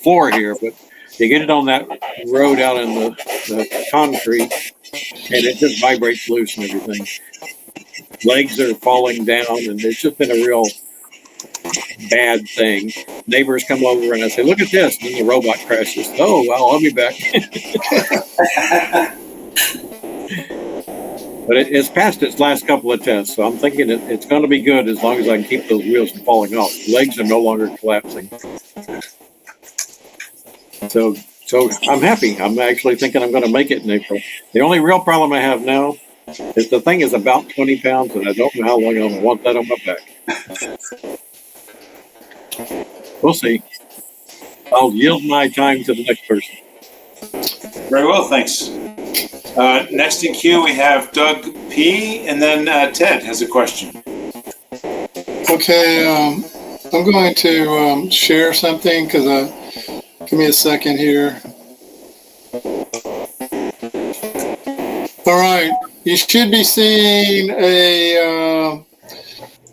floor here, but you get it on that road out in the concrete, and it just vibrates loose and everything. Legs are falling down, and it's just been a real bad thing. Neighbors come over and I say, "Look at this," and then the robot crashes. Oh, well, I'll be back. But it's passed its last couple of tests, so I'm thinking it's going to be good as long as I can keep those wheels from falling off. Legs are no longer collapsing. So I'm happy. I'm actually thinking I'm going to make it in April. The only real problem I have now is the thing is about 20 pounds, and I don't know how long I'm going to want that on my back. We'll see. I'll yield my time to the next person. Very well, thanks. Next in queue, we have Doug P. and then Ted has a question. Okay, I'm going to share something because give me a second here. All right, you should be seeing a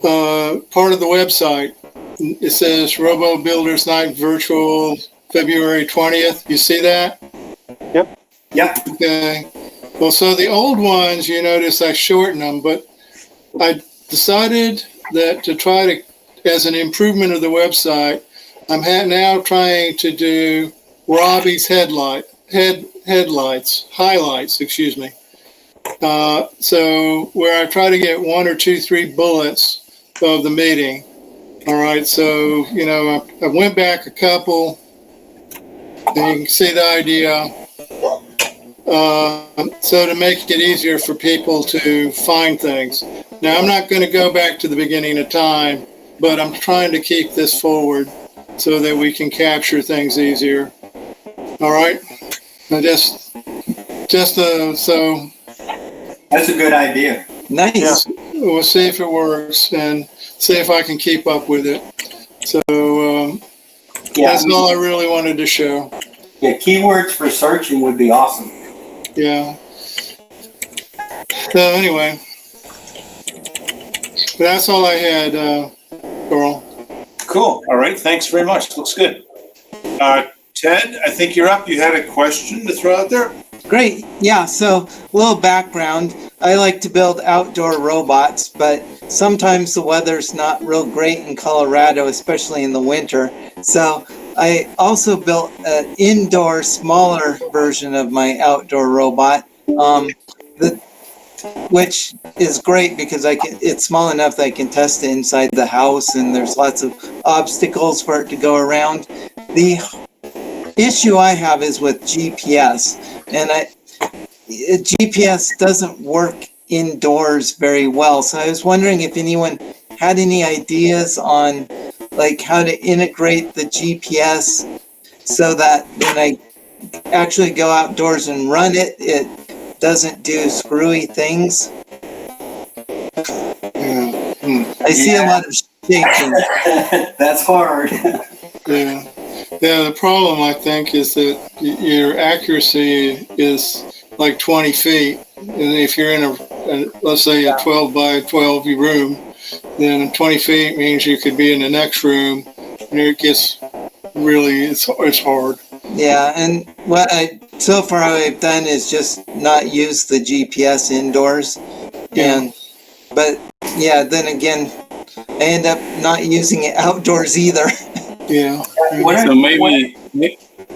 part of the website. It says Robo Builders Night Virtual February 20th. You see that? Yep. Yep. Okay. Well, so the old ones, you notice I shortened them, but I decided that to try to, as an improvement of the website, I'm now trying to do Robbie's highlights, excuse me. So where I try to get 1 or 2, 3 bullets of the meeting. All right, so, you know, I went back a couple, and you can see the idea. So to make it easier for people to find things. Now, I'm not going to go back to the beginning of time, but I'm trying to keep this forward so that we can capture things easier. All right? Now so. That's a good idea. Nice. Yeah, we'll see if it works and see if I can keep up with it. So that's all I really wanted to show. Yeah, keywords for searching would be awesome. Yeah. So anyway, that's all I had, Carl. Cool. All right. Thanks very much. Looks good. Ted, I think you're up. You had a question to throw out there? Great. Yeah. So a little background. I like to build outdoor robots, but sometimes the weather's not real great in Colorado, especially in the winter. So I also built an indoor, smaller version of my outdoor robot, which is great because it's small enough that I can test it inside the house, and there's lots of obstacles for it to go around. The issue I have is with GPS, and GPS doesn't work indoors very well. So I was wondering if anyone had any ideas on like how to integrate the GPS so that when I actually go outdoors and run it, it doesn't do screwy things. I see a lot of shaking. That's hard. Yeah. Yeah, the problem I think is that your accuracy is like 20 feet. And if you're in let's say a 12 by 12 room, then 20 feet means you could be in the next room, and it gets really, it's hard. Yeah, and so far I've done is just not use the GPS indoors. Yeah. But yeah, then again, I end up not using it outdoors either. Yeah. So maybe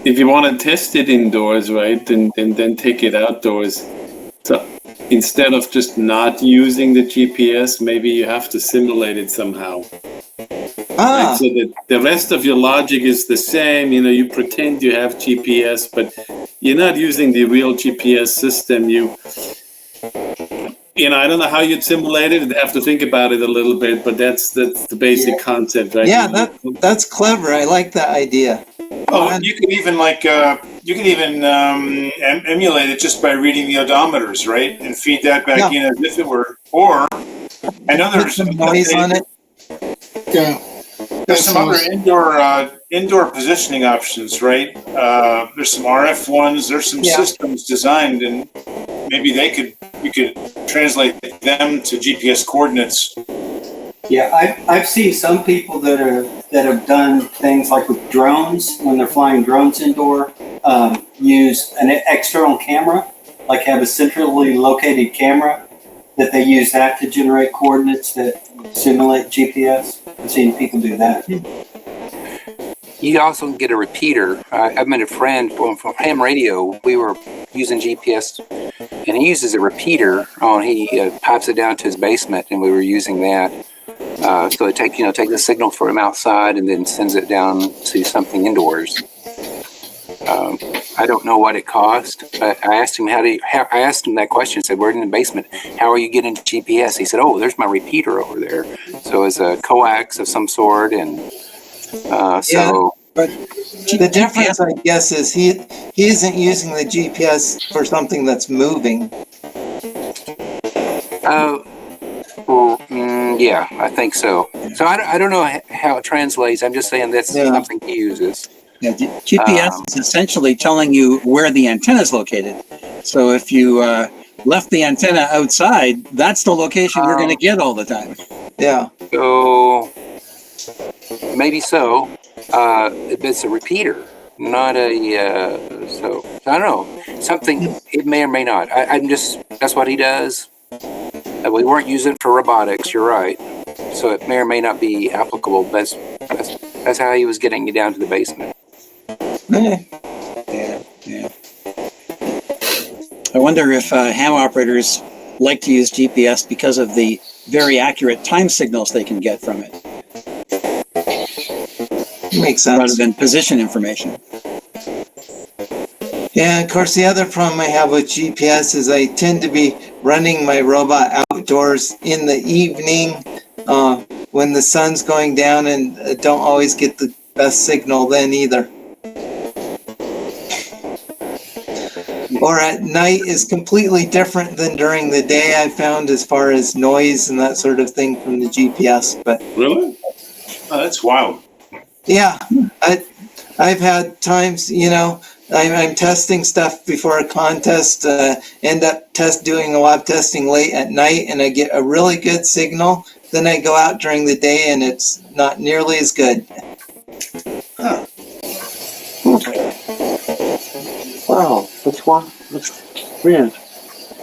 if you want to test it indoors, right, and then take it outdoors. So instead of just not using the GPS, maybe you have to simulate it somehow. Right? So that the rest of your logic is the same. You know, you pretend you have GPS, but you're not using the real GPS system. You know, I don't know how you'd simulate it. I'd have to think about it a little bit, but that's the basic concept, right? Yeah, that's clever. I like that idea. Oh, you can even emulate it just by reading the odometers, right? And feed that back in as if it were. Or I know there's some noise on it. Yeah. There's some other indoor indoor positioning options, right? There's some RF ones, there's some systems designed, and maybe we could translate them to GPS coordinates. Yeah, I've seen some people that have done things like with drones, when they're flying drones indoor, use an external camera, like have a centrally located camera, that they use that to generate coordinates that simulate GPS. I've seen people do that. You also can get a repeater. I've met a friend from ham radio. We were using GPS, and he uses a repeater. He pipes it down to his basement, and we were using that. So it take the signal from outside and then sends it down to something indoors. I don't know what it cost. But I asked him I asked him that question. I said, "We're in the basement. How are you getting GPS?" He said, "Oh, there's my repeater over there." So it's a coax of some sort, and but the difference, I guess, is he isn't using the GPS for something that's moving. Yeah, I think so. So I don't know how it translates. I'm just saying that's something he uses. Yeah, GPS is essentially telling you where the antenna is located. So if you left the antenna outside, that's the location you're going to get all the time. Yeah. So maybe so. It's a repeater, not a. So I don't know. Something it may or may not. That's what he does. We weren't using it for robotics. You're right. So it may or may not be applicable. But that's how he was getting you down to the basement. Yeah. I wonder if ham operators like to use GPS because of the very accurate time signals they can get from it. Makes sense. Rather than position information. Yeah, of course, the other problem I have with GPS is I tend to be running my robot outdoors in the evening when the sun's going down, and don't always get the best signal then either. Or at night is completely different than during the day, I found, as far as noise and that sort of thing from the GPS. But really? Oh, that's wild. Yeah, I've had times, I'm testing stuff before a contest, end up doing a lot of testing late at night, and I get a really good signal. Then I go out during the day, and it's not nearly as good. Huh. Wow, that's weird.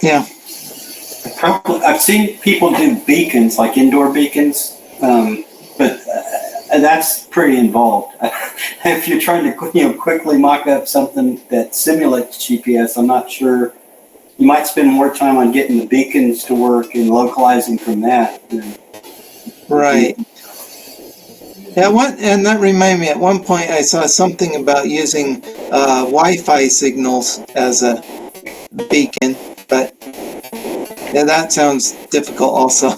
Yeah. I've seen people do beacons, like indoor beacons, but that's pretty involved. If you're trying to quickly mock up something that simulates GPS, I'm not sure. You might spend more time on getting the beacons to work and localizing from that. Right. Yeah, and that reminded me, at one point I saw something about using Wi-Fi signals as a beacon, but yeah, that sounds difficult also.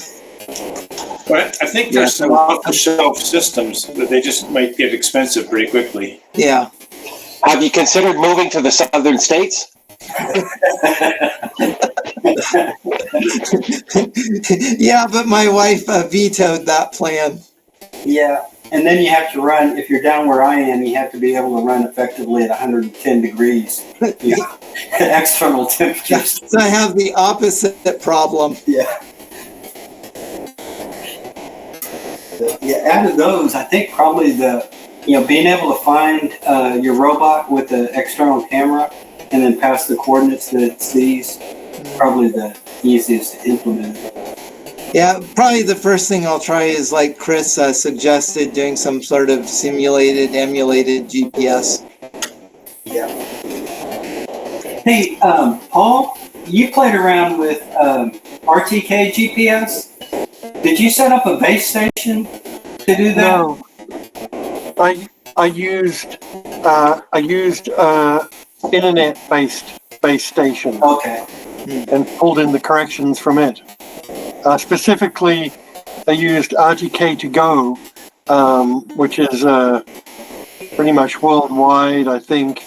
But I think there's some off-the-shelf systems that they just might get expensive pretty quickly. Yeah. Have you considered moving to the southern states? Yeah, but my wife vetoed that plan. Yeah, and then you have to run, if you're down where I am, you have to be able to run effectively at 110 degrees. External temperatures. So I have the opposite problem. Yeah. Yeah, out of those, I think probably being able to find your robot with the external camera and then pass the coordinates that it sees, probably the easiest to implement. Yeah, probably the first thing I'll try is, like Chris suggested, doing some sort of emulated GPS. Yeah. Hey, Paul, you played around with RTK GPS. Did you set up a base station to do that? No, I used internet-based base station. Okay. And pulled in the corrections from it. Specifically, I used RTK to go, which is pretty much worldwide, I think.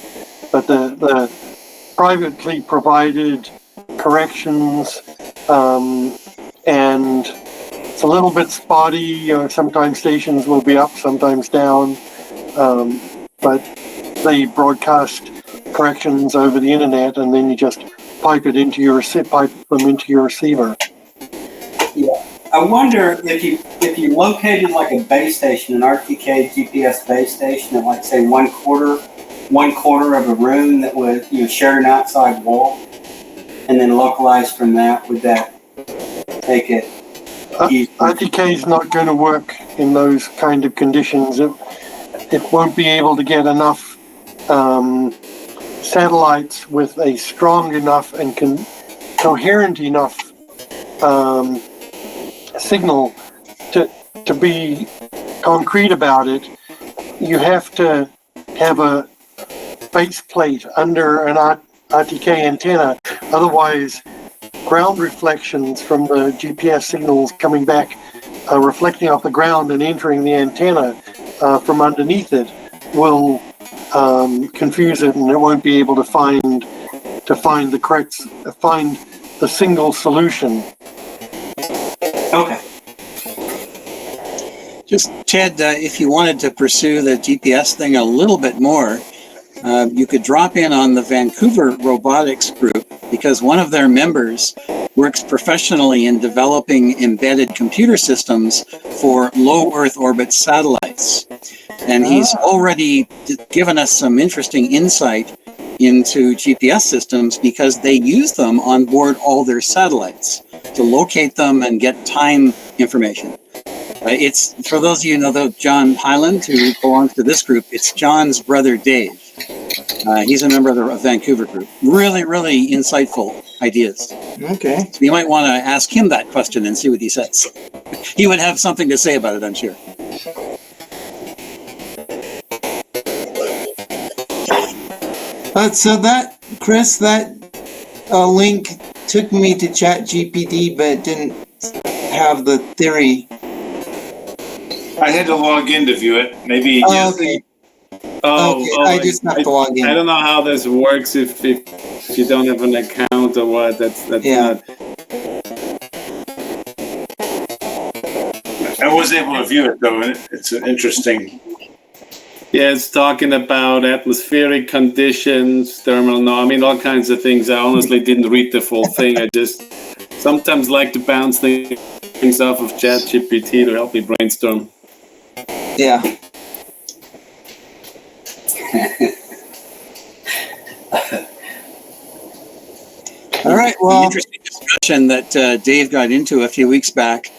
But the privately provided corrections, and it's a little bit spotty. Sometimes stations will be up, sometimes down. but they broadcast corrections over the internet, and then you just pipe them into your receiver. Yeah. I wonder if you located like a base station, an RTK GPS base station at like say one quarter of a room that would share an outside wall, and then localized from that, would that make it easier? RTK is not going to work in those kind of conditions. It won't be able to get enough satellites with a strong enough and coherent enough signal to be concrete about it. You have to have a base plate under an RTK antenna. Otherwise, ground reflections from the GPS signals coming back, reflecting off the ground and entering the antenna from underneath it will confuse it, and it won't be able to find the single solution. Okay. Just, Chad, if you wanted to pursue the GPS thing a little bit more, you could drop in on the Vancouver Robotics Group, because one of their members works professionally in developing embedded computer systems for low Earth orbit satellites. And he's already given us some interesting insight into GPS systems because they use them on board all their satellites to locate them and get time information. It's, for those of you who know John Hyland, who belongs to this group, it's John's brother Dave. He's a member of the Vancouver group. Really, really insightful ideas. Okay. So you might want to ask him that question and see what he says. He would have something to say about it, I'm sure. So that, Chris, that link took me to ChatGPT, but it didn't have the theory. I had to log in to view it. Maybe. Okay. I just have to log in. I don't know how this works if you don't have an account or what. That's not. I was able to view it though, and it's an interesting. Yeah, it's talking about atmospheric conditions, thermal, all kinds of things. I honestly didn't read the full thing. I just sometimes like to bounce things off of ChatGPT to help me brainstorm. Yeah. All right. Well, interesting discussion that Dave got into a few weeks back.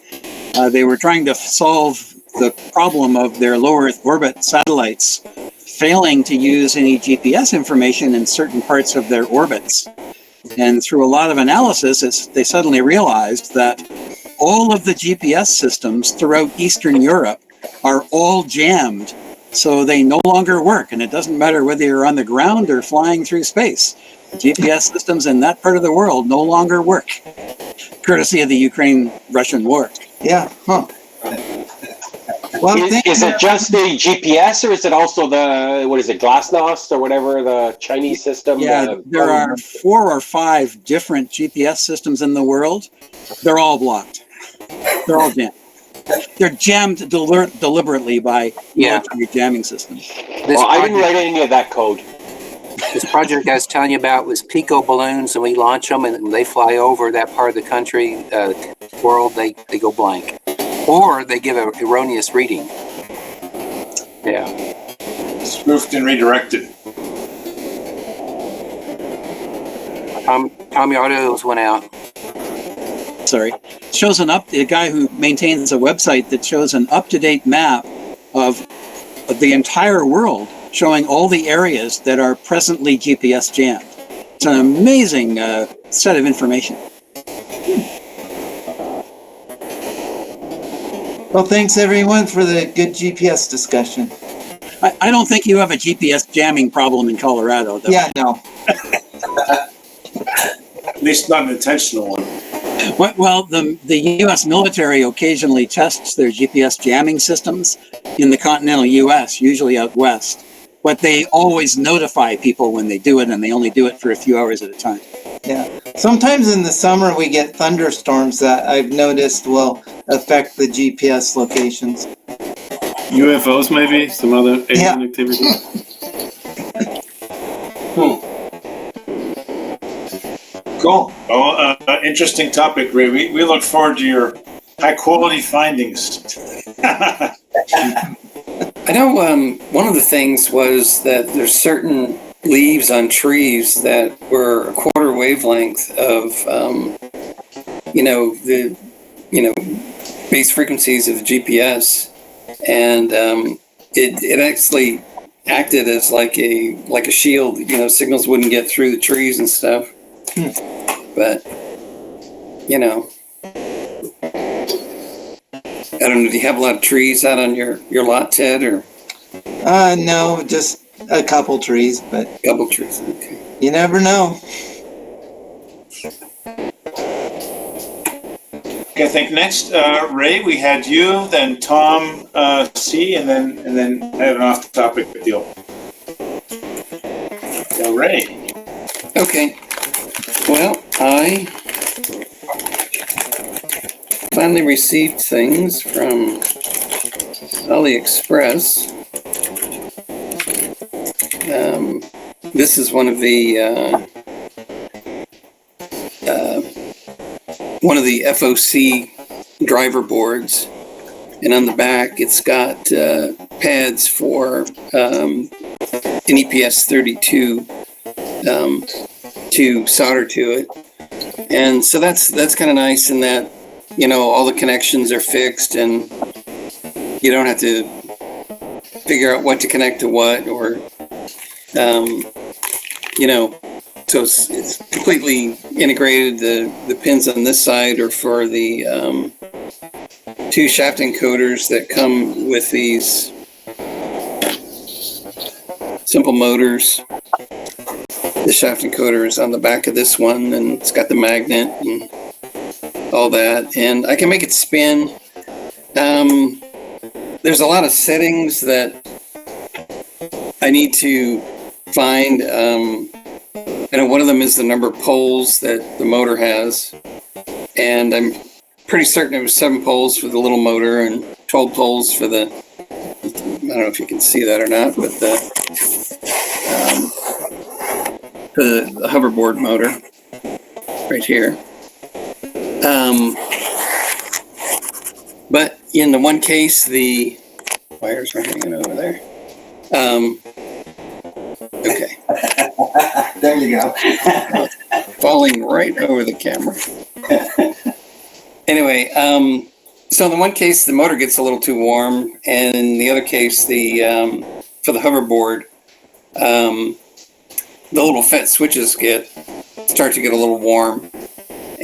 They were trying to solve the problem of their low Earth orbit satellites failing to use any GPS information in certain parts of their orbits. And through a lot of analysis, they suddenly realized that all of the GPS systems throughout Eastern Europe are all jammed, so they no longer work. And it doesn't matter whether you're on the ground or flying through space. GPS systems in that part of the world no longer work, courtesy of the Ukraine-Russian war. Yeah. Huh. Well, is it just the GPS, or is it also the, GLaSnost or whatever, the Chinese system? Yeah, there are 4 or 5 different GPS systems in the world. They're all blocked. They're all jammed. They're jammed deliberately by military jamming systems. I didn't write any of that code. This project I was telling you about was Pico balloons, and we launch them, and when they fly over that part of the country, world, they go blank. Or they give an erroneous reading. Yeah. Spoofed and redirected. Tommy Autos went out. Sorry. Shows a guy who maintains a website that shows an up-to-date map of the entire world, showing all the areas that are presently GPS jammed. It's an amazing set of information. Well, thanks everyone for the good GPS discussion. I don't think you have a GPS jamming problem in Colorado, though. Yeah, no. At least not an intentional one. Well, the U.S. military occasionally tests their GPS jamming systems in the continental U.S., usually out west. But they always notify people when they do it, and they only do it for a few hours at a time. Yeah. Sometimes in the summer we get thunderstorms that I've noticed will affect the GPS locations. UFOs, maybe some other alien activity. Cool. Well, interesting topic, Ray. We look forward to your high quality findings. I know one of the things was that there's certain leaves on trees that were a quarter wavelength of, the base frequencies of the GPS, and it actually acted as like a shield. Signals wouldn't get through the trees and stuff. But I don't know. Do you have a lot of trees out on your lot, Ted, or? No, just a couple trees, but. Couple trees. Okay. You never know. Okay, I think next, Ray, we had you, then Tom C, and then I have an off-topic deal. So, Ray. Okay. Well, I finally received things from AliExpress. This is one of the FOC driver boards, and on the back it's got pads for an EPS 32 to solder to it, and so that's kind of nice in that all the connections are fixed and you don't have to figure out what to connect to what, or so it's completely integrated. The pins on this side are for the two shaft encoders that come with these simple motors. The shaft encoder is on the back of this one, and it's got the magnet and all that, and I can make it spin. There's a lot of settings that I need to find. I know one of them is the number of poles that the motor has, and I'm pretty certain it was 7 poles for the little motor and 12 poles for the, I don't know if you can see that or not, but for the hoverboard motor right here. But in the one case, the wires are hanging over there. Okay. There you go. Falling right over the camera. Anyway, so in the one case, the motor gets a little too warm, and in the other case, the for the hoverboard, the little FET switches start to get a little warm,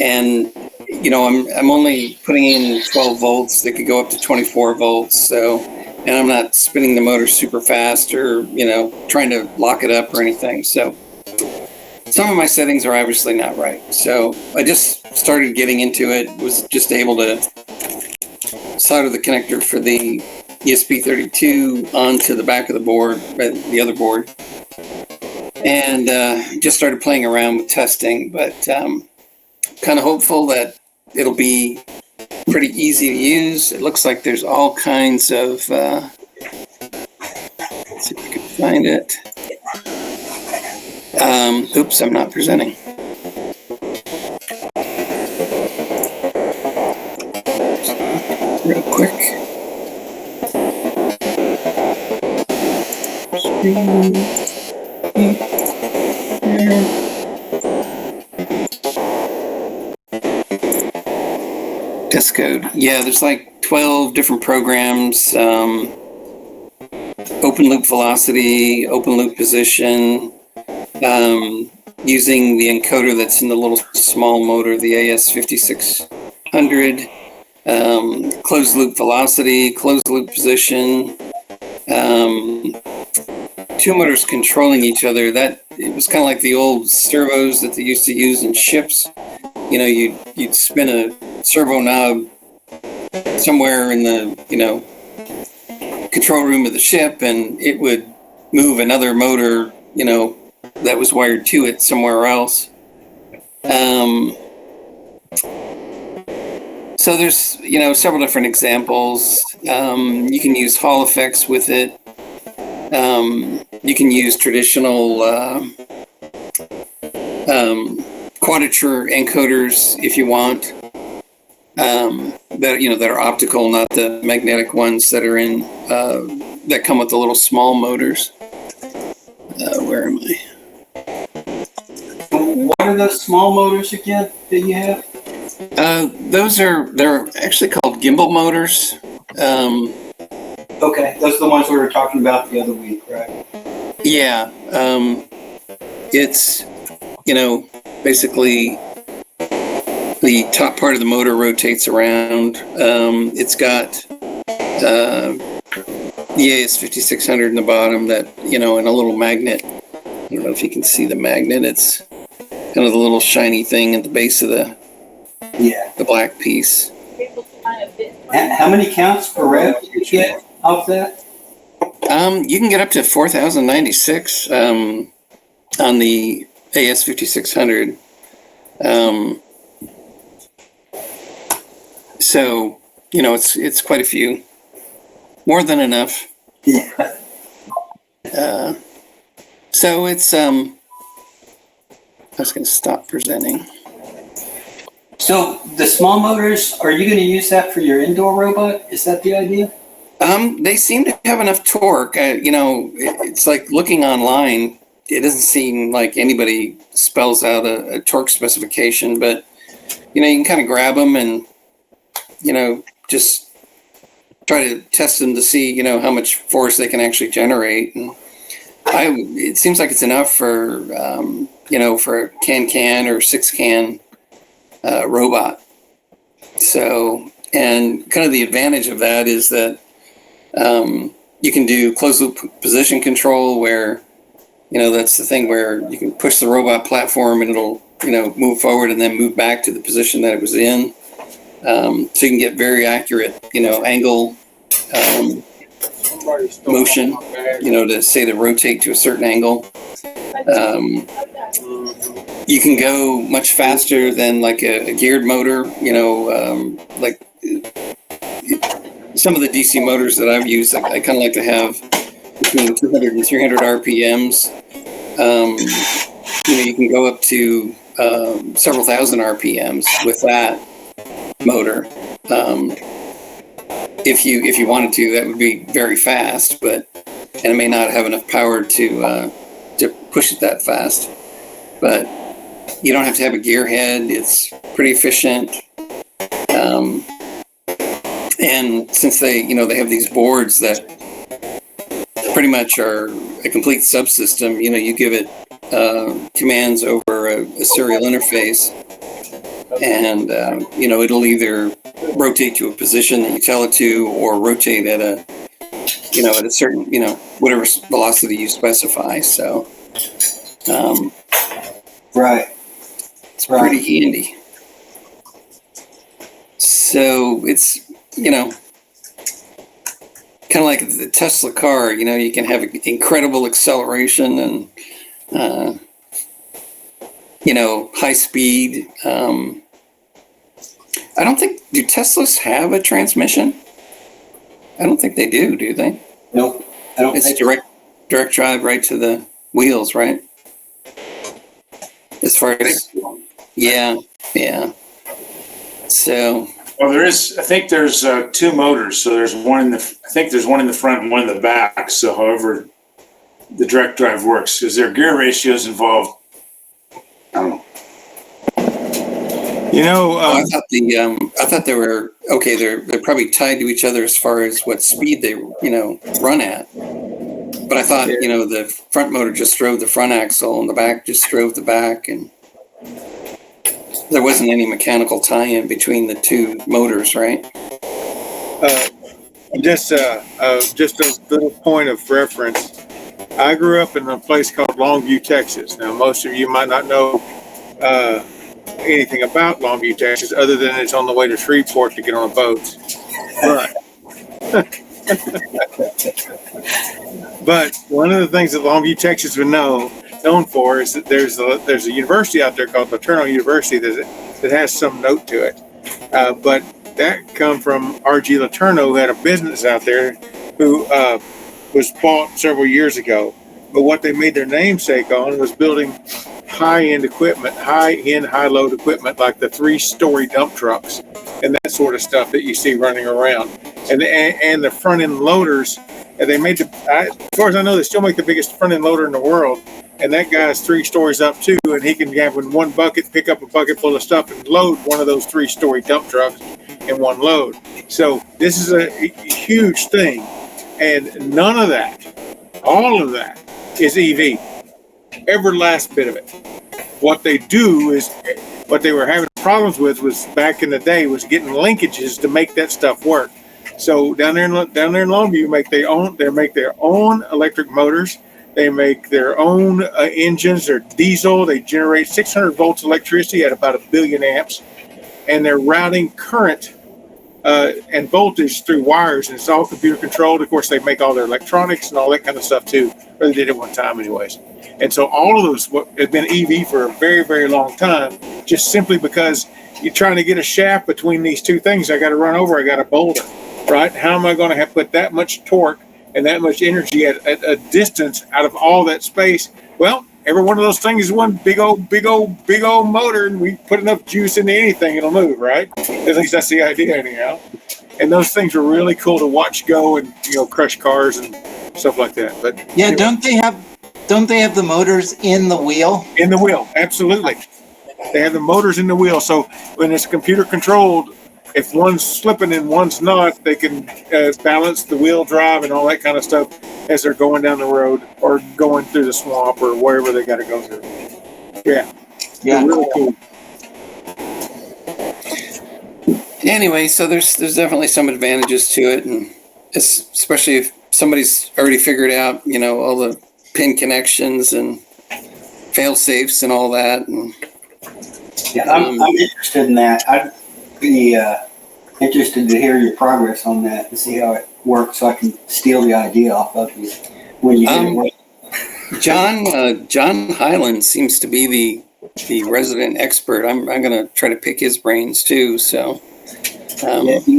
and I'm only putting in 12 volts. They could go up to 24 volts. So, and I'm not spinning the motor super fast or trying to lock it up or anything. So, some of my settings are obviously not right. So I just started getting into it. Was just able to solder the connector for the ESP32 onto the back of the board, the other board, and just started playing around with testing. But kind of hopeful that it'll be pretty easy to use. It looks like there's all kinds of, let's see if I can find it. Oops, I'm not presenting. Real quick. Test code. Yeah, there's like 12 different programs. Open loop velocity, open loop position, using the encoder that's in the little small motor, the AS5600, closed loop velocity, closed loop position, 2 motors controlling each other. That it was kind of like the old servos that they used to use in ships. You'd spin a servo knob somewhere in the control room of the ship, and it would move another motor that was wired to it So there's, several different examples. You can use Hall effects with it. You can use traditional quadrature encoders if you want. That are optical, not the magnetic ones that are in that come with the little small motors. Where am I? What are those small motors again that you have? They're actually called gimbal motors. Okay, those are the ones we were talking about the other week, right? Yeah. It's, basically the top part of the motor rotates around. It's got the AS5600 in the bottom that, and a little magnet. I don't know if you can see the magnet. It's kind of the little shiny thing at the base of the black piece. How many counts per rev do you get off that? You can get up to 4,096 on the AS5600. So, it's quite a few. More than enough. Yeah. So it's I was going to stop presenting. So the small motors, are you going to use that for your indoor robot? Is that the idea? They seem to have enough torque. It's like looking online. It doesn't seem like anybody spells out a torque specification, but you can kind of grab them and just try to test them to see how much force they can actually generate. And it seems like it's enough for for a can or 6-can robot. So, and kind of the advantage of that is that you can do closed loop position control where, that's the thing where you can push the robot platform and it'll, move forward and then move back to the position that it was in. So you can get very accurate, angle motion, to rotate to a certain angle. You can go much faster than like a geared motor, like some of the DC motors that I've used. I kind of like to have between 200 and 300 RPMs. You can go up to several thousand RPMs with that motor. If you wanted to, that would be very fast, and it may not have enough power to push it that fast. But you don't have to have a gear head. It's pretty efficient. And since they have these boards that pretty much are a complete subsystem, you give it commands over a serial interface, and it'll either rotate to a position that you tell it to, or rotate at a certain whatever velocity you specify. So right, it's pretty handy. So it's kind of like the Tesla car. You can have incredible acceleration and high speed. I don't think, do Teslas have a transmission? I don't think they do they? Nope. I don't it's think direct drive right to the wheels, right? As far as, yeah. So. Well, I think there's two motors. So there's one I think there's one in the front and one in the back. So however the direct drive works, is there gear ratios involved? I don't know. I thought they were okay. They're probably tied to each other as far as what speed they run at. But I thought the front motor just drove the front axle and the back just drove the back, and there wasn't any mechanical tie-in between the two motors, right? Just a little point of reference. I grew up in a place called Longview, Texas. Now, most of you might not know anything about Longview, Texas, other than it's on the way to Shreveport to get on a boat. But one of the things that Longview, Texas would known for is that there's a university out there called Fraternal University that has some note to it. But that come from R.G. Letourneau, who had a business out there, who was bought several years ago. But what they made their namesake on was building high-end equipment, high-end, high-load equipment, like the 3-story dump trucks and that sort of stuff that you see running around. And the front-end loaders, and they made as far as I know, they still make the biggest front-end loader in the world. And that guy's 3 stories up too, and he can have in one bucket, pick up a bucket full of stuff and load one of those 3-story dump trucks in one load. So this is a huge thing, and none of that, all of that, is EV. Every last bit of it. What they do is, what they were having problems with was back in the day was getting linkages to make that stuff work. So down there in Longview, they make their own electric motors. They make their own engines. They're diesel. They generate 600 volts electricity at about 1 billion amps, and they're routing current and voltage through wires, and it's all computer controlled. Of course, they make all their electronics and all that kind of stuff too, or they did it one time anyways. And so all of those have been EV for a very, very long time, just simply because you're trying to get a shaft between these two things. I got to run over, I got a boulder, right? How am I going to have put that much torque and that much energy at a distance out of all that space? Well, every one of those things is one big old motor, and we put enough juice into anything, it'll move, right? At least that's the idea anyhow. And those things are really cool to watch go and, crush cars and stuff like that. But yeah, anyway. Don't they have the motors in the wheel? In the wheel, absolutely. They have the motors in the wheel. So when it's computer controlled, if one's slipping and one's not, they can balance the wheel drive and all that kind of stuff as they're going down the road or going through the swamp or wherever they got to go through. Yeah. Really cool. Anyway, so there's definitely some advantages to it, and especially if somebody's already figured out, all the pin connections and fail safes and all that. And yeah, I'm interested in that. I'd be interested to hear your progress on that and see how it works, so I can steal the idea off of you when you get it right. John Hyland seems to be the resident expert. I'm going to try to pick his brains too. So yeah, you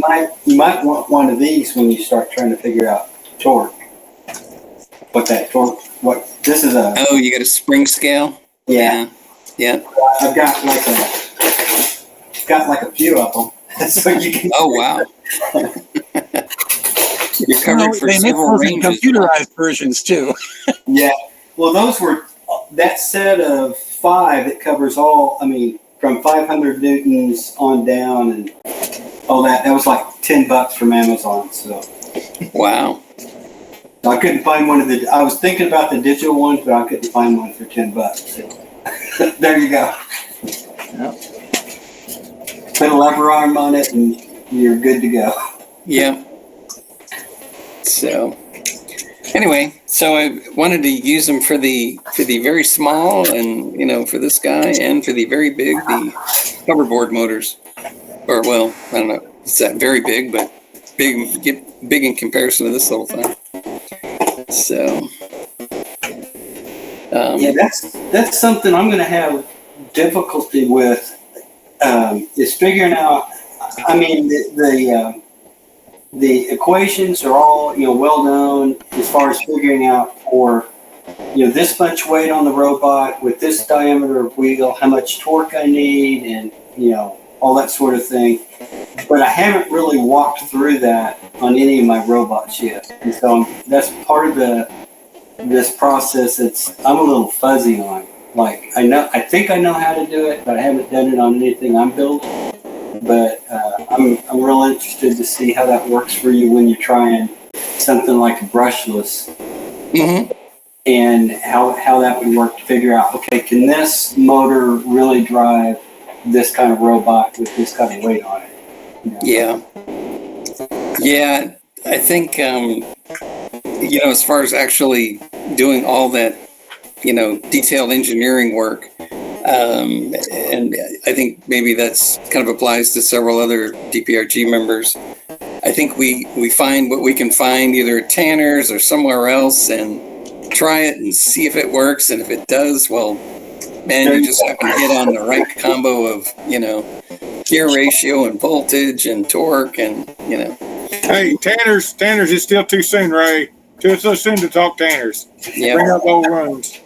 might want one of these when you start trying to figure out torque. This is a. Oh, you got a spring scale? Yeah. I've got like a few of them, so you can. Oh wow! You're covered for several ranges. Computerized versions too. Yeah. Well, those were that set of 5. It covers all. I mean, from 500 newtons on down, and all that. That was like $10 from Amazon. So. Wow. I couldn't find one of the. I was thinking about the digital ones, but I couldn't find one for $10. So there you go. Yep. Put a lever arm on it, and you're good to go. Yeah. So, anyway, so I wanted to use them for the very small, and for this guy, and for the very big, the hoverboard motors. Or well, I don't know, it's that very big, but big in comparison to this little thing. So, yeah, that's something I'm going to have difficulty with. Is figuring out. I mean, the equations are all well known as far as figuring out for this much weight on the robot with this diameter of wheel, how much torque I need, and all that sort of thing. But I haven't really walked through that on any of my robots yet, and so that's part of this process. I'm a little fuzzy on. Like I think I know how to do it, but I haven't done it on anything I'm building. But I'm real interested to see how that works for you when you're trying something like a brushless, and how that would work to figure out. Okay, can this motor really drive this kind of robot with this kind of weight on it? Yeah. I think as far as actually doing all that. Detailed engineering work. And I think maybe that's kind of applies to several other DPRG members. I think we find what we can find either at Tanner's or somewhere else and try it and see if it works. And if it does, well, man, you just have to hit on the right combo of, gear ratio and voltage and torque and, you know. Hey, Tanners is still too soon, Ray. Too soon to talk Tanners. Yeah. Bring up old runs.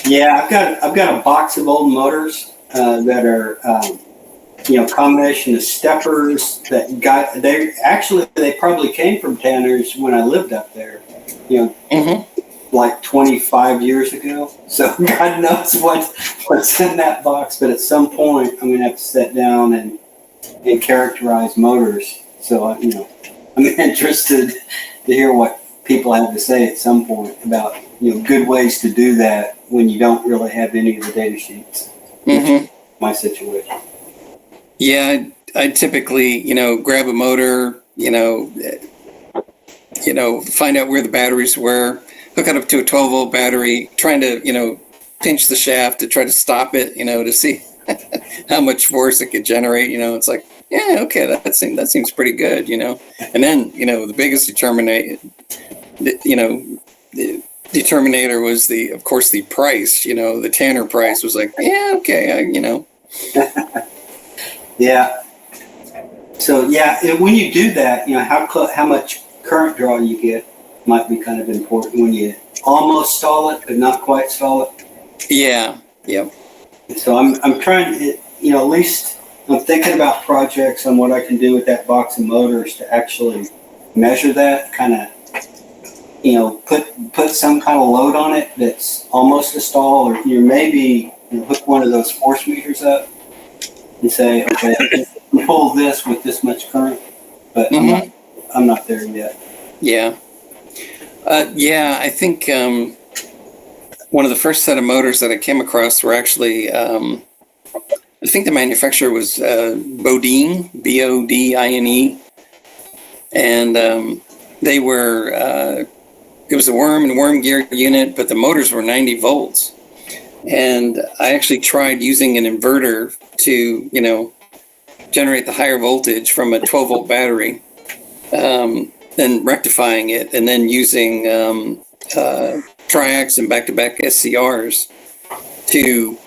Yeah, I've got a box of old motors that are combination of steppers that they probably came from Tanner's when I lived up there, like 25 years ago. So God knows what's in that box, but at some point I'm gonna have to sit down and characterize motors. So I'm interested to hear what people have to say at some point about good ways to do that when you don't really have any of the data sheets. My situation. Yeah, I typically, grab a motor, find out where the batteries were, hook it up to a 12-volt battery, trying to, pinch the shaft to try to stop it, to see how much force it could generate. It's like, yeah, okay, that seems pretty good, And then, the biggest determinator was of course, the price. The Tanner price was like, yeah, okay, Yeah. So when you do that, how much current draw you get might be kind of important when you almost stall it but not quite stall it. Yeah. Yep. So I'm trying to, at least I'm thinking about projects on what I can do with that box of motors to actually measure that, kind of, put some kind of load on it that's almost a stall, or maybe hook one of those force meters up and say, okay, you pull this with this much current, but I'm not there yet. Yeah. I think one of the first set of motors that I came across were actually, I think the manufacturer was Bodine, Bodine, and they were, it was a worm and worm gear unit, but the motors were 90 volts. And I actually tried using an inverter to, generate the higher voltage from a 12-volt battery, and rectifying it, and then using triacs and back-to-back SCRs to,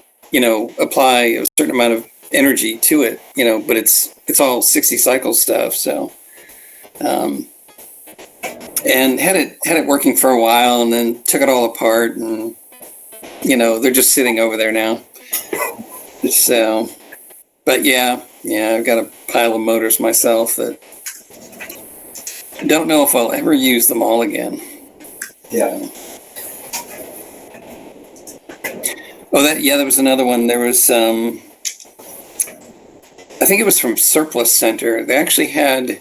apply a certain amount of energy to it, but it's all 60 cycle stuff. So, and had it working for a while, and then took it all apart, and they're just sitting over there now. So, but yeah, I've got a pile of motors myself that I don't know if I'll ever use them all again. Yeah. There was another one. There was, I think it was from Surplus Center. They actually had,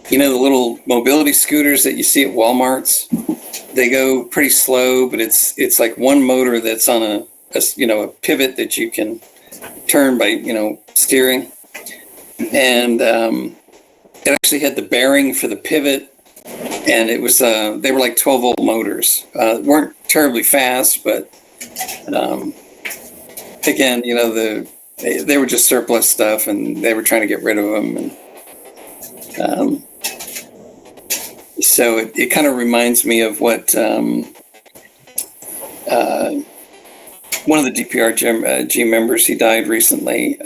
the little mobility scooters that you see at Walmart's. They go pretty slow, but it's like one motor that's on a pivot that you can turn by, steering. And it actually had the bearing for the pivot, and it was they were like 12-volt motors. Weren't terribly fast, but again, they were just surplus stuff, and they were trying to get rid of them. And so it kind of reminds me of what one of the DPRG members, he died recently.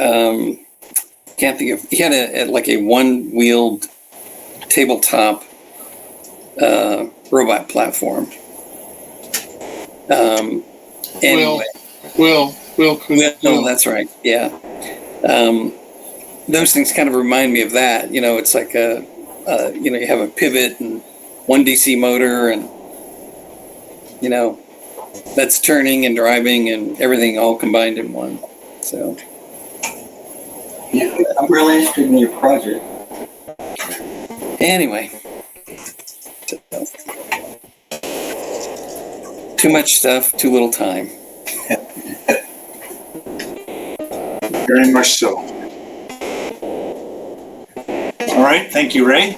Can't think of. He had a one-wheeled tabletop robot platform. Anyway. Will. No, that's right. Yeah. Those things kind of remind me of that. It's like you have a pivot and one DC motor, and that's turning and driving and everything all combined in one. So. Yeah, I'm really interested in your project. Anyway, too much stuff, too little time. Very much so. All right, thank you, Ray.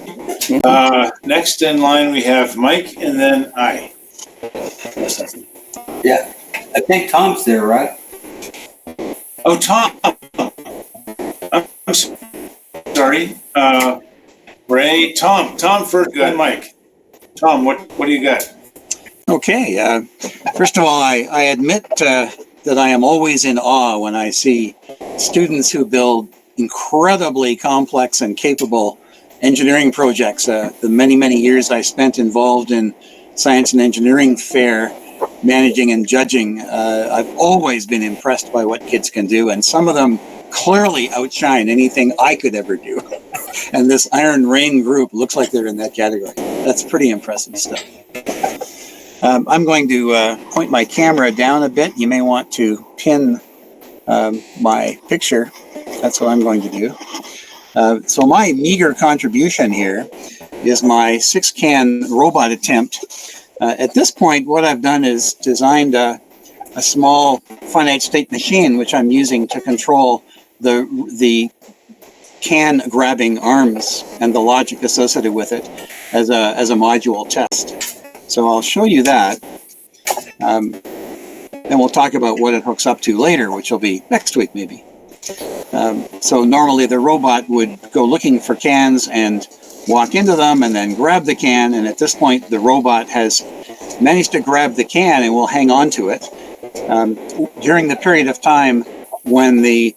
Next in line, we have Mike, and then I. Yeah, I think Tom's there, right? Oh, Tom. I'm sorry. Ray, Tom first, then Mike. Tom, what do you got? Okay. First of all, I admit that I am always in awe when I see students who build incredibly complex and capable engineering projects. The many, many years I spent involved in science and engineering fair, managing and judging, I've always been impressed by what kids can do, and some of them clearly outshine anything I could ever do. And this Iron Rain group looks like they're in that category. That's pretty impressive stuff. I'm going to point my camera down a bit. You may want to pin my picture. That's what I'm going to do. So my meager contribution here is my 6-can robot attempt. At this point, what I've done is designed a small finite state machine, which I'm using to control the can grabbing arms and the logic associated with it as a module test. So I'll show you that. And we'll talk about what it hooks up to later, which will be next week maybe. So normally the robot would go looking for cans and walk into them and then grab the can. And at this point, the robot has managed to grab the can and will hang on to it. During the period of time when the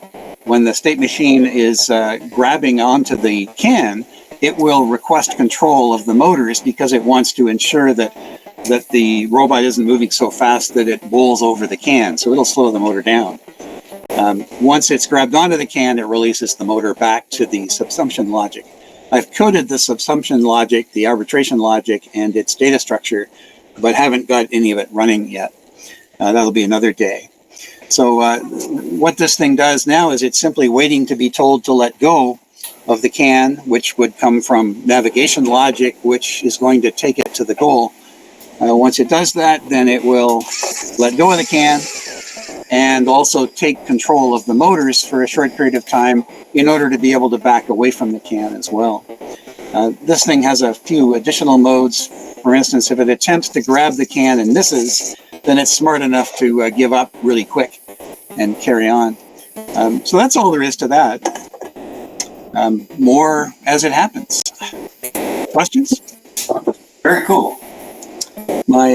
state machine is grabbing onto the can, it will request control of the motors because it wants to ensure that the robot isn't moving so fast that it bowls over the can. So it'll slow the motor down. Once it's grabbed onto the can, it releases the motor back to the subsumption logic. I've coded the subsumption logic, the arbitration logic, and its data structure, but haven't got any of it running yet. That'll be another day. So what this thing does now is it's simply waiting to be told to let go of the can, which would come from navigation logic, which is going to take it to the goal. Once it does that, then it will let go of the can and also take control of the motors for a short period of time in order to be able to back away from the can as well. This thing has a few additional modes. For instance, if it attempts to grab the can and misses, then it's smart enough to give up really quick and carry on. So that's all there is to that. More as it happens. Questions? Very cool. My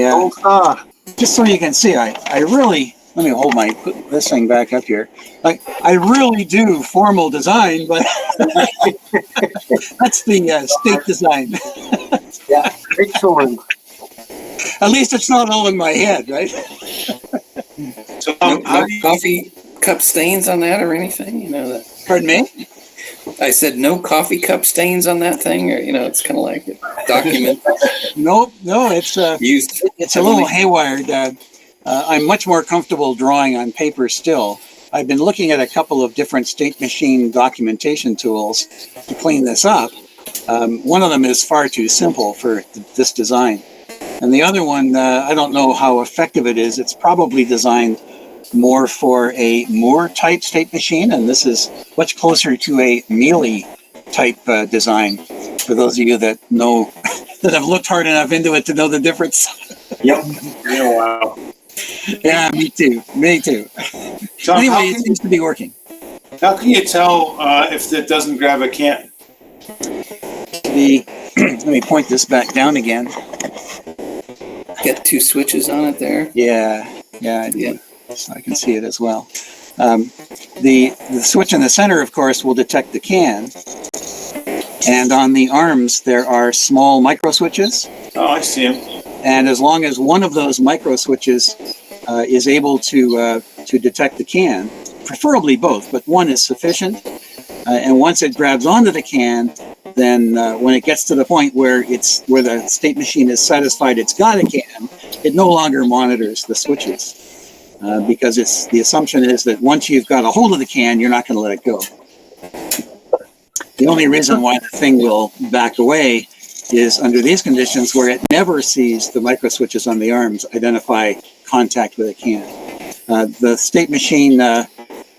just so you can see, I really, let me put this thing back up here. I really do formal design, but that's the state design. Yeah, excellent. At least it's not all in my head, right? So no coffee cup stains on that or anything, you know that. Pardon me? I said no coffee cup stains on that thing, or it's kind of like a document. No, it's a little haywired. I'm much more comfortable drawing on paper still. I've been looking at a couple of different state machine documentation tools to clean this up. One of them is far too simple for this design. And the other one, I don't know how effective it is. It's probably designed more for a Moore type state machine, and this is much closer to a Mealy type design, for those of you that know, that have looked hard enough into it to know the difference. Yep. Oh, wow. Yeah, me too. So anyway, it seems to be working. How can you tell if it doesn't grab a can? Let me point this back down again. Got two switches on it there. Yeah, I do. Yeah. So I can see it as well. The switch in the center, of course, will detect the can. And on the arms, there are small micro switches. Oh, I see them. And as long as one of those micro switches is able to detect the can, preferably both, but one is sufficient. And once it grabs onto the can, then when it gets to the point where the state machine is satisfied it's got a can, it no longer monitors the switches. Because the assumption is that once you've got a hold of the can, you're not going to let it go. The only reason why the thing will back away is under these conditions where it never sees the micro switches on the arms identify contact with a can. The state machine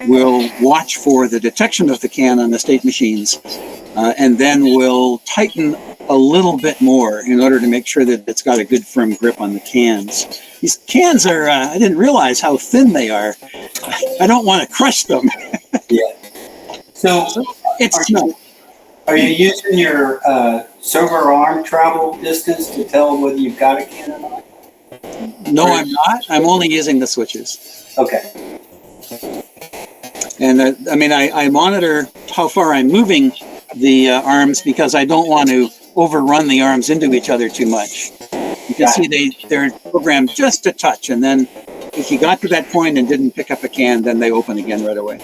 will watch for the detection of the can on the state machines and then will tighten a little bit more in order to make sure that it's got a good firm grip on the cans. These cans are, I didn't realize how thin they are. I don't want to crush them. Yeah. So are you using your server arm travel distance to tell whether you've got a can or not? No, I'm not. I'm only using the switches. Okay. And I mean, I monitor how far I'm moving the arms because I don't want to overrun the arms into each other too much. You can see they're programmed just a touch, and then if you got to that point and didn't pick up a can, then they open again right away.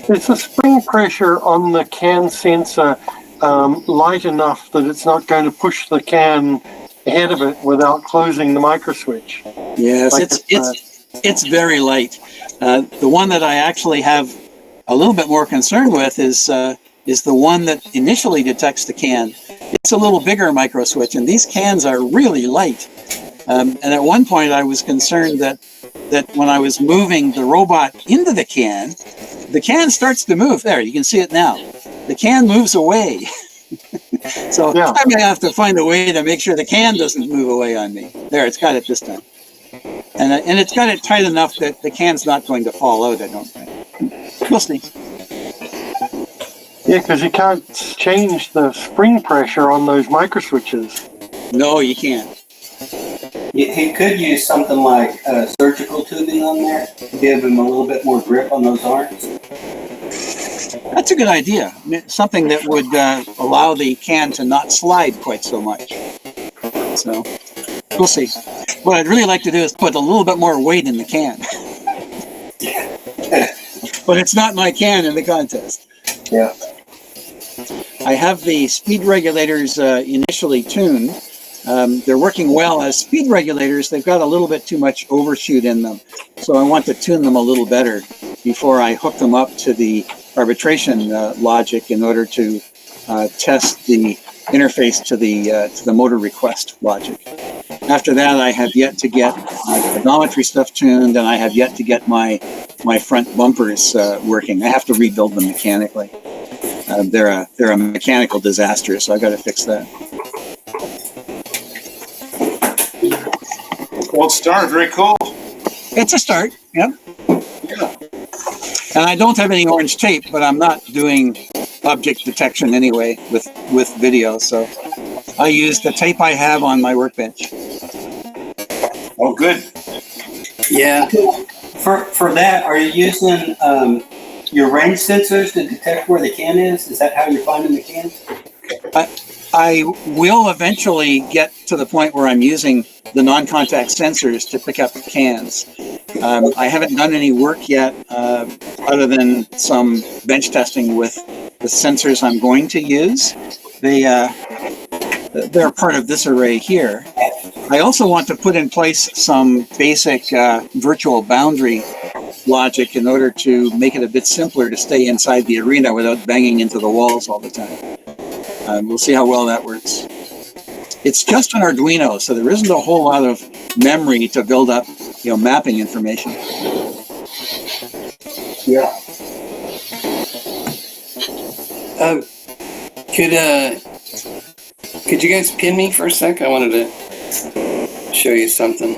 Is the spring pressure on the can sensor light enough that it's not going to push the can ahead of it without closing the micro switch? Yes, like it's very light. The one that I actually have a little bit more concern with is the one that initially detects the can. It's a little bigger micro switch, and these cans are really light. And at one point, I was concerned that when I was moving the robot into the can starts to move. There, you can see it now. The can moves away. So I may have to find a way to make sure the can doesn't move away on me. There, it's got it this time. And it's got it tight enough that the can's not going to fall out, I don't think. We'll see. Yeah, because you can't change the spring pressure on those micro switches. No, you can't. He could use something like surgical tubing on there to give him a little bit more grip on those arms. That's a good idea. Something that would allow the can to not slide quite so much. So, we'll see. What I'd really like to do is put a little bit more weight in the can. But it's not my can in the contest. Yeah. I have the speed regulators initially tuned. They're working well as speed regulators. They've got a little bit too much overshoot in them. So I want to tune them a little better before I hook them up to the arbitration logic in order to test the interface to the motor request logic. After that, I have yet to get my pedometry stuff tuned, and I have yet to get my front bumpers working. I have to rebuild them mechanically. They're a mechanical disaster, so I got to fix that. Well, it's started. Very cool. It's a start. Yep. Yeah. And I don't have any orange tape, but I'm not doing object detection anyway with video, so I use the tape I have on my workbench. Oh, good. Yeah. For that, are you using your range sensors to detect where the can is? Is that how you're finding the can? I will eventually get to the point where I'm using the non-contact sensors to pick up cans. I haven't done any work yet other than some bench testing with the sensors I'm going to use. They're part of this array here. I also want to put in place some basic virtual boundary logic in order to make it a bit simpler to stay inside the arena without banging into the walls all the time. We'll see how well that works. It's just an Arduino, so there isn't a whole lot of memory to build up, mapping information. Yeah. Could you guys pin me for a sec? I wanted to show you something.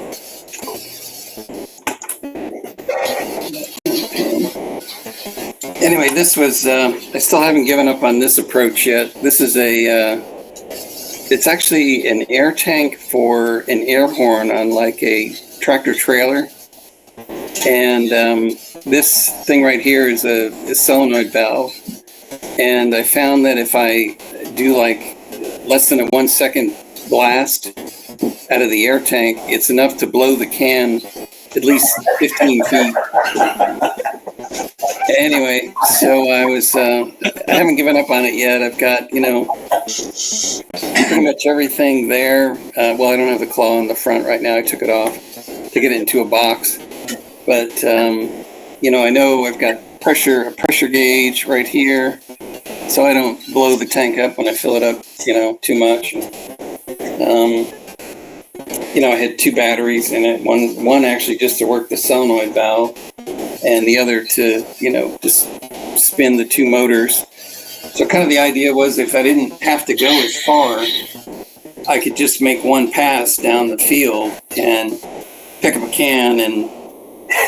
Anyway, this was, I still haven't given up on this approach yet. This is it's actually an air tank for an air horn on like a tractor trailer. And this thing right here is a solenoid valve. And I found that if I do like less than a 1 second blast out of the air tank, it's enough to blow the can at least 15 feet. Anyway, so I haven't given up on it yet. I've got, pretty much everything there. Well, I don't have the claw on the front right now. I took it off to get it into a box. But, I know I've got a pressure gauge right here, so I don't blow the tank up when I fill it up, too much. I had 2 batteries in it. One actually just to work the solenoid valve, and the other to, just spin the 2 motors. So kind of the idea was if I didn't have to go as far, I could just make one pass down the field and pick up a can and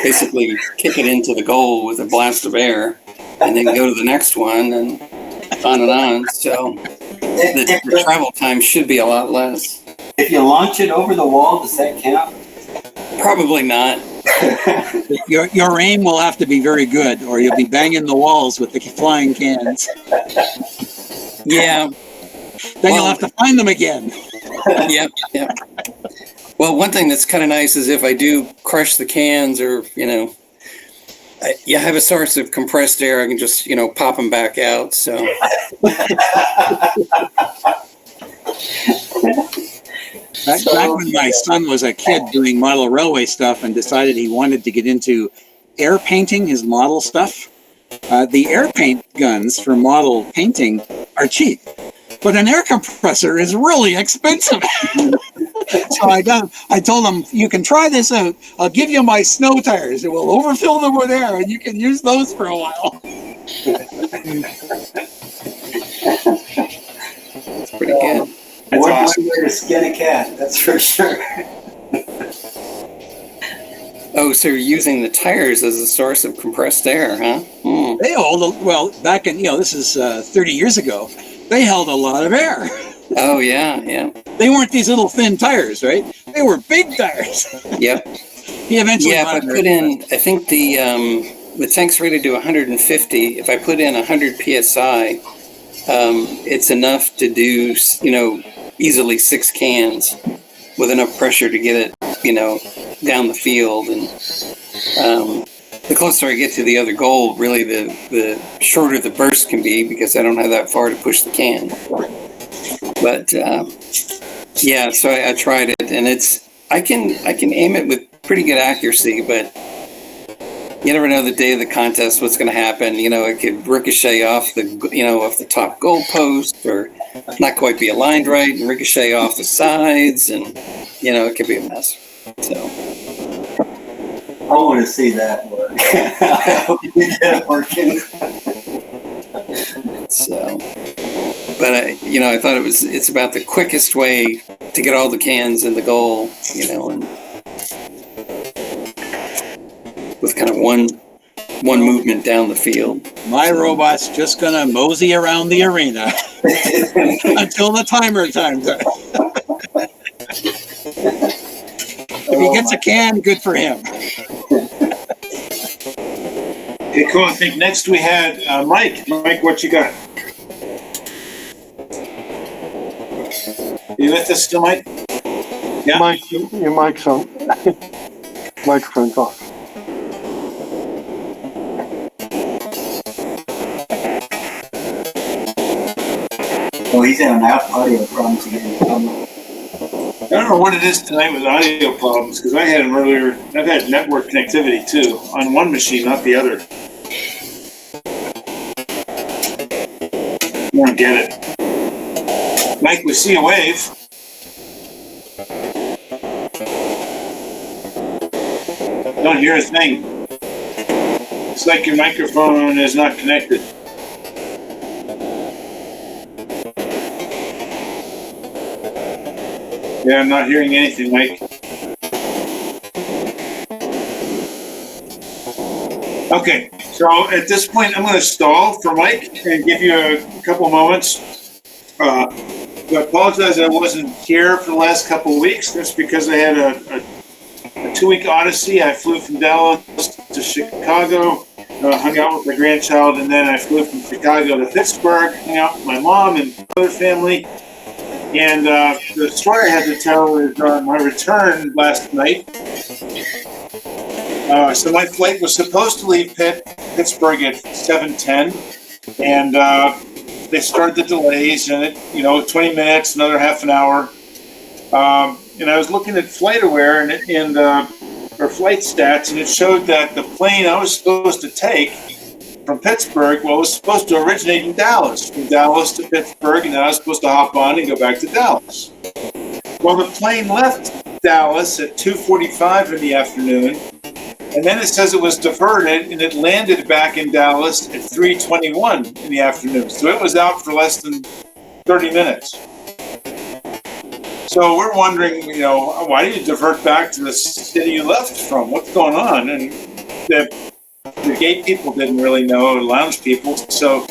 basically kick it into the goal with a blast of air, and then go to the next one, and on and on. So the travel time should be a lot less. If you launch it over the wall, does that count? Probably not. Your aim will have to be very good, or you'll be banging the walls with the flying cans. Yeah. Then you'll have to find them again. Yep. Well, one thing that's kind of nice is if I do crush the cans, or I have a source of compressed air. I can just pop them back out. So. Back when my son was a kid doing model railway stuff and decided he wanted to get into air painting his model stuff, the air paint guns for model painting are cheap, but an air compressor is really expensive. So I told him, you can try this out. I'll give you my snow tires. It will overfill them with air, and you can use those for a while. That's pretty good. That's awesome. Way to skin a cat, that's for sure. Oh, so you're using the tires as a source of compressed air, huh? They hold, back in, this is 30 years ago, they held a lot of air. Oh, yeah. They weren't these little thin tires, right? They were big tires. Yep. He eventually if I put in, I think the tank's rated to 150. If I put in 100 PSI, it's enough to do, easily 6 cans with enough pressure to get it, down the field. And the closer I get to the other goal, really the shorter the burst can be, because I don't have that far to push the can. But so I tried it, and I can aim it with pretty good accuracy, but you never know the day of the contest what's going to happen. It could ricochet off the top goal post, or not quite be aligned right, and ricochet off the sides, and it could be a mess. So I want to see that work. I hope you get it working. So, but I thought it's about the quickest way to get all the cans in the goal, and with kind of one movement down the field. My robot's just gonna mosey around the arena until the timer times it. If he gets a can, good for him. Okay, cool. I think next we had Mike. Mike, what you got? You with us still, Mike? Yeah. Mike, your mic's on. Microphone's off. Oh, he's having audio problems again. I don't know what it is tonight with audio problems, because I had them earlier. I've had network connectivity too, on one machine, not the other. I don't get it. Mike, we see a wave. Don't hear a thing. It's like your microphone is not connected. Yeah, I'm not hearing anything, Mike. Okay, so at this point, I'm going to stall for Mike and give you a couple moments. I apologize I wasn't here for the last couple of weeks. That's because I had a 2-week odyssey. I flew from Dallas to Chicago, hung out with my grandchild, and then I flew from Chicago to Pittsburgh, hung out with my mom and other family. And the story I had to tell is on my return last night. So my flight was supposed to leave Pittsburgh at 7:10, and they started the delays, and 20 minutes, another half an hour. And I was looking at FlightAware or flight stats, and it showed that the plane I was supposed to take from Pittsburgh, was supposed to originate in Dallas, from Dallas to Pittsburgh, and then I was supposed to hop on and go back to Dallas. Well, the plane left Dallas at 2:45 in the afternoon, and then it says it was diverted, and it landed back in Dallas at 3:21 in the afternoon. So it was out for less than 30 minutes. So we're wondering, why did you divert back to the city you left from? What's going on? And the gate people didn't really know, lounge people. So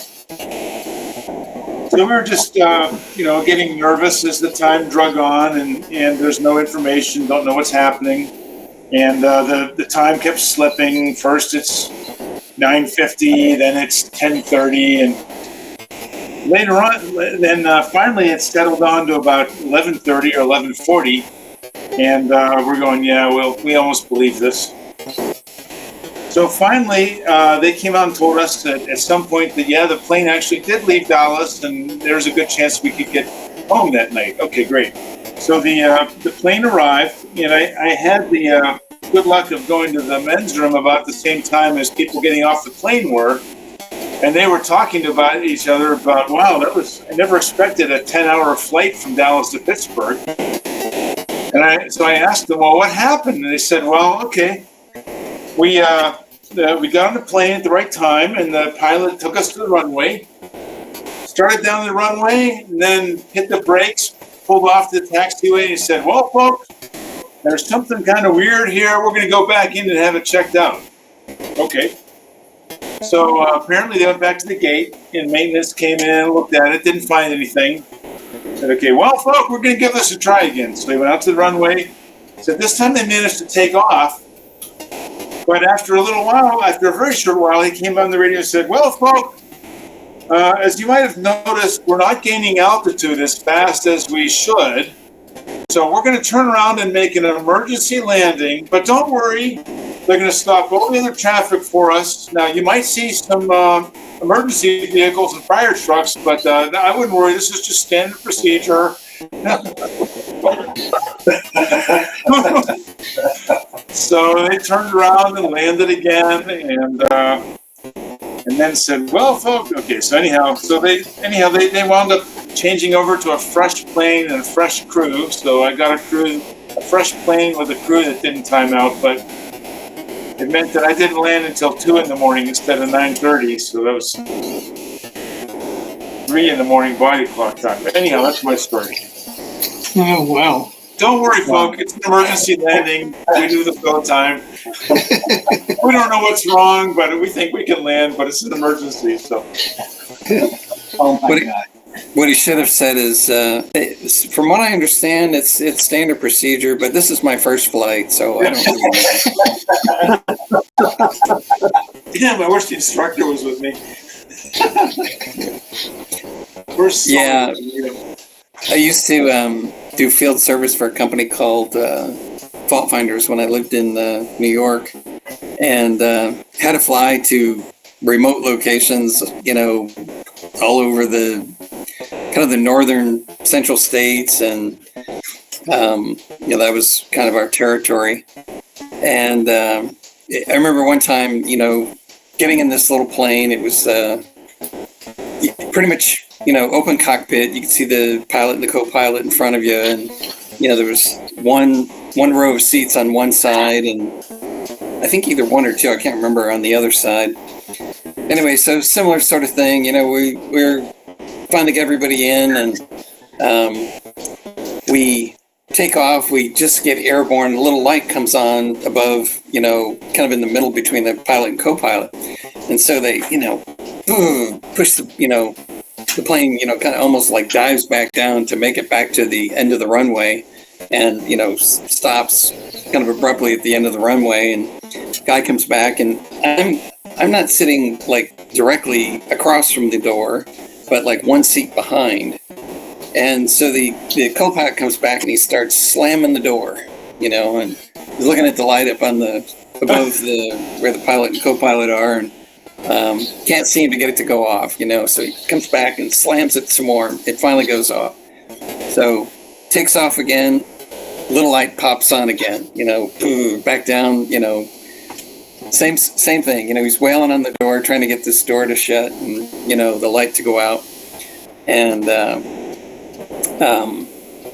we were just, getting nervous as the time drug on, and there's no information, don't know what's happening. And the time kept slipping. First it's 9:50, then it's 10:30, and later on, then finally it settled on to about 11:30 or 11:40, and we're going, yeah, well, we almost believe this. So finally, they came out and told us that at some point that, yeah, the plane actually did leave Dallas, and there's a good chance we could get home that night. Okay, great. So the plane arrived, and I had the good luck of going to the men's room about the same time as people getting off the plane were, and they were talking about each other about, wow, I never expected a 10-hour flight from Dallas to Pittsburgh. And so I asked them, well, what happened? And they said, well, okay, we got on the plane at the right time, and the pilot took us to the runway, started down the runway, and then hit the brakes, pulled off to the taxiway, and he said, well, folks, there's something kind of weird here. We're going to go back in and have it checked out. Okay. So apparently they went back to the gate, and maintenance came in, looked at it, didn't find anything. Said, okay, well, folks, we're going to give this a try again. So they went out to the runway. Said this time they managed to take off. But after a little while, after a very short while, he came on the radio and said, well, folks, as you might have noticed, we're not gaining altitude as fast as we should. So we're going to turn around and make an emergency landing. But don't worry, they're going to stop all the other traffic for us. Now, you might see some emergency vehicles and fire trucks, but I wouldn't worry. This is just standard procedure. So they turned around and landed again, and then said, "Well, folks, okay." So they wound up changing over to a fresh plane and a fresh crew. So I got a fresh plane with a crew that didn't time out, but it meant that I didn't land until 2 in the morning instead of 9:30. So that was 3 in the morning body clock time. But anyhow, that's my story. Oh, wow. Don't worry, folks. It's an emergency landing. We do the fill time. We don't know what's wrong, but we think we can land, but it's an emergency. So. Oh my God. What he should have said is, from what I understand, it's standard procedure, but this is my first flight, so I don't really know. Damn, I wish the instructor was with me. Yeah, I used to do field service for a company called Fault Finders when I lived in New York, and had to fly to remote locations, all over the kind of the northern central states, and that was kind of our territory. And I remember one time, getting in this little plane. It was pretty much, open cockpit. You could see the pilot and the co-pilot in front of you, and there was one row of seats on one side, and I think either one or two, I can't remember, on the other side. Anyway, so similar sort of thing. We're trying to get everybody in, and we take off. We just get airborne. A little light comes on above, kind of in the middle between the pilot and co-pilot, and so they, push the plane, kind of almost like dives back down to make it back to the end of the runway, and stops kind of abruptly at the end of the runway, and guy comes back, and I'm not sitting like directly across from the door, but like one seat behind. And so the co-pilot comes back and he starts slamming the door, and he's looking at the light up on above where the pilot and co-pilot are, and can't seem to get it to go off, so he comes back and slams it some more. It finally goes off. So takes off again, little light pops on again, back down, same thing, he's wailing on the door, trying to get this door to shut, and, the light to go out. And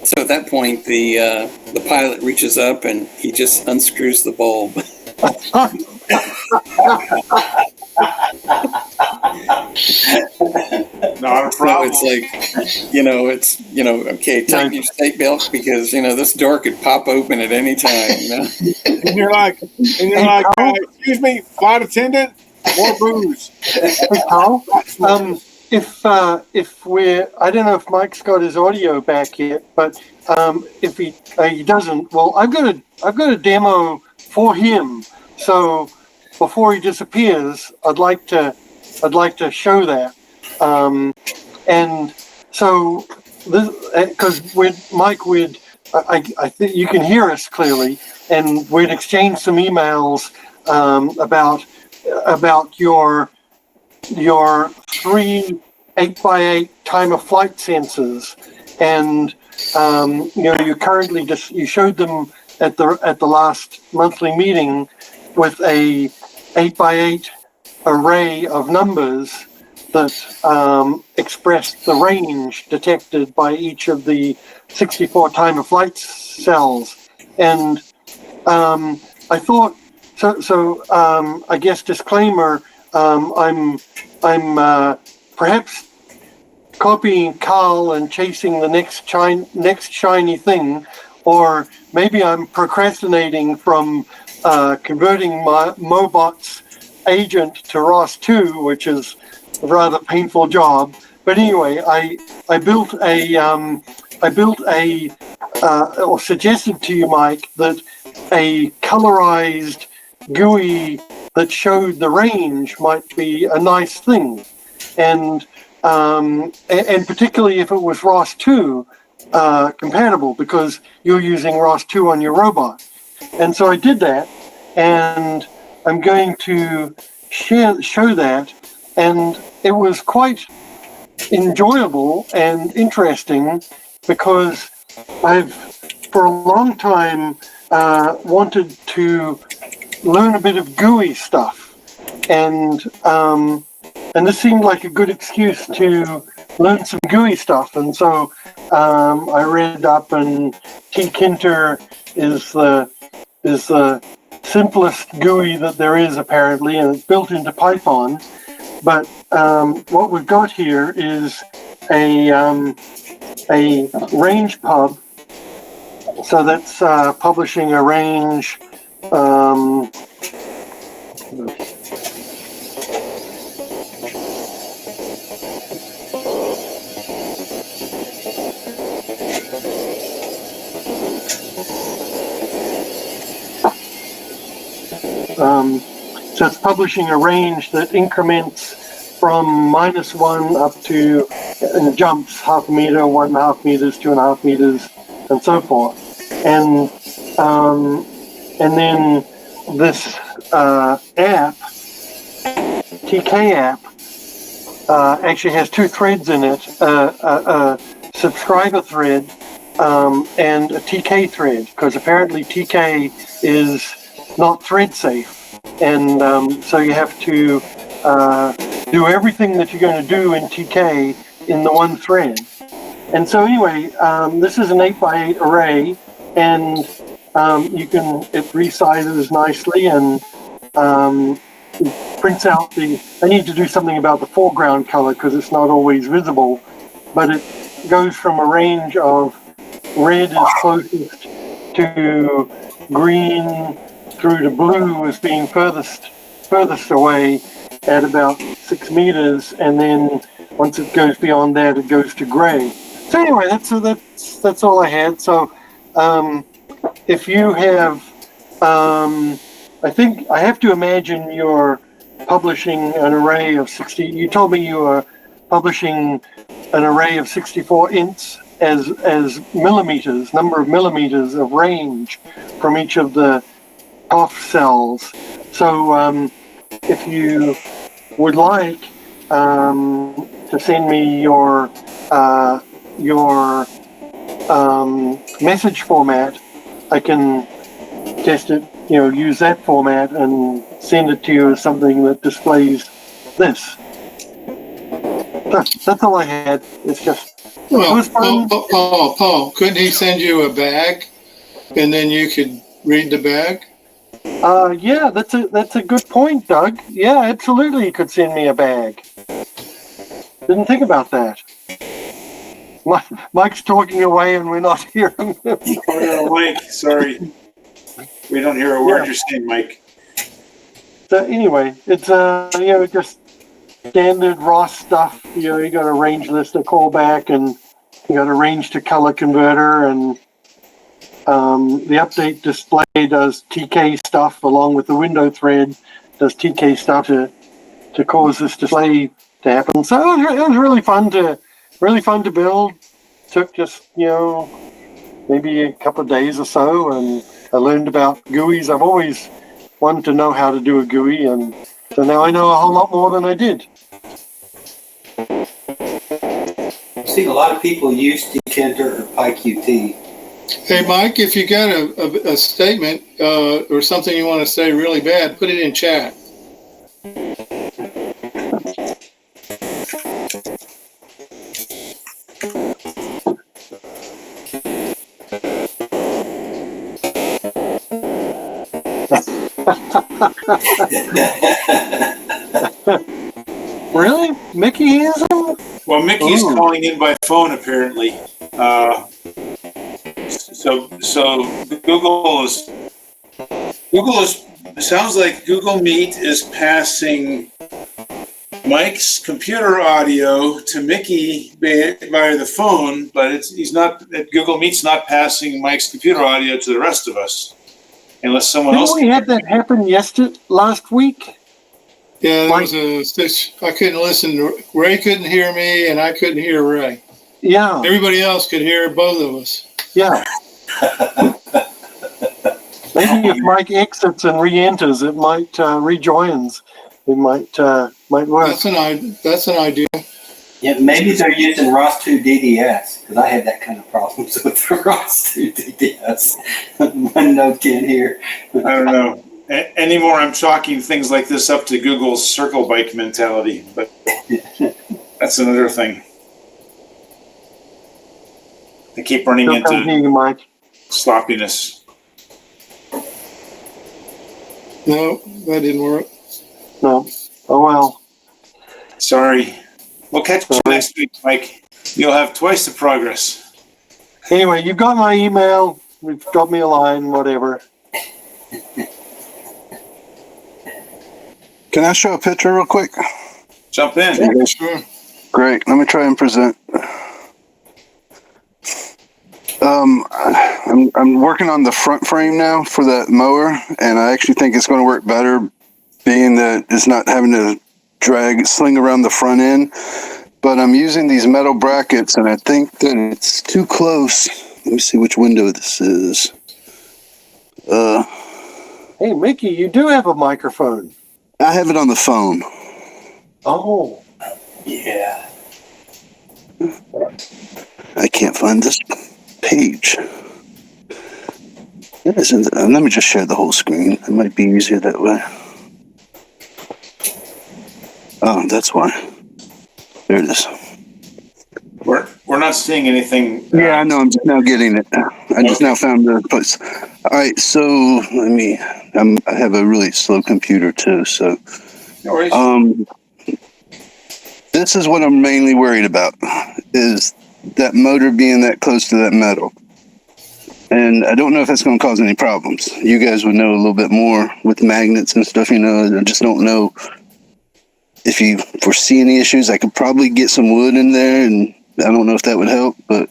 so at that point, the pilot reaches up and he just unscrews the bulb. Not a problem. So it's like, okay, tighten your state belt, because this door could pop open at any time. And you're like, excuse me, flight attendant, more booze. Carl, if we're, I don't know if Mike's got his audio back yet, but if he doesn't, well, I've got a demo for him. So before he disappears, I'd like to show that. And so this, because Mike, I think you can hear us clearly, and we'd exchanged some emails about your 3 8x8 time of flight sensors, and you currently you showed them at the last monthly meeting with a 8x8 array of numbers that expressed the range detected by each of the 64 time of flight cells. And I thought, so I guess disclaimer, I'm perhaps copying Carl and chasing the next shiny thing, or maybe I'm procrastinating from converting my Mobot's agent to ROS2, which is a rather painful job. But anyway, I built or suggested to you, Mike, that a colorized GUI that showed the range might be a nice thing, and particularly if it was ROS2 compatible, because you're using ROS2 on your robot. And so I did that, and I'm going to show that, and it was quite enjoyable and interesting, because I've for a long time wanted to learn a bit of GUI stuff, and this seemed like a good excuse to learn some GUI stuff. And so I read up, and tkinter is the simplest GUI that there is, apparently, and it's built into Python. But what we've got here is a range pub. So that's publishing a range. So it's publishing a range that increments from -1 up to, and jumps 0.5 meter, 1.5 meters, 2.5 meters, and so forth. And then this app, TK app, actually has 2 threads in it: a subscriber thread and a TK thread, because apparently TK is not thread safe. And so you have to do everything that you're going to do in TK in the one thread. And so anyway, this is an 8x8 array, and it resizes nicely, and prints out I need to do something about the foreground color because it's not always visible, but it goes from a range of red is closest to green through to blue as being furthest away at about 6 meters, and then once it goes beyond that, it goes to gray. So anyway, that's all I had. So if you have, I think I have to imagine you're publishing an array of 60. You told me you were publishing an array of 64 ints as millimeters, number of millimeters of range from each of the off cells. So if you would like to send me your message format, I can test it, use that format and send it to you as something that displays this. That's all I had. It's just, it was fun. Paul, couldn't he send you a bag and then you could read the bag? Yeah, that's a good point, Doug. Yeah, absolutely, you could send me a bag. Didn't think about that. Mike's talking away and we're not hearing him. Oh no, Mike, sorry. We don't hear a word you're saying, Mike. So anyway, it's just standard ROS stuff. You got a range list, a callback, and you got a range to color converter, and The update display does TK stuff along with the window thread, does TK stuff to cause this display to happen. So it was really fun to build. Took just, maybe a couple of days or so, and I learned about GUIs. I've always wanted to know how to do a GUI, and so now I know a whole lot more than I did. I've seen a lot of people use Decanter or PyQt. Hey, Mike, if you got a statement or something you want to say really bad, put it in chat. Really? Mickey has them? Well, Mickey's calling in by phone apparently. So Google is sounds like Google Meet is passing Mike's computer audio to Mickey via the phone, but Google Meet's not passing Mike's computer audio to the rest of us, unless someone else. Didn't we have that happen last week? Yeah, there was I couldn't listen. Ray couldn't hear me, and I couldn't hear Ray. Yeah. Everybody else could hear both of us. Yeah. Maybe if Mike exits and re-enters, it might rejoins. It might work. That's an idea. Yeah, maybe they're using ROS2 DDS, because I had that kind of problems with the ROS2 DDS. One node can't hear. I don't know. Anymore, I'm chalking things like this up to Google's circle bike mentality, but that's another thing. They keep running into sloppiness. No, that didn't work. No. Oh, well. Sorry. We'll catch you next week, Mike. You'll have twice the progress. Anyway, you've got my email. Drop me a line, whatever. Can I show a picture real quick? Jump in. Yeah, sure. Great. Let me try and present. I'm working on the front frame now for that mower, and I actually think it's going to work better being that it's not having to sling around the front end. But I'm using these metal brackets, and I think that it's too close. Let me see which window this is. Hey, Mickey, you do have a microphone. I have it on the phone. Oh. Yeah. I can't find this page. Let me just share the whole screen. It might be easier that way. Oh, that's why. There it is. We're not seeing anything. Yeah, I know. I'm just now getting it. I just now found the place. All right, so I have a really slow computer too, so. No worries. This is what I'm mainly worried about, is that motor being that close to that metal. And I don't know if that's going to cause any problems. You guys would know a little bit more with magnets and stuff, I just don't know if you foresee any issues. I could probably get some wood in there, and I don't know if that would help, but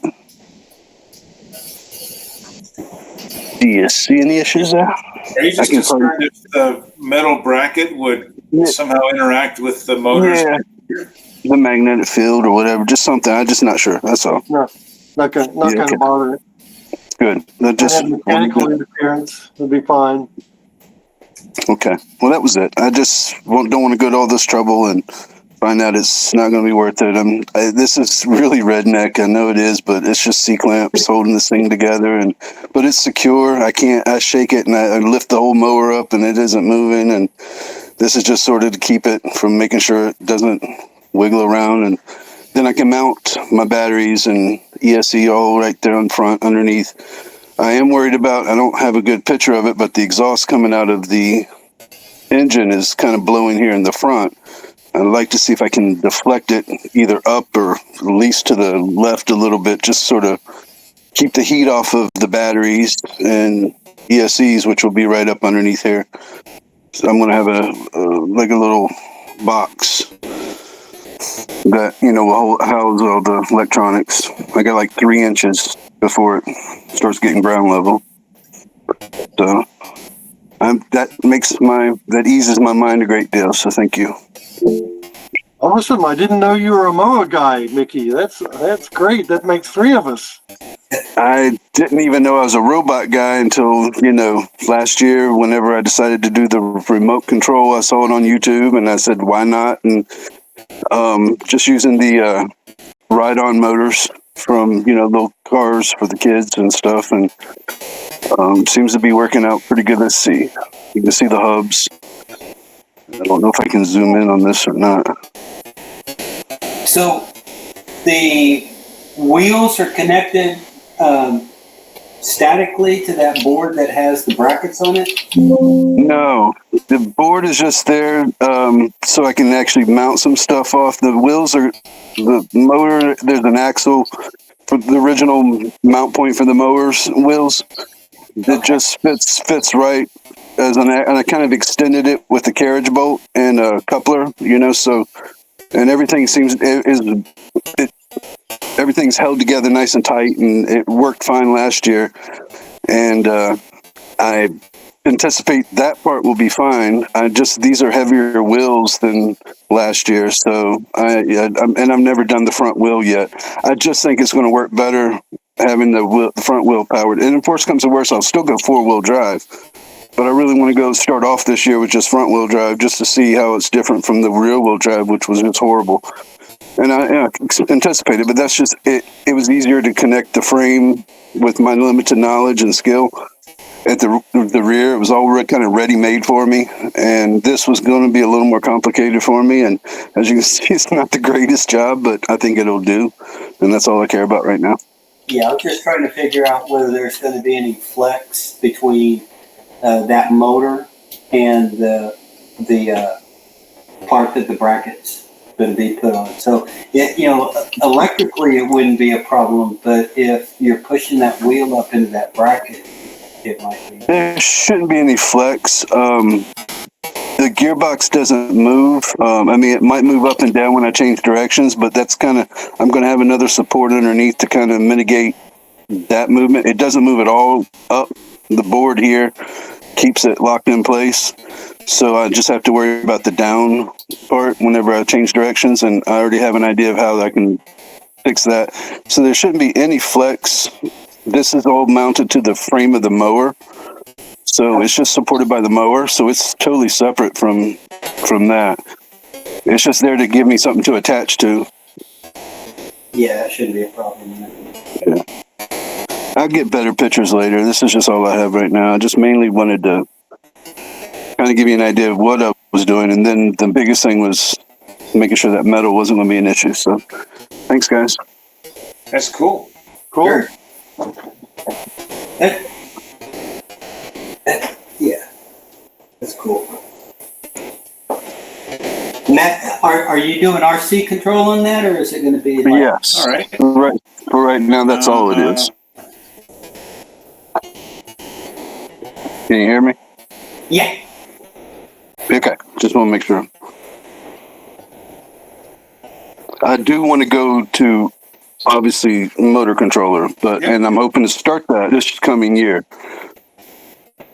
do you see any issues there? Are you just concerned if the metal bracket would somehow interact with the motors? Yeah, the magnetic field or whatever, just something. I'm just not sure. That's all. No, not going to bother it. Good. That just mechanical interference would be fine. Okay. Well, that was it. I just don't want to go to all this trouble and find out it's not going to be worth it. This is really redneck. I know it is, but it's just C-clamps holding this thing together, but it's secure. I shake it and I lift the whole mower up and it isn't moving. And this is just sort of to keep it from making sure it doesn't wiggle around. And then I can mount my batteries and ESC all right there on front underneath. I am worried about, I don't have a good picture of it, but the exhaust coming out of the engine is kind of blowing here in the front. I'd like to see if I can deflect it either up or at least to the left a little bit, just sort of keep the heat off of the batteries and ESCs, which will be right up underneath here. So I'm going to have a little box that, will house all the electronics. I got like 3 inches before it starts getting ground level. So that eases my mind a great deal. So thank you. Awesome. I didn't know you were a mower guy, Mickey. That's great. That makes 3 of us. I didn't even know I was a robot guy until, last year, whenever I decided to do the remote control. I saw it on YouTube and I said, why not? And just using the ride-on motors from, little cars for the kids and stuff. And seems to be working out pretty good. Let's see. You can see the hubs. I don't know if I can zoom in on this or not. So the wheels are connected statically to that board that has the brackets on it? No, the board is just there so I can actually mount some stuff off. The wheels are the motor. There's an axle for the original mount point for the mower's wheels. It just fits right and I kind of extended it with the carriage bolt and a coupler, so, and everything everything's held together nice and tight, and it worked fine last year. And I anticipate that part will be fine. These are heavier wheels than last year, so and I've never done the front wheel yet. I just think it's going to work better having the front wheel powered. And if worse comes to worse, I'll still go 4-wheel drive. But I really want to start off this year with just front wheel drive, just to see how it's different from the rear wheel drive, which was just horrible. And I anticipated, but that's just it. It was easier to connect the frame with my limited knowledge and skill at the rear. It was all kind of ready made for me, and this was going to be a little more complicated for me. And as you can see, it's not the greatest job, but I think it'll do, and that's all I care about right now. Yeah, I'm just trying to figure out whether there's going to be any flex between that motor and the part that the brackets going to be put on. So, electrically it wouldn't be a problem, but if you're pushing that wheel up into that bracket, it might be. There shouldn't be any flex. The gearbox doesn't move. It might move up and down when I change directions, but that's I'm going to have another support underneath to kind of mitigate that movement. It doesn't move at all up. The board here keeps it locked in place. So I just have to worry about the down part whenever I change directions, and I already have an idea of how I can fix that. So there shouldn't be any flex. This is all mounted to the frame of the mower. So it's just supported by the mower. So it's totally separate from that. It's just there to give me something to attach to. Yeah, it shouldn't be a problem. Yeah. I'll get better pictures later. This is just all I have right now. I just mainly wanted to kind of give you an idea of what I was doing. And then the biggest thing was making sure that metal wasn't going to be an issue. So thanks, guys. That's cool. Cool. Sure. Yeah, that's cool. Matt, are you doing RC control on that, or is it going to be? Yes. All right. For right now, that's all it is. Can you hear me? Yeah. Okay. Just want to make sure. I do want to go to, obviously, motor controller, and I'm hoping to start that this coming year.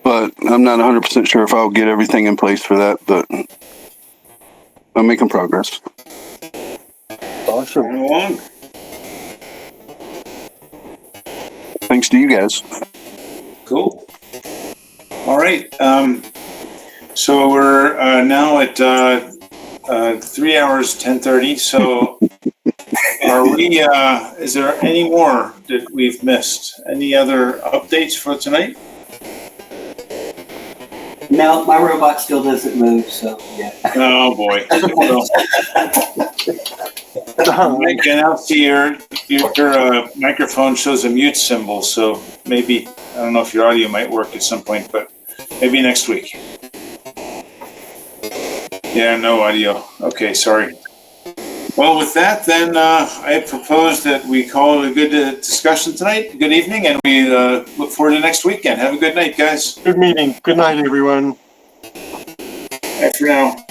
But I'm not 100% sure if I'll get everything in place for that, but I'm making progress. Awesome. Thanks to you guys. Cool. All right. So we're now at 3 hours, 10:30. So are we, is there any more that we've missed? Any other updates for tonight? No, my robot still doesn't move, so yeah. Oh boy. Mike, and now see your microphone shows a mute symbol, so maybe, I don't know if your audio might work at some point, but maybe next week. Yeah, no audio. Okay, sorry. Well, with that, then I propose that we call it a good discussion tonight. Good evening, and we look forward to next weekend. Have a good night, guys. Good meeting. Good night, everyone. Bye for now.